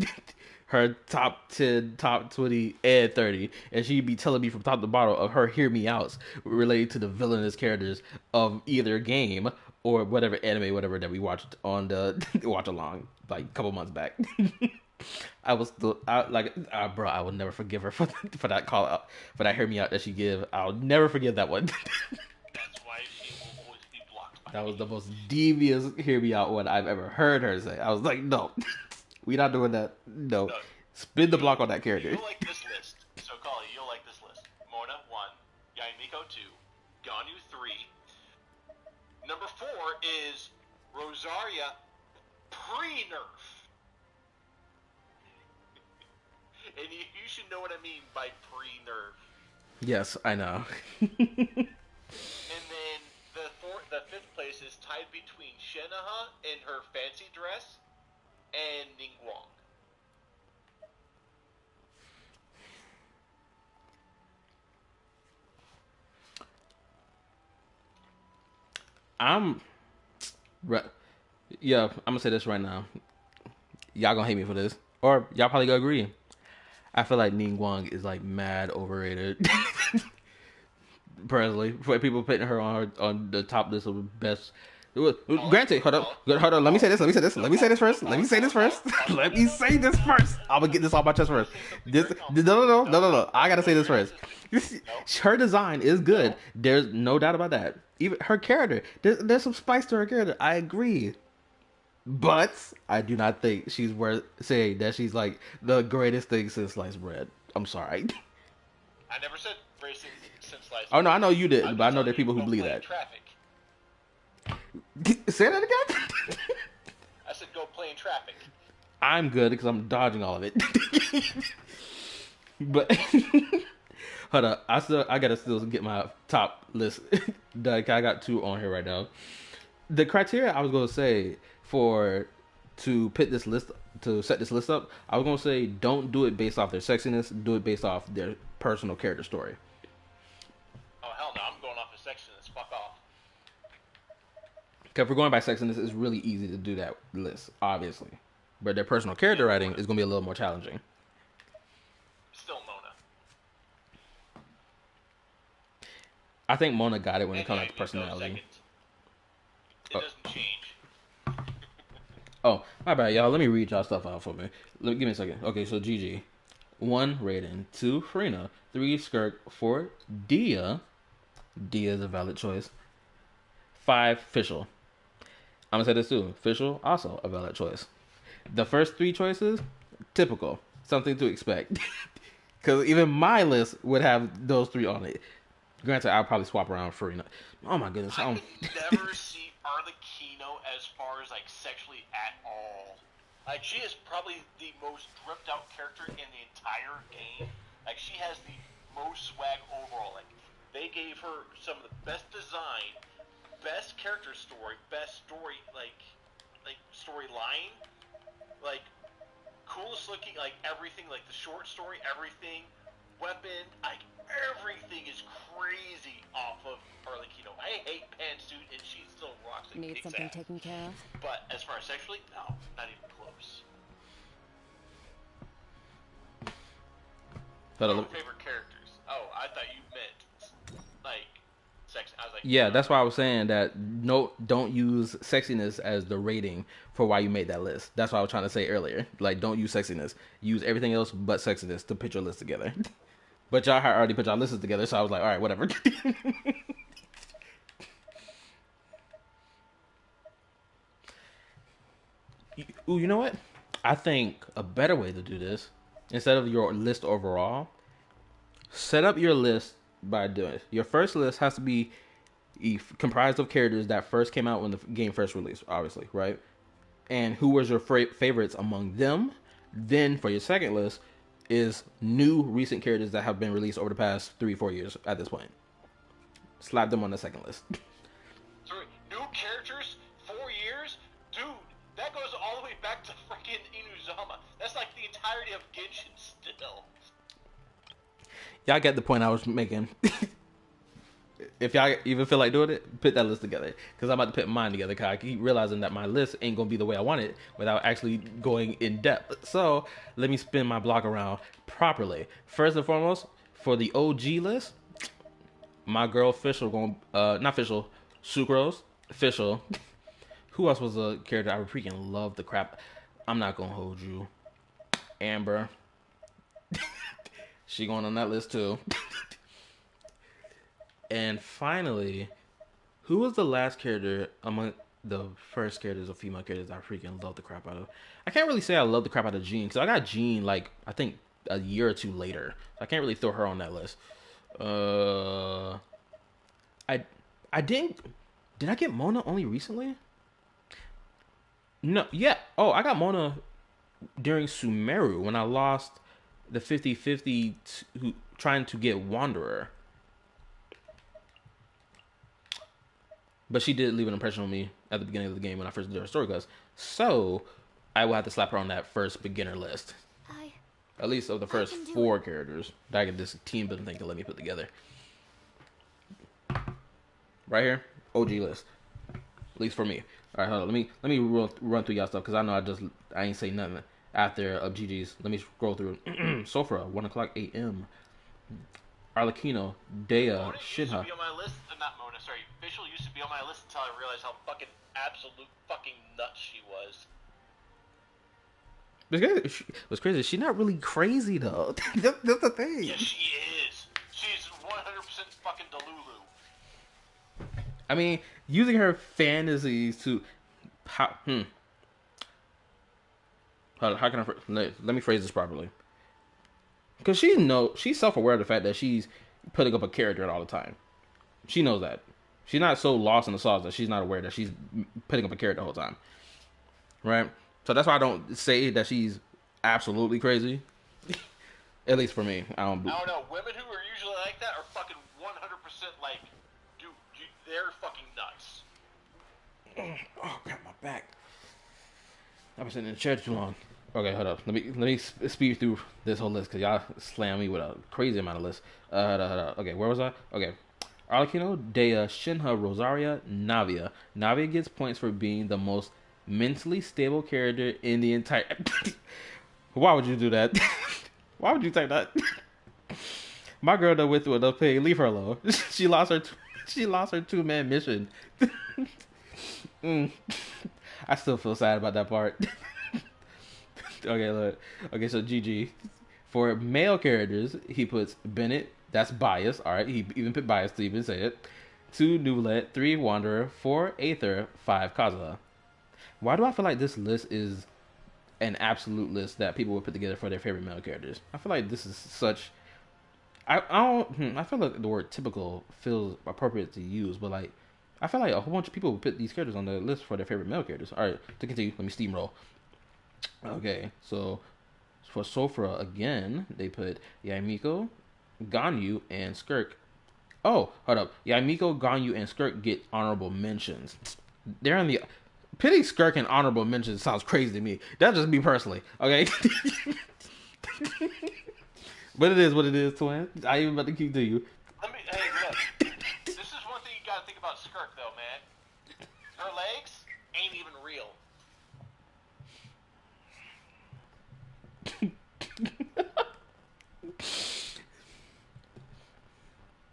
her top 10, top 20, and 30, and she'd be telling me from top to bottom of her hear me outs related to the villainous characters of either game or whatever anime, whatever that we watched on the watch along like a couple months back. I was still bro, I will never forgive her for that call out, for that hear me out that she give. I'll never forgive that one. That's why she will always be blocked by That was the most devious hear me out one I've ever heard her say. I was like, no, we not doing that. No, spin the block on that character. You'll like this list. So, Kali, you'll like this list. Mona, 1. Yaimiko, 2. Ganyu, 3. Number 4 is Rosaria pre-nerf. And you should know what I mean by pre-nerf. Yes, I know. And then the 5th place is tied between Shenoha in her fancy dress and Ningguang. I'm gonna say this right now. Y'all gonna hate me for this, or y'all probably gonna agree. I feel like Ningguang is like mad overrated. Personally, for people putting her on the top list of best. Granted, hold on. Let me say this first. I'm gonna get this off my chest first. No. I gotta say this first. Her design is good. There's no doubt about that. Even her character, there's some spice to her character. I agree. But I do not think she's worth saying that she's like the greatest thing since sliced bread. I'm sorry. I never said racing since sliced bread. Oh no, I know you did, but I know there are people who believe that. Traffic. Say that again. I said go play in traffic. I'm good because I'm dodging all of it. But hold up, I gotta still get my top list done. I got 2 on here right now. The criteria I was gonna say to set this list up, I was gonna say don't do it based off their sexiness, do it based off their personal character story. Oh hell no, I'm going off the sexiness. Fuck off. Because if we're going by sexiness, it's really easy to do that list, obviously. But their personal character writing is gonna be a little more challenging. Still Mona. I think Mona got it when it comes to personality. It doesn't change. Oh, my bad, y'all. Let me read y'all stuff out for me. Give me a second. Okay, so GG. 1, Raiden. 2, Farina. 3, Skirk. 4, Dia. Dia is a valid choice. 5, Fischl. I'm going to say this too. Fischl, also a valid choice. The first 3 choices, typical. Something to expect. Because even my list would have those 3 on it. Granted, I'll probably swap around Farina. Oh my goodness. I could never see Arlecchino as far as like sexually at all. Like she is probably the most dripped out character in the entire game. Like she has the most swag overall. Like they gave her some of the best design, best character story, best story like storyline, like coolest looking, like everything, like the short story, everything, weapon, like everything is crazy off of Arlecchino. I hate pantsuit, and she still rocks and Need kicks something ass. taken care of? But as far as sexually, no, not even close. Favorite characters. Oh, I thought you meant like sex. I was like, yeah, that's why I was saying that don't use sexiness as the rating for why you made that list. That's what I was trying to say earlier. Like, don't use sexiness. Use everything else but sexiness to put your list together. But y'all had already put y'all lists together, so I was like, all right, whatever. Ooh, you know what? I think a better way to do this, instead of your list overall, set up your list by doing it. Your first list has to be comprised of characters that first came out when the game first released, obviously, right? And who was your favorites among them. Then for your second list is new recent characters that have been released over the past 3-4 years at this point. Slap them on the second list. Sorry, new characters, 4 years? Dude, that goes all the way back to freaking Inuzama. That's like the entirety of Genshin still. Y'all get the point I was making. If y'all even feel like doing it, put that list together. Because I'm about to put mine together. Because I keep realizing that my list ain't going to be the way I want it without actually going in depth. So let me spin my block around properly. First and foremost, for the OG list, my girl Fischl going, not Fischl, Sucrose, Fischl. Who else was a character I freaking love the crap? I'm not going to hold you. Amber. She going on that list too. And finally, who was the last character among the first characters or female characters I freaking love the crap out of? I can't really say I love the crap out of Jean, because I got Jean, like, I think a year or two later. I can't really throw her on that list. I didn't... Did I get Mona only recently? No, yeah. Oh, I got Mona during Sumeru when I lost the 50-50 trying to get Wanderer. But she did leave an impression on me at the beginning of the game when I first did her story quest. So, I will have to slap her on that first beginner list. At least of the first 4 characters that I get this team building thing to let me put together. Right here, OG list. At least for me. Alright, hold on. Let me run through y'all stuff, because I know I ain't say nothing after GG's. Let me scroll through. Sofra, 1 o'clock a.m. Arlecchino, Dea, Mona Shinha. used to be on my list, not Mona, sorry. Fischl used to be on my list until I realized how fucking absolute fucking nuts she was. What's crazy? She's not really crazy though. That's the thing. Yes, she is. She's 100% fucking Delulu. I mean, using her fantasies to, how can I? Let me phrase this properly. Because she's self-aware of the fact that she's putting up a character all the time. She knows that. She's not so lost in the sauce that she's not aware that she's putting up a character the whole time. Right? So that's why I don't say that she's absolutely crazy. At least for me. I don't know. Women who are usually like that are fucking 100% like, dude, they're fucking nuts. Oh, got my back. I've been sitting in the chair too long. Okay, hold up. Let me speed through this whole list, because y'all slam me with a crazy amount of lists. Hold up. Okay, where was I? Okay. Arlecchino, Dea, Shinha, Rosaria, Navia. Navia gets points for being the most mentally stable character in the entire... Why would you do that? Why would you take that? My girl done went through enough pain. Leave her alone. She lost her 2-man mission. I still feel sad about that part. Okay, look. Okay, so GG. For male characters, he puts Bennett. That's bias. Alright, he even put bias to even say it. 2 Nulet, 3 Wanderer, 4 Aether, 5 Kazuha. Why do I feel like this list is an absolute list that people would put together for their favorite male characters? I feel like this is such... I feel like the word typical feels appropriate to use, but like, I feel like a whole bunch of people would put these characters on the list for their favorite male characters. Alright, to continue, let me steamroll. Okay, so for Sofra again, they put Yaimiko, Ganyu, and Skirk. Oh, hold up. Yaimiko, Ganyu, and Skirk get honorable mentions. They're in the... Putting Skirk in honorable mentions sounds crazy to me. That's just me personally, okay? But it is what it is, twin. I ain't even about to keep to you. Hey, look. This is one thing you gotta think about Skirk, though, man. Her legs ain't even real.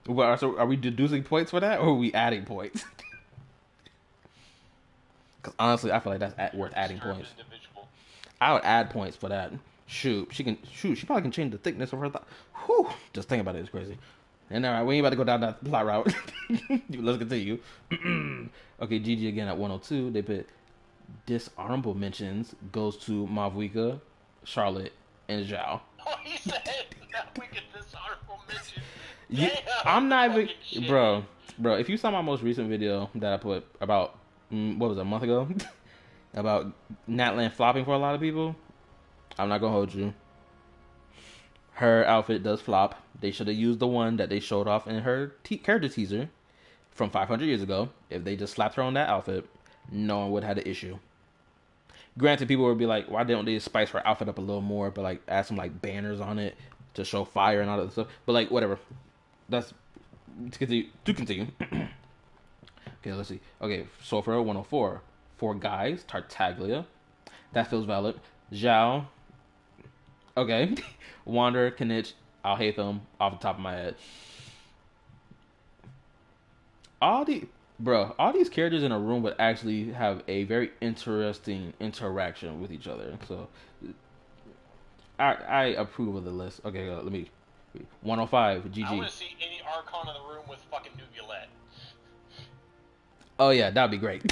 Well, so are we deducing points for that, or are we adding points? Because honestly, I feel like that's worth adding points. I would add points for that. Shoot, she probably can change the thickness of her thigh. Whew, just think about it, it's crazy. And all right, we ain't about to go down that plot route. Let's continue. Okay, GG again at 102. They put dishonorable mentions goes to Mavuika, Charlotte, and Zhao. Oh, he said that we get this honorable mention. I'm not even, Fucking bro. If you saw my most recent video that I put about what was it, a month ago about Natlan flopping for a lot of people, I'm not gonna hold you. Her outfit does flop. They should have used the one that they showed off in her character teaser from 500 years ago. If they just slapped her on that outfit, no one would have had an issue. Granted, people would be like, why don't they spice her outfit up a little more, but like add some like banners on it to show fire and all that stuff. But like whatever. That's to continue. Okay, let's see. Okay, so for 104, 4 guys, Tartaglia. That feels valid. Zhao. Okay. Wander, Kanich, I'll hate them off the top of my head. All these characters in a room would actually have a very interesting interaction with each other. So I approve of the list. Okay, let me 105 GG. I want to see any Archon in the room with fucking Nubulette. Oh yeah, that'd be great.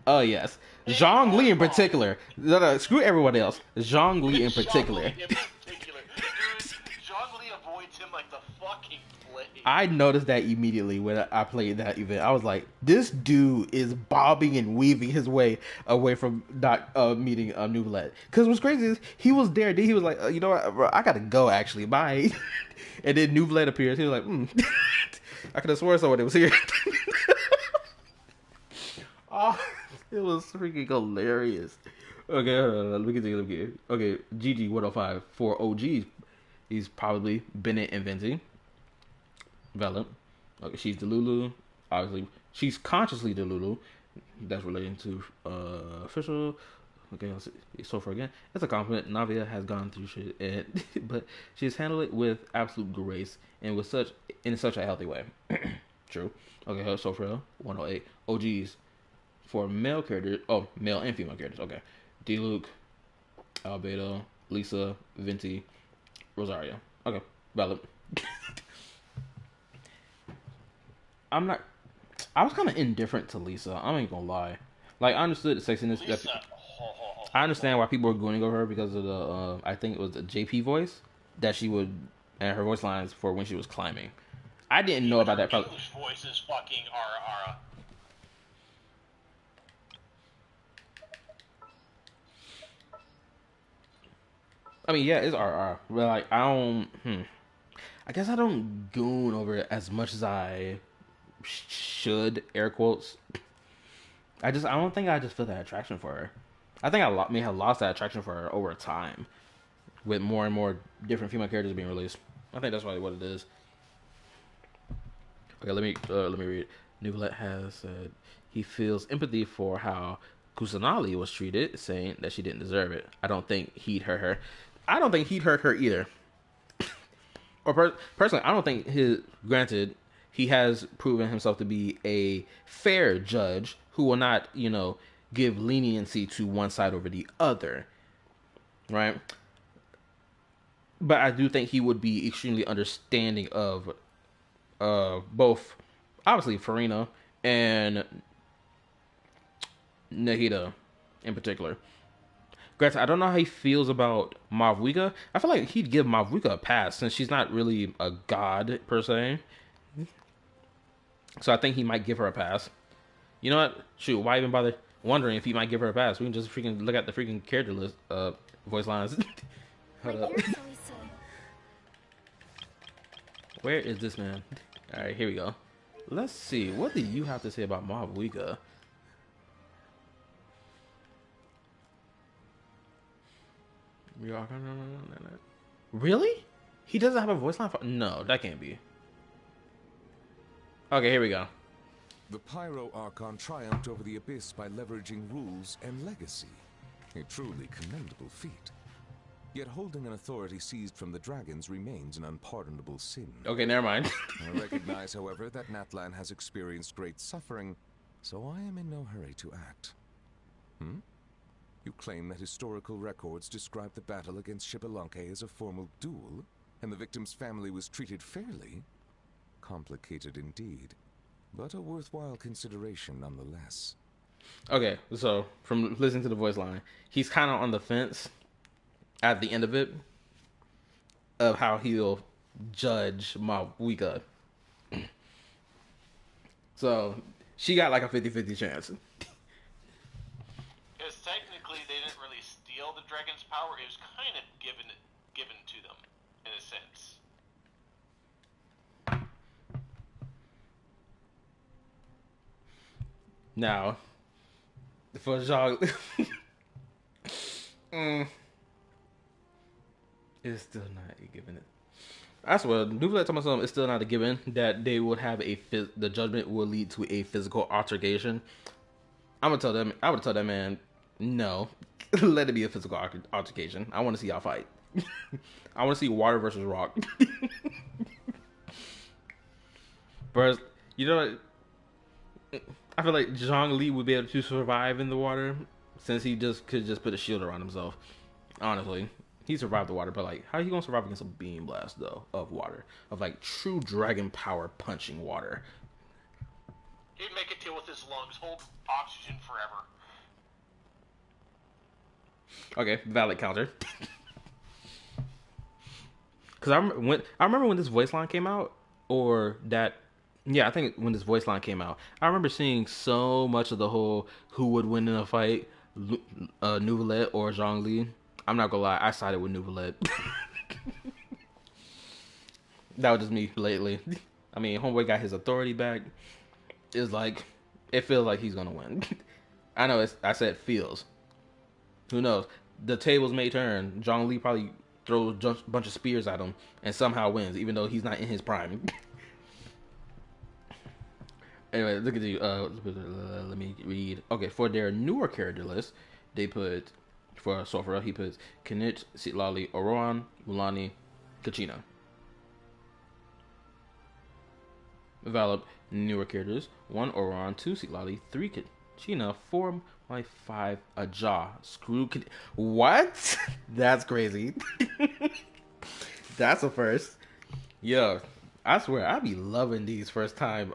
Oh yes, Zhongli in particular. No, screw everyone else. Zhongli in particular. Dude, Zhongli avoids him like the fucking plague. I noticed that immediately when I played that event. I was like, this dude is bobbing and weaving his way away from not meeting Nublet. Because what's crazy is he was there. Then he was like, you know what, bro, I gotta go actually. Bye. And then Nublet appears. He was like, I could have sworn someone was here. Oh, it was freaking hilarious. Okay, hold on, let me continue. Okay, GG 105 for OGs. He's probably Bennett and Venti. Valid. Okay, she's Delulu. Obviously, she's consciously Delulu. That's relating to official. Okay, let's see. So far again, it's a compliment. Navia has gone through shit, but she's handled it with absolute grace and with in such a healthy way. True. Okay, so for 108 OGs for male characters. Oh, male and female characters. Okay, D-Luke, Albedo, Lisa, Venti, Rosario. Okay, valid. I was kind of indifferent to Lisa. I ain't gonna lie. Like, I understood the sexiness. I understand why people were going over her because of the, I think it was the JP voice that she would, and her voice lines for when she was climbing. I didn't know about that. English voice is fucking Ara. I mean, yeah, it's RR. But like, I guess I don't goon over it as much as I should, air quotes. I don't think I just feel that attraction for her. I think I may have lost that attraction for her over time with more and more different female characters being released. I think that's probably what it is. Okay, let me read. Nublet has said he feels empathy for how Kusanali was treated, saying that she didn't deserve it. I don't think he'd hurt her. I don't think he'd hurt her either. Or personally, I don't think granted, he has proven himself to be a fair judge who will not, give leniency to one side over the other. Right? But I do think he would be extremely understanding of both, obviously, Farina and Nahida in particular. Granted, I don't know how he feels about Mavuika. I feel like he'd give Mavuika a pass since she's not really a god per se. So I think he might give her a pass. You know what? Shoot, why even bother wondering if he might give her a pass? We can just freaking look at the freaking character list, voice lines. Hold up. Where is this man? All right, here we go. Let's see. What do you have to say about Mavuika? Really? He doesn't have a voice line for... No, that can't be. Okay, here we go. The Pyro Archon triumphed over the Abyss by leveraging rules and legacy. A truly commendable feat. Yet holding an authority seized from the dragons remains an unpardonable sin. Okay, never mind. I recognize, however, that Natlan has experienced great suffering, so I am in no hurry to act. You claim that historical records describe the battle against Xbalanque as a formal duel, and the victim's family was treated fairly? Complicated indeed, but a worthwhile consideration nonetheless. Okay, so from listening to the voice line, he's kind of on the fence at the end of it of how he'll judge Mawika. So she got like a 50-50 chance. Because technically they didn't really steal the dragon's power, it was kind of given to them, in a sense. Now, for Zhang, it's still not a given. I swear, Nuvalet talking about something, it's still not a given that they would have the judgment will lead to a physical altercation. I would tell that man, no, let it be a physical altercation. I want to see y'all fight. I want to see water versus rock. Whereas, you know what? I feel like Zhang Li would be able to survive in the water since he could just put a shield around himself. Honestly, he survived the water, but like, how are you gonna survive against a beam blast though of water, of like true dragon power punching water? He'd make it deal with his lungs, hold oxygen forever. Okay, valid counter. Because I remember when this voice line came out, or that. Yeah, I think when this voice line came out, I remember seeing so much of the whole who would win in a fight, Nuvalet or Zhang Li. I'm not gonna lie, I sided with Nuvalet. That was just me lately. I mean, homeboy got his authority back. It's like, it feels like he's gonna win. I know I said feels. Who knows? The tables may turn. Zhang Li probably throws a bunch of spears at him and somehow wins, even though he's not in his prime. Anyway, look at the let me read. Okay, for their newer character list, they put for Sofra, he puts Kinich, Sitlali, Oroan, Mulani, Kachina. Develop newer characters: 1 Oroan, 2 Sitlali, 3 Kachina, 4 my 5 Aja. Screw what? That's crazy. That's a first. Yo, I swear I be loving these first time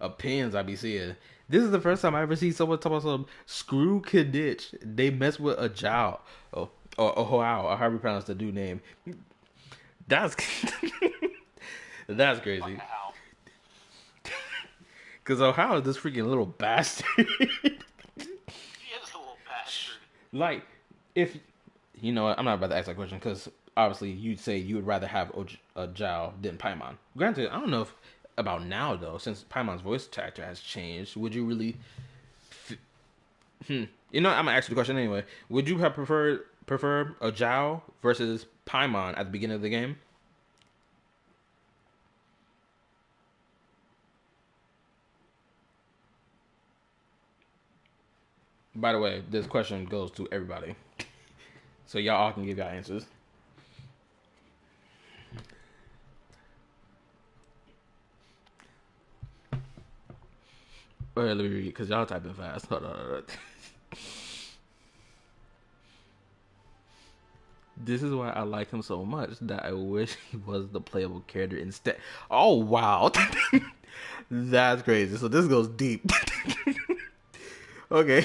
opinions I be seeing. This is the first time I ever see someone talk about some screw Kaditch. They mess with a Jao. Or however you pronounce the dude name. That's that's crazy. Because Ohio is this freaking little bastard. He is a little bastard. Like, if you know what, I'm not about to ask that question because obviously you'd say you would rather have a Jao than Paimon. Granted, I don't know if about now though, since Paimon's voice actor has changed, would you really you know, I'm gonna ask you the question anyway. Would you have prefer a Jao versus Paimon at the beginning of the game? By the way, this question goes to everybody, so y'all all can give y'all answers. Let me read because y'all typing fast. Hold on. This is why I like him so much that I wish he was the playable character instead. Oh wow, that's crazy. So this goes deep. Okay.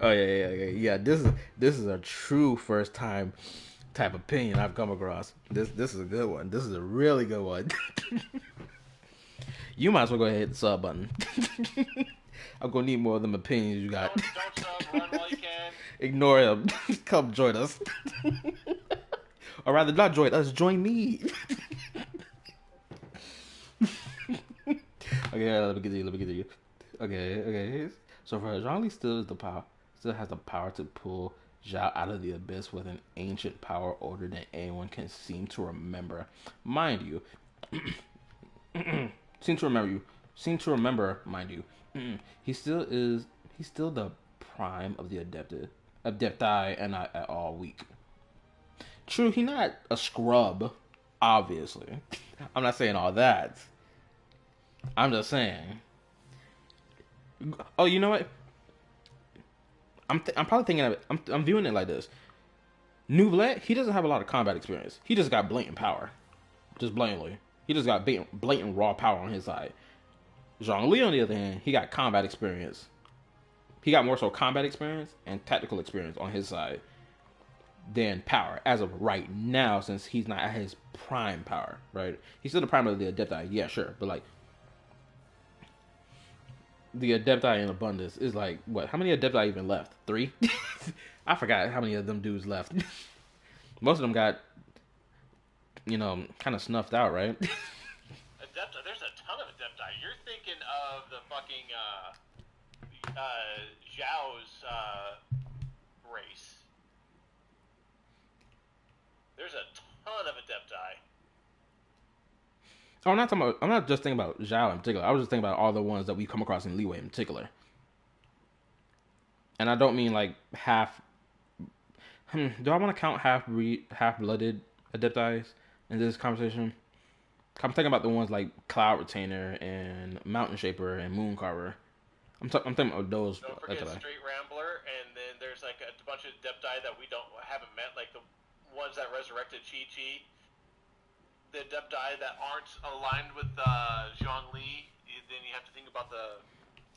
Oh yeah. This is a true first time type opinion I've come across. This is a good one. This is a really good one. You might as well go ahead and hit the sub button. I'm gonna need more of them opinions you got. Don't sub, run while you can. Ignore him. Come join us. Or rather, not join us. Join me. Okay, let me get to you. Okay. So for Zhang Li still has the power to pull Zhao out of the abyss with an ancient power older than anyone can seem to remember. Mind you, seem to remember, mind you. He's still the prime of the Adepti and not at all weak. True, he's not a scrub, obviously. I'm not saying all that. I'm just saying. Oh, you know what? I'm probably thinking of it. I'm viewing it like this. Nublet, he doesn't have a lot of combat experience. He just got blatant power, just blatantly. He just got blatant raw power on his side. Zhongli, on the other hand, he got combat experience. He got more so combat experience and tactical experience on his side than power as of right now, since he's not at his prime power, right? He's still the prime of the Adepti, yeah, sure, but like the Adepti in abundance is like what? How many Adepti even left? 3? I forgot how many of them dudes left. Most of them got, you know, kind of snuffed out, right? Adepti, there's a ton of Adepti. You're thinking of the fucking Zhao's race. There's a ton of Adepti. Oh, I'm not just thinking about Zhao in particular. I was just thinking about all the ones that we come across in Leeway in particular. And I don't mean like half. Do I want to count half-blooded Adepti in this conversation? I'm thinking about the ones like Cloud Retainer and Mountain Shaper and Moon Carver. I'm thinking of those. Don't forget Street Rambler, and then there's like a bunch of Adepti that we haven't met, like the ones that resurrected Chi-Chi. The Adepti that aren't aligned with Zhongli. Then you have to think about the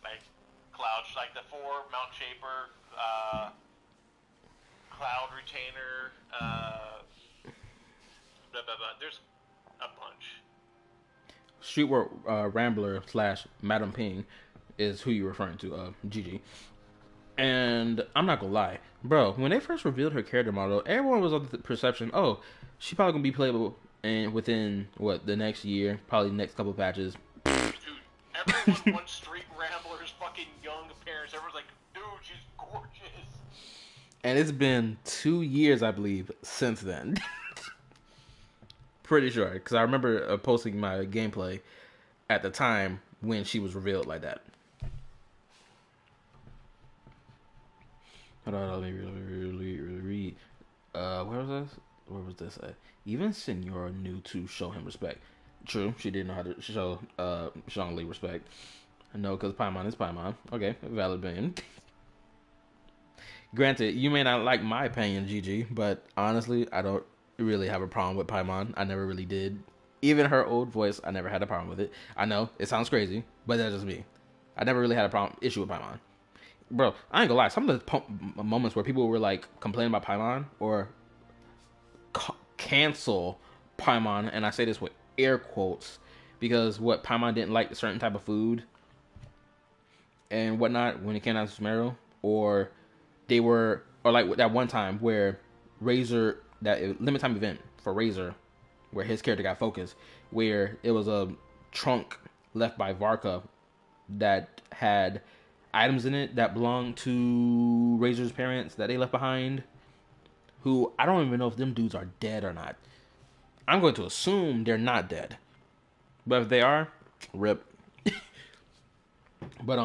like Cloud, like the 4 Mountain Shaper, Cloud Retainer. Blah, blah, blah. There's a bunch. Streetward Rambler / Madam Ping is who you're referring to, Gigi. And I'm not gonna lie, bro, when they first revealed her character model, everyone was of the perception, oh, she's probably gonna be playable and within the next year, probably the next couple patches. Dude, everyone wants Street Rambler's fucking young appearance. Everyone's like, dude, she's gorgeous. And it's been 2 years, I believe, since then. Pretty sure, because I remember posting my gameplay at the time when she was revealed like that. Hold on, let me read. Where was this? Where was this at? Even Senora knew to show him respect. True, she didn't know how to show Zhongli respect. No, because Paimon is Paimon. Okay, valid opinion. Granted, you may not like my opinion, Gigi, but honestly, I don't really have a problem with Paimon. I never really did. Even her old voice, I never had a problem with it. I know, it sounds crazy, but that's just me. I never really had a issue with Paimon. Bro, I ain't gonna lie, some of the moments where people were like complaining about Paimon or cancel Paimon, and I say this with air quotes, because Paimon didn't like a certain type of food and whatnot when it came out to Sumeru, or like that one time where Razor, that limit time event for Razor, where his character got focused, where it was a trunk left by Varka that had items in it that belonged to Razor's parents that they left behind, who I don't even know if them dudes are dead or not. I'm going to assume they're not dead, but if they are, rip. But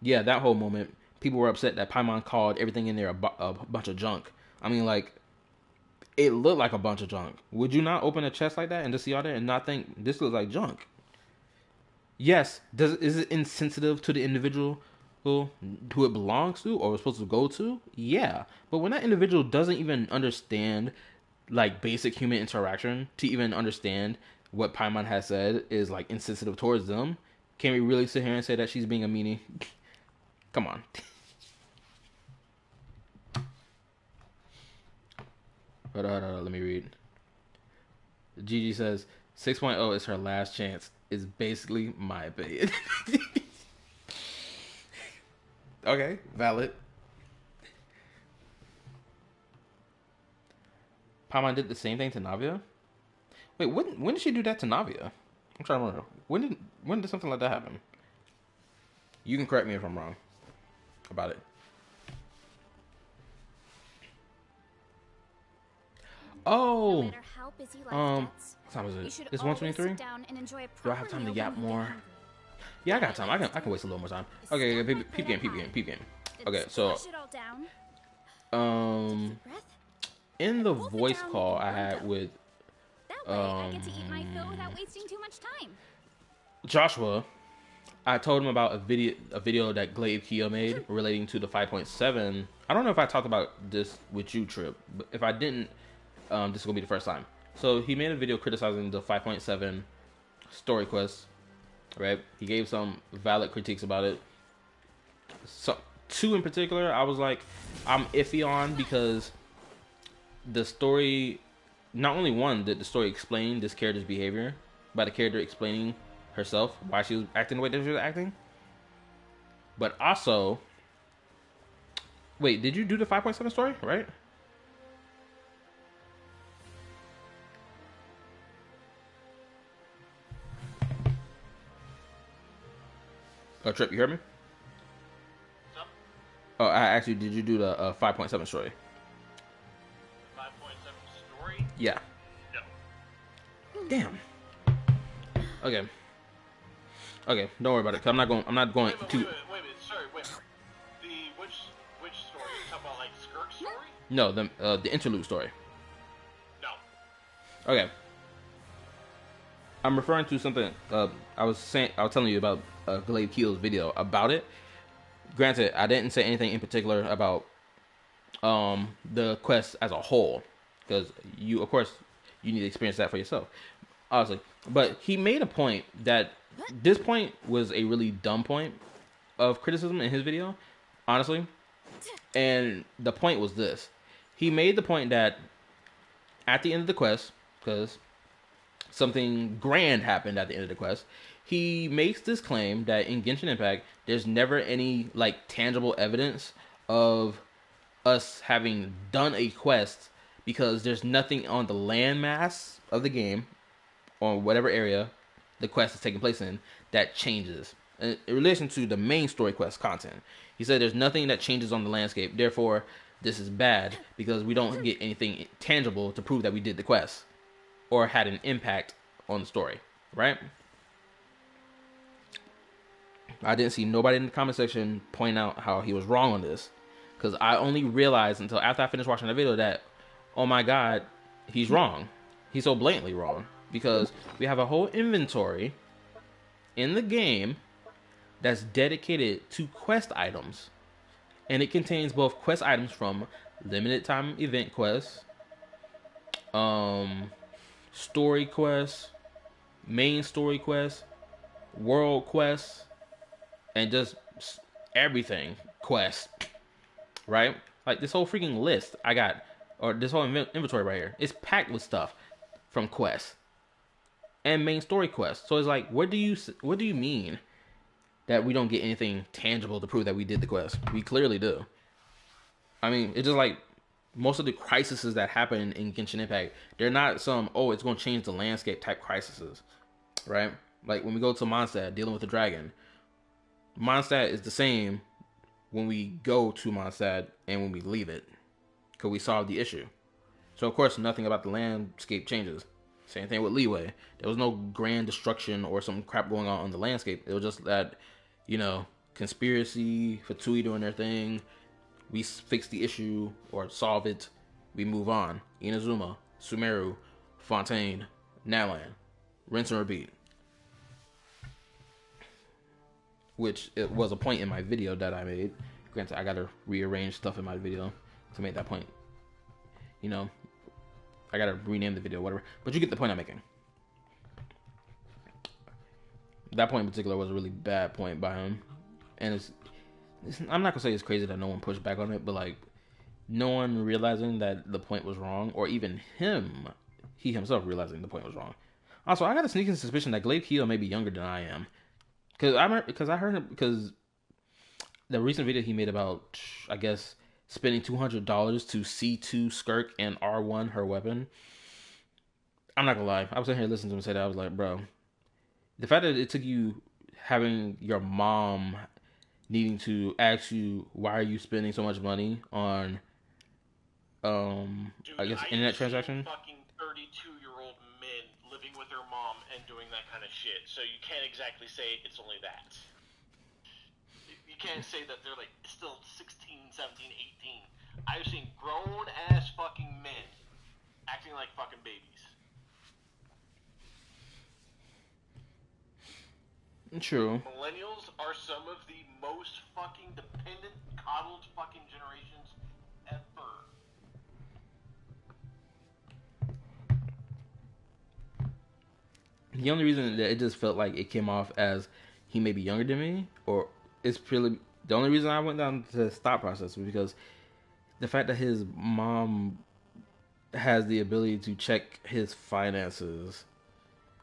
yeah, that whole moment, people were upset that Paimon called everything in there a bunch of junk. I mean, like, it looked like a bunch of junk. Would you not open a chest like that and just see all that and not think this looks like junk? Yes, is it insensitive to the individual who it belongs to or was supposed to go to? Yeah, but when that individual doesn't even understand like basic human interaction to even understand what Paimon has said is like insensitive towards them, can we really sit here and say that she's being a meanie? Come on. But let me read. Gigi says 6.0 is her last chance. Is basically my opinion. Okay, valid. Paimon did the same thing to Navia? Wait, when did she do that to Navia? I'm trying to remember. When did something like that happen? You can correct me if I'm wrong about it. Oh, No matter how busy life gets, what time is it? you should It's always 1:23. sit down and enjoy a Do I have proper time to meal yap when you get more? hungry. Yeah, I got time. I can waste a little more time. Okay, peep game. Okay, so Flush it all down. um, Breath. in the Wolf it voice down call with I the had burrito. with That way I get to eat my fill without wasting too much time. Joshua, I told him about a video that Glaive Keo made relating to the 5.7. I don't know if I talked about this with you, Trip, but if I didn't, this is gonna be the first time. So he made a video criticizing the 5.7 story quest, right? He gave some valid critiques about it. So, two in particular, I was like, I'm iffy on because the story, not only one, did the story explain this character's behavior by the character explaining herself why she was acting the way that she was acting, but also, wait, did you do the 5.7 story, right? Oh, Trip, you heard me? Oh, I asked you, did you do the 5.7 story? 5.7 story? Yeah. No. Damn. Okay. Okay, don't worry about it. 'Cause I'm not going to. Wait a minute. Sorry, wait. Which story? You talking about like Skirk's story? No, the interlude story. No. Okay. I'm referring to something. I was telling you about Glaive Keel's video about it. Granted, I didn't say anything in particular about the quest as a whole, because of course, you need to experience that for yourself, obviously. But he made a point that this point was a really dumb point of criticism in his video, honestly. And the point was this: he made the point that at the end of the quest, because something grand happened at the end of the quest, he makes this claim that in Genshin Impact, there's never any like tangible evidence of us having done a quest because there's nothing on the landmass of the game or whatever area the quest is taking place in that changes in relation to the main story quest content. He said there's nothing that changes on the landscape, therefore this is bad because we don't get anything tangible to prove that we did the quest or had an impact on the story, right? I didn't see nobody in the comment section point out how he was wrong on this, because I only realized until after I finished watching the video that, oh my god, he's wrong. He's so blatantly wrong, because we have a whole inventory in the game that's dedicated to quest items, and it contains both quest items from limited time event quests, story quests, main story quests, world quests, and just everything quest, right? Like this whole freaking list I got, or this whole inventory right here, it's packed with stuff from quests and main story quests. So it's like, what do you mean that we don't get anything tangible to prove that we did the quest? We clearly do. I mean, it's just like most of the crises that happen in Genshin Impact, they're not some, oh, it's going to change the landscape type crises, right? Like when we go to Mondstadt dealing with the dragon, Mondstadt is the same when we go to Mondstadt and when we leave it, because we solved the issue. So of course nothing about the landscape changes. Same thing with Leeway. There was no grand destruction or some crap going on the landscape. It was just that, conspiracy, Fatui doing their thing. We fix the issue or solve it. We move on. Inazuma, Sumeru, Fontaine, Nalan. Rinse and repeat. Which it was a point in my video that I made. Granted, I gotta rearrange stuff in my video to make that point. I gotta rename the video, whatever. But you get the point I'm making. That point in particular was a really bad point by him. And I'm not gonna say it's crazy that no one pushed back on it, but like, no one realizing that the point was wrong, or even he himself realizing the point was wrong. Also, I got a sneaking suspicion that Glaive Keo may be younger than I am. Because I heard him, because the recent video he made about, I guess, spending $200 to C2 Skirk and R1 her weapon. I'm not gonna lie, I was sitting here listening to him say that. I was like, bro, the fact that it took you having your mom needing to ask you why are you spending so much money on, Dude, I guess, internet transaction. Fucking 32-year-old men living with their mom and doing that kind of shit. So you can't exactly say it's only that. You can't say that they're like still 16, 17, 18. I've seen grown-ass fucking men acting like fucking babies. True. millennials are some of the most fucking dependent, coddled fucking generations ever. The only reason that it just felt like it came off as he may be younger than me, or it's purely the only reason I went down to the thought process was because the fact that his mom has the ability to check his finances.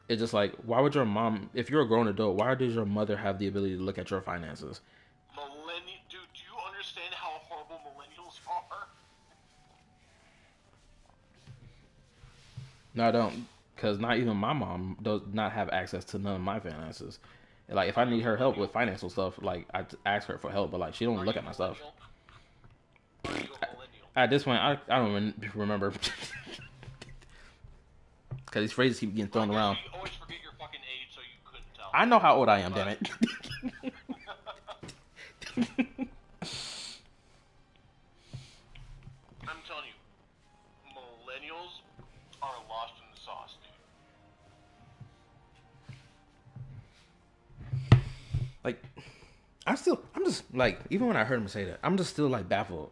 It's just like, why would your mom, if you're a grown adult, why does your mother have the ability to look at your finances? Dude, do you understand how horrible millennials are? No, I don't, because not even my mom does not have access to none of my finances. Like, if I need her help with financial stuff, like, I ask her for help, but like, she don't look at my stuff. Are you a millennial? At this point, I don't remember. Because these phrases keep getting thrown around. You always forget your fucking age, so you couldn't tell. I know how old I am, damn it. I'm telling you, millennials are lost in the sauce, dude. Like, I'm just, like, even when I heard him say that, I'm just still, like, baffled.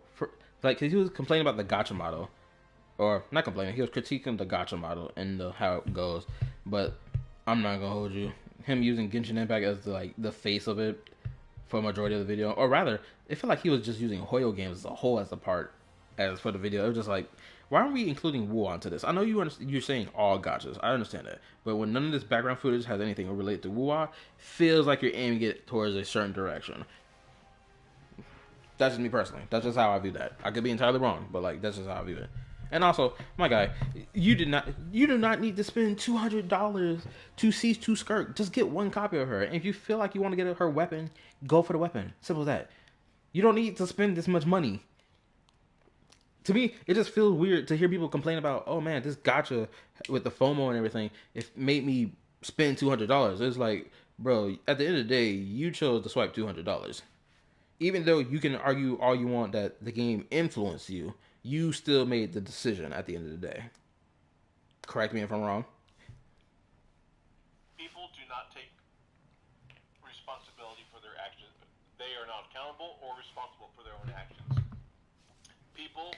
Like, because he was complaining about the gacha model. Or, not complaining, he was critiquing the gacha model and how it goes. But, I'm not gonna hold you. Him using Genshin Impact as, the face of it for a majority of the video. Or rather, it felt like he was just using Hoyo games as a whole as for the video. It was just like, why aren't we including Wu onto this? I know you're saying all gachas. I understand that. But when none of this background footage has anything related to Wu, feels like you're aiming it towards a certain direction. That's just me personally. That's just how I view that. I could be entirely wrong, but like that's just how I view it. And also, my guy, you do not need to spend $200 to cease to skirt. Just get one copy of her. And if you feel like you want to get her weapon, go for the weapon. Simple as that. You don't need to spend this much money. To me, it just feels weird to hear people complain about, oh man, this gacha with the FOMO and everything, it made me spend $200. It's like, bro, at the end of the day, you chose to swipe $200. Even though you can argue all you want that the game influenced you, you still made the decision at the end of the day. Correct me if I'm wrong. People do not take responsibility for their actions. They are not accountable or responsible for their own actions. People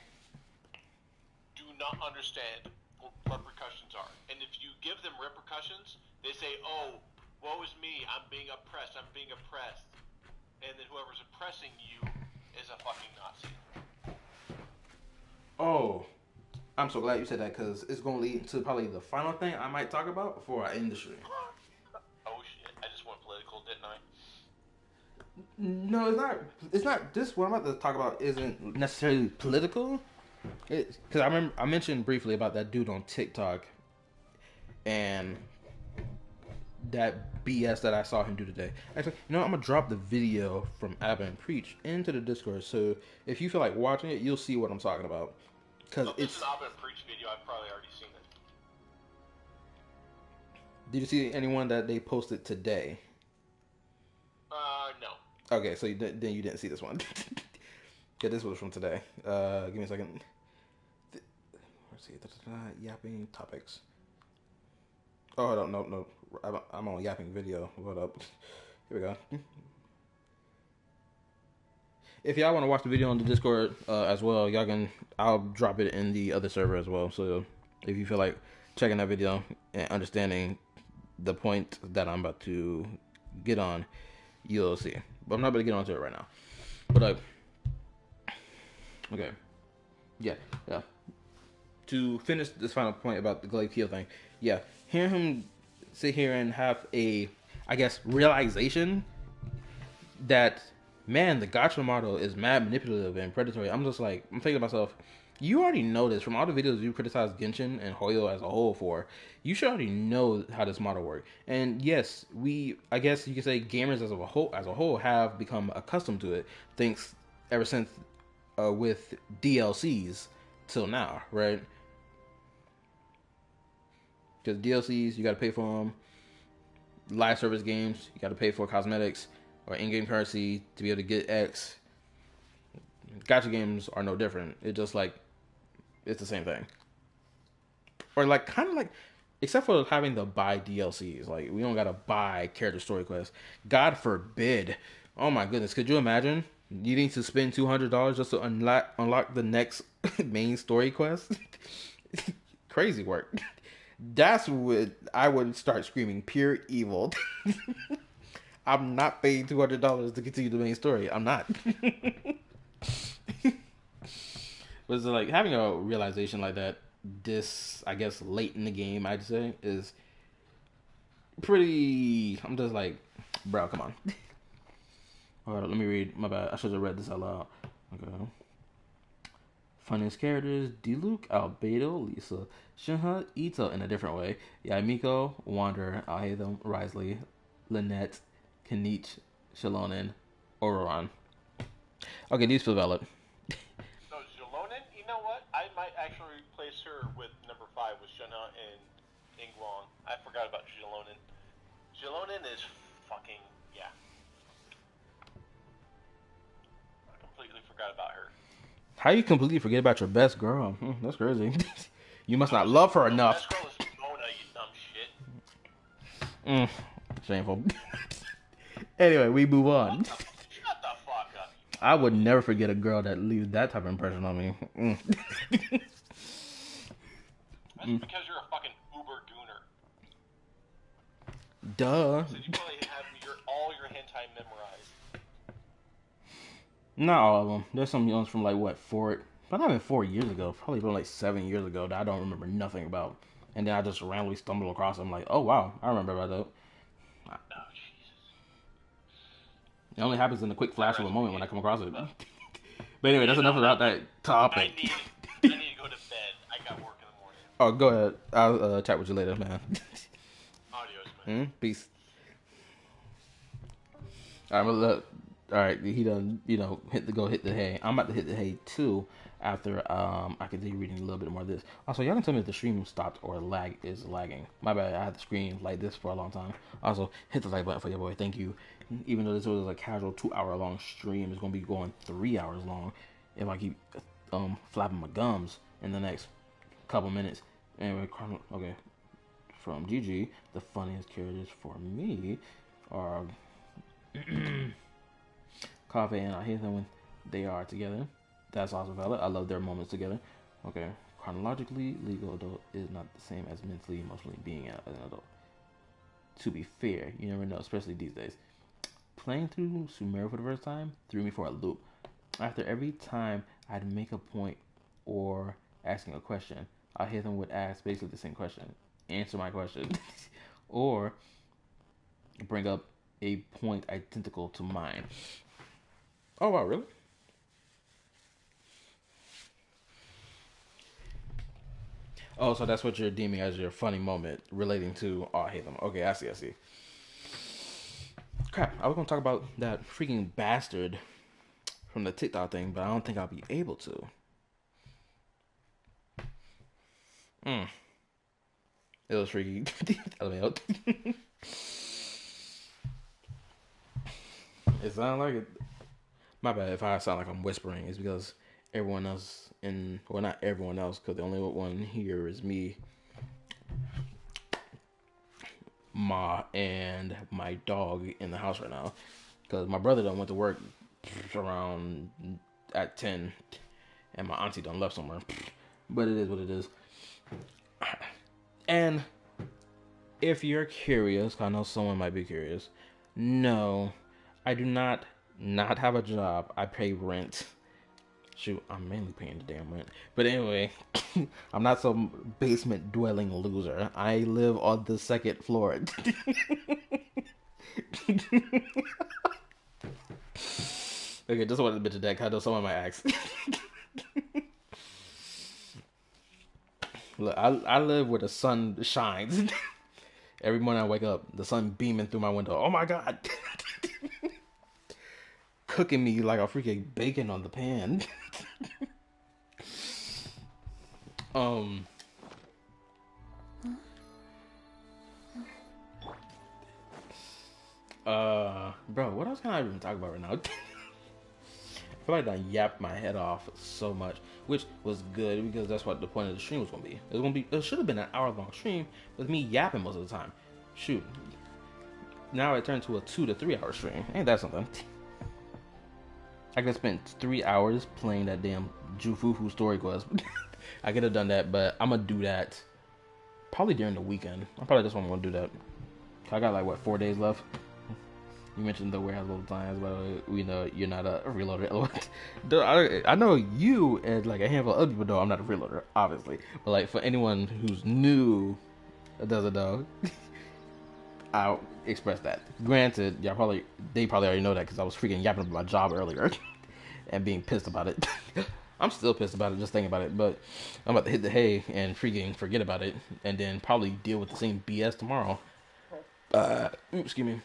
do not understand what repercussions are. And if you give them repercussions, they say, oh, woe is me, I'm being oppressed. And then whoever's oppressing you is a fucking Nazi. Oh, I'm so glad you said that because it's going to lead to probably the final thing I might talk about before I end the stream. Oh shit, I just went political, didn't I? No, it's not. It's not. This what I'm about to talk about isn't necessarily political. Because I mentioned briefly about that dude on TikTok and that BS that I saw him do today. Actually, I'm gonna drop the video from Abba and Preach into the Discord, so if you feel like watching it, you'll see what I'm talking about. Because it's an Abba and Preach video. I've probably already seen it. Did you see anyone that they posted today? No. Okay, so then you didn't see this one. Yeah, this was from today. Give me a second. Let's see. Yapping topics. Oh, hold on. No. I'm on yapping video. Hold up. Here we go. If y'all want to watch the video on the Discord as well, I'll drop it in the other server as well. So if you feel like checking that video and understanding the point that I'm about to get on, you'll see. But I'm not going to get onto it right now. But okay. Yeah. To finish this final point about the Glaive Keel thing, yeah, hearing him sit here and have a, I guess, realization that, man, the gacha model is mad manipulative and predatory. I'm thinking to myself, you already know this from all the videos you criticized Genshin and Hoyo as a whole for. You should already know how this model works. And yes, I guess you could say gamers as a whole have become accustomed to it. Thanks ever since with DLCs till now, right? Because DLCs, you got to pay for them. Live service games, you got to pay for cosmetics or in-game currency to be able to get X. Gacha games are no different. It's just like, it's the same thing. Or like, kind of like, except for having to buy DLCs. Like, we don't gotta buy character story quests. God forbid. Oh my goodness, could you imagine needing to spend $200 just to unlock the next main story quest? Crazy work. That's what I would start screaming pure evil. I'm not paying $200 to continue the main story. I'm not. But it's like having a realization like that, this, I guess, late in the game, I'd say, is pretty. I'm just like, bro, come on. Alright, let me read. My bad. I should have read this out loud. Okay. Funniest characters: Diluc, Albedo, Lisa, Shinha, Ito in a different way, Yaimiko, Wanderer, Alhaitham, Risley, Lynette, Kanich, Shalonen, Ororon. Okay, these feel valid. So Jalonen, you know what? I might actually replace her with number 5 with Shunha and Ingguang. I forgot about Jalonen. Jalonen is fucking, yeah. I completely forgot about her. How you completely forget about your best girl? That's crazy. You must not love her enough. Best girl is Mona, you dumb shit. Shameful. Anyway, we move on. Shut the fuck up. I would never forget a girl that leaves that type of impression on me. That's because you're a fucking uber gooner. Duh. So you probably have all your hentai memorized. Not all of them. There's some ones from like what, but not even 4 years ago. Probably from like 7 years ago that I don't remember nothing about. And then I just randomly stumble across them like, oh wow, I remember about that. Oh, Jesus. It only happens in a quick flash of a moment when I come across it. But anyway, that's enough about that topic. I need to go to bed. I got work in the morning. Oh, go ahead. I'll chat with you later, man. Adios, man. Peace. All right, he done, hit the hay. I'm about to hit the hay too after I continue reading a little bit more of this. Also, y'all can tell me if the stream stopped or is lagging. My bad, I had the screen like this for a long time. Also, hit the like button for your boy. Thank you. Even though this was a casual 2-hour long stream, it's gonna be going 3 hours long if I keep flapping my gums in the next couple minutes. Anyway, okay. From GG, the funniest characters for me are Kave and Alhaitham when they are together. That's also valid. I love their moments together. Okay. Chronologically, legal adult is not the same as mentally, emotionally being an adult. To be fair, you never know, especially these days. Playing through Sumeru for the first time threw me for a loop. After every time I'd make a point or asking a question, Alhaitham would ask basically the same question. Answer my question. Or bring up a point identical to mine. Oh wow, really? Oh, so that's what you're deeming as your funny moment relating to Alhaitham. Okay, I see. Crap, I was gonna talk about that freaking bastard from the TikTok thing, but I don't think I'll be able to. It was freaky. It sounded like it. My bad if I sound like I'm whispering. It's because everyone else not everyone else, because the only one here is me, Ma, and my dog in the house right now. Because my brother done went to work around at 10, and my auntie done left somewhere. But it is what it is. And if you're curious, I know someone might be curious. No, I do not have a job. I pay rent. Shoot, I'm mainly paying the damn rent. But anyway, I'm not some basement dwelling loser. I live on the second floor. Okay, just wanted to mention that. I know someone might ask. Look, I live where the sun shines. Every morning I wake up, the sun beaming through my window. Oh my god. Cooking me like a freaking bacon on the pan. Bro, what else can I even talk about right now? I feel like I yapped my head off so much, which was good because that's what the point of the stream was gonna be. It should have been an hour-long stream with me yapping most of the time. Shoot, now it turned to a 2 to 3 hour stream. Ain't that something? I could have spent 3 hours playing that damn Jufufu story quest. I could have done that, but I'm gonna do that probably during the weekend. I'm probably just gonna do that. I got like what 4 days left. You mentioned the warehouse multiple times, but we know you're not a freeloader. I know you and like a handful of other people know I'm not a freeloader, obviously. But like for anyone who's new that doesn't know, I'll express that. Granted, they probably already know that because I was freaking yapping about my job earlier and being pissed about it. I'm still pissed about it just thinking about it, but I'm about to hit the hay and freaking forget about it and then probably deal with the same BS tomorrow. Excuse me.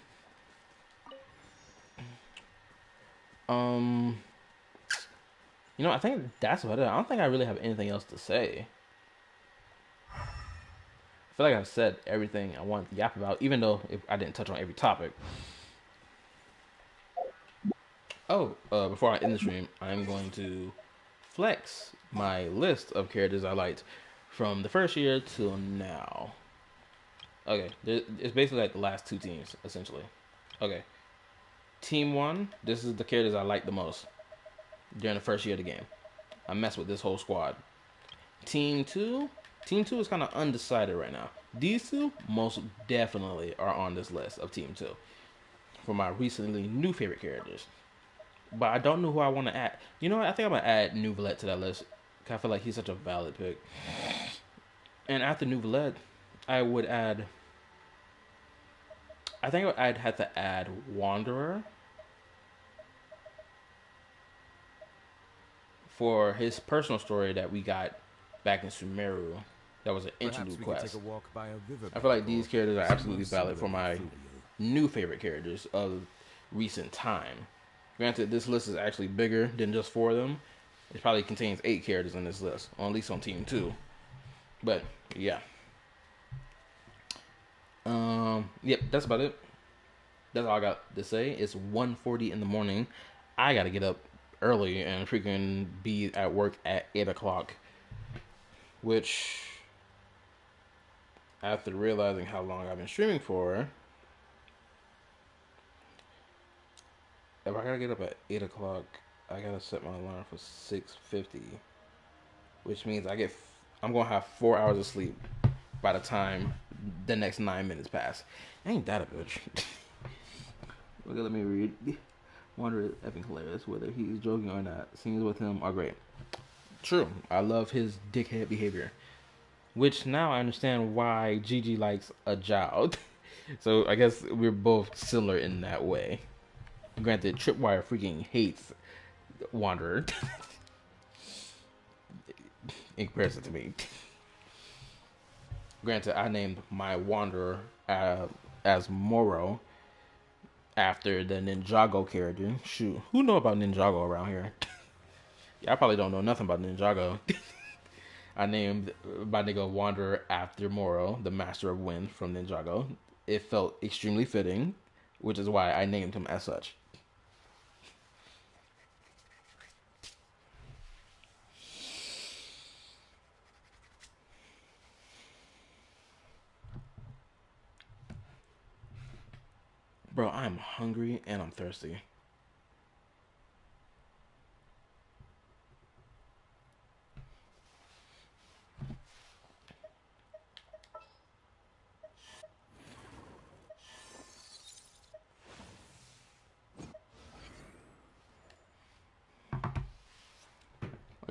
I think that's about it. I don't think I really have anything else to say. I feel like I've said everything I wanted to yap about, even though I didn't touch on every topic. Before I end the stream, I'm going to flex my list of characters I liked from the first year till now. Okay, it's basically like the last two teams, essentially. Okay. Team 1, this is the characters I like the most during the first year of the game. I mess with this whole squad. Team 2 is kind of undecided right now. These two most definitely are on this list of Team 2 for my recently new favorite characters. But I don't know who I want to add. You know what? I think I'm going to add Nouvelette to that list. I feel like he's such a valid pick. And after Nouvelette, I'd have to add Wanderer for his personal story that we got back in Sumeru. That was an interlude quest. I feel like these characters are absolutely valid for my new favorite characters of recent time. Granted, this list is actually bigger than just 4 of them. It probably contains 8 characters in this list, or at least on Team 2. But, yeah. Yep, that's about it. That's all I got to say. It's 1:40 in the morning. I gotta get up early and freaking be at work at 8 o'clock. Which, after realizing how long I've been streaming for, if I gotta get up at 8 o'clock, I gotta set my alarm for 6:50. Which means I'm gonna have 4 hours of sleep by the time the next 9 minutes pass. Ain't that a bitch? Okay, let me read. Wanderer is effing hilarious, whether he's joking or not. Scenes with him are great. True. I love his dickhead behavior. Which now I understand why Gigi likes a child. So I guess we're both similar in that way. Granted, Tripwire freaking hates Wanderer. In comparison to me. Granted, I named my Wanderer as Moro after the Ninjago character. Shoot, who know about Ninjago around here? I probably don't know nothing about Ninjago. I named my nigga Wanderer after Moro, the Master of Wind from Ninjago. It felt extremely fitting, which is why I named him as such. Bro, I'm hungry and I'm thirsty.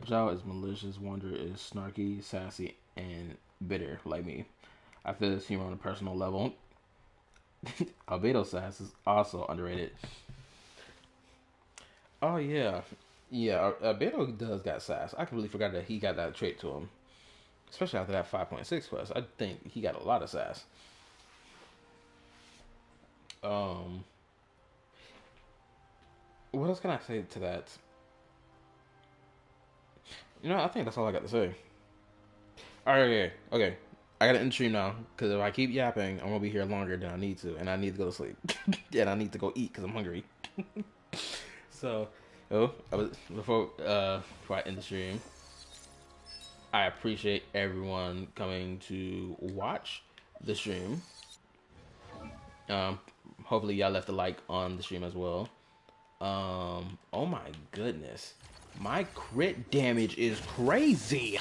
Zhao is malicious, Wanderer is snarky, sassy, and bitter, like me. I feel this humor on a personal level. Albedo sass is also underrated. Oh yeah. Yeah, Albedo does got sass. I completely forgot that he got that trait to him. Especially after that 5.6 quest. I think he got a lot of sass. What else can I say to that? You know, I think that's all I got to say. Alright, okay. I gotta end the stream now, because if I keep yapping, I'm gonna be here longer than I need to, and I need to go to sleep. And I need to go eat, because I'm hungry. So, Before I end the stream, I appreciate everyone coming to watch the stream. Hopefully y'all left a like on the stream as well. Oh my goodness, my crit damage is crazy,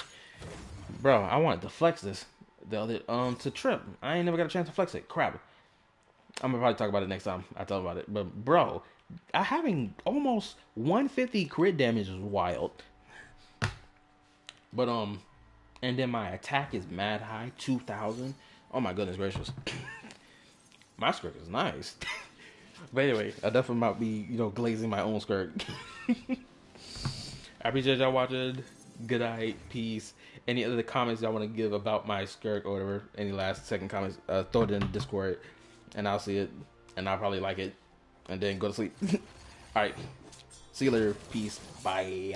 bro. I wanted to flex this the other to Trip. I ain't never got a chance to flex it. Crap. I'm gonna probably talk about it next time I tell about it. But bro, having almost 150 crit damage is wild. But and then my attack is mad high, 2,000. Oh my goodness gracious. My skirt is nice. But anyway, I definitely might be, glazing my own skirt. I appreciate y'all watching. Good night, peace. Any other comments y'all want to give about my skirt or whatever, any last second comments, throw it in Discord, and I'll see it, and I'll probably like it, and then go to sleep. Alright, see you later, peace, bye.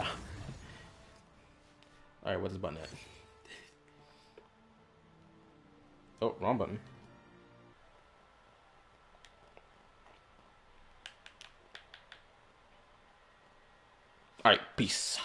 Alright, what's this button at? Oh, wrong button. Alright, peace.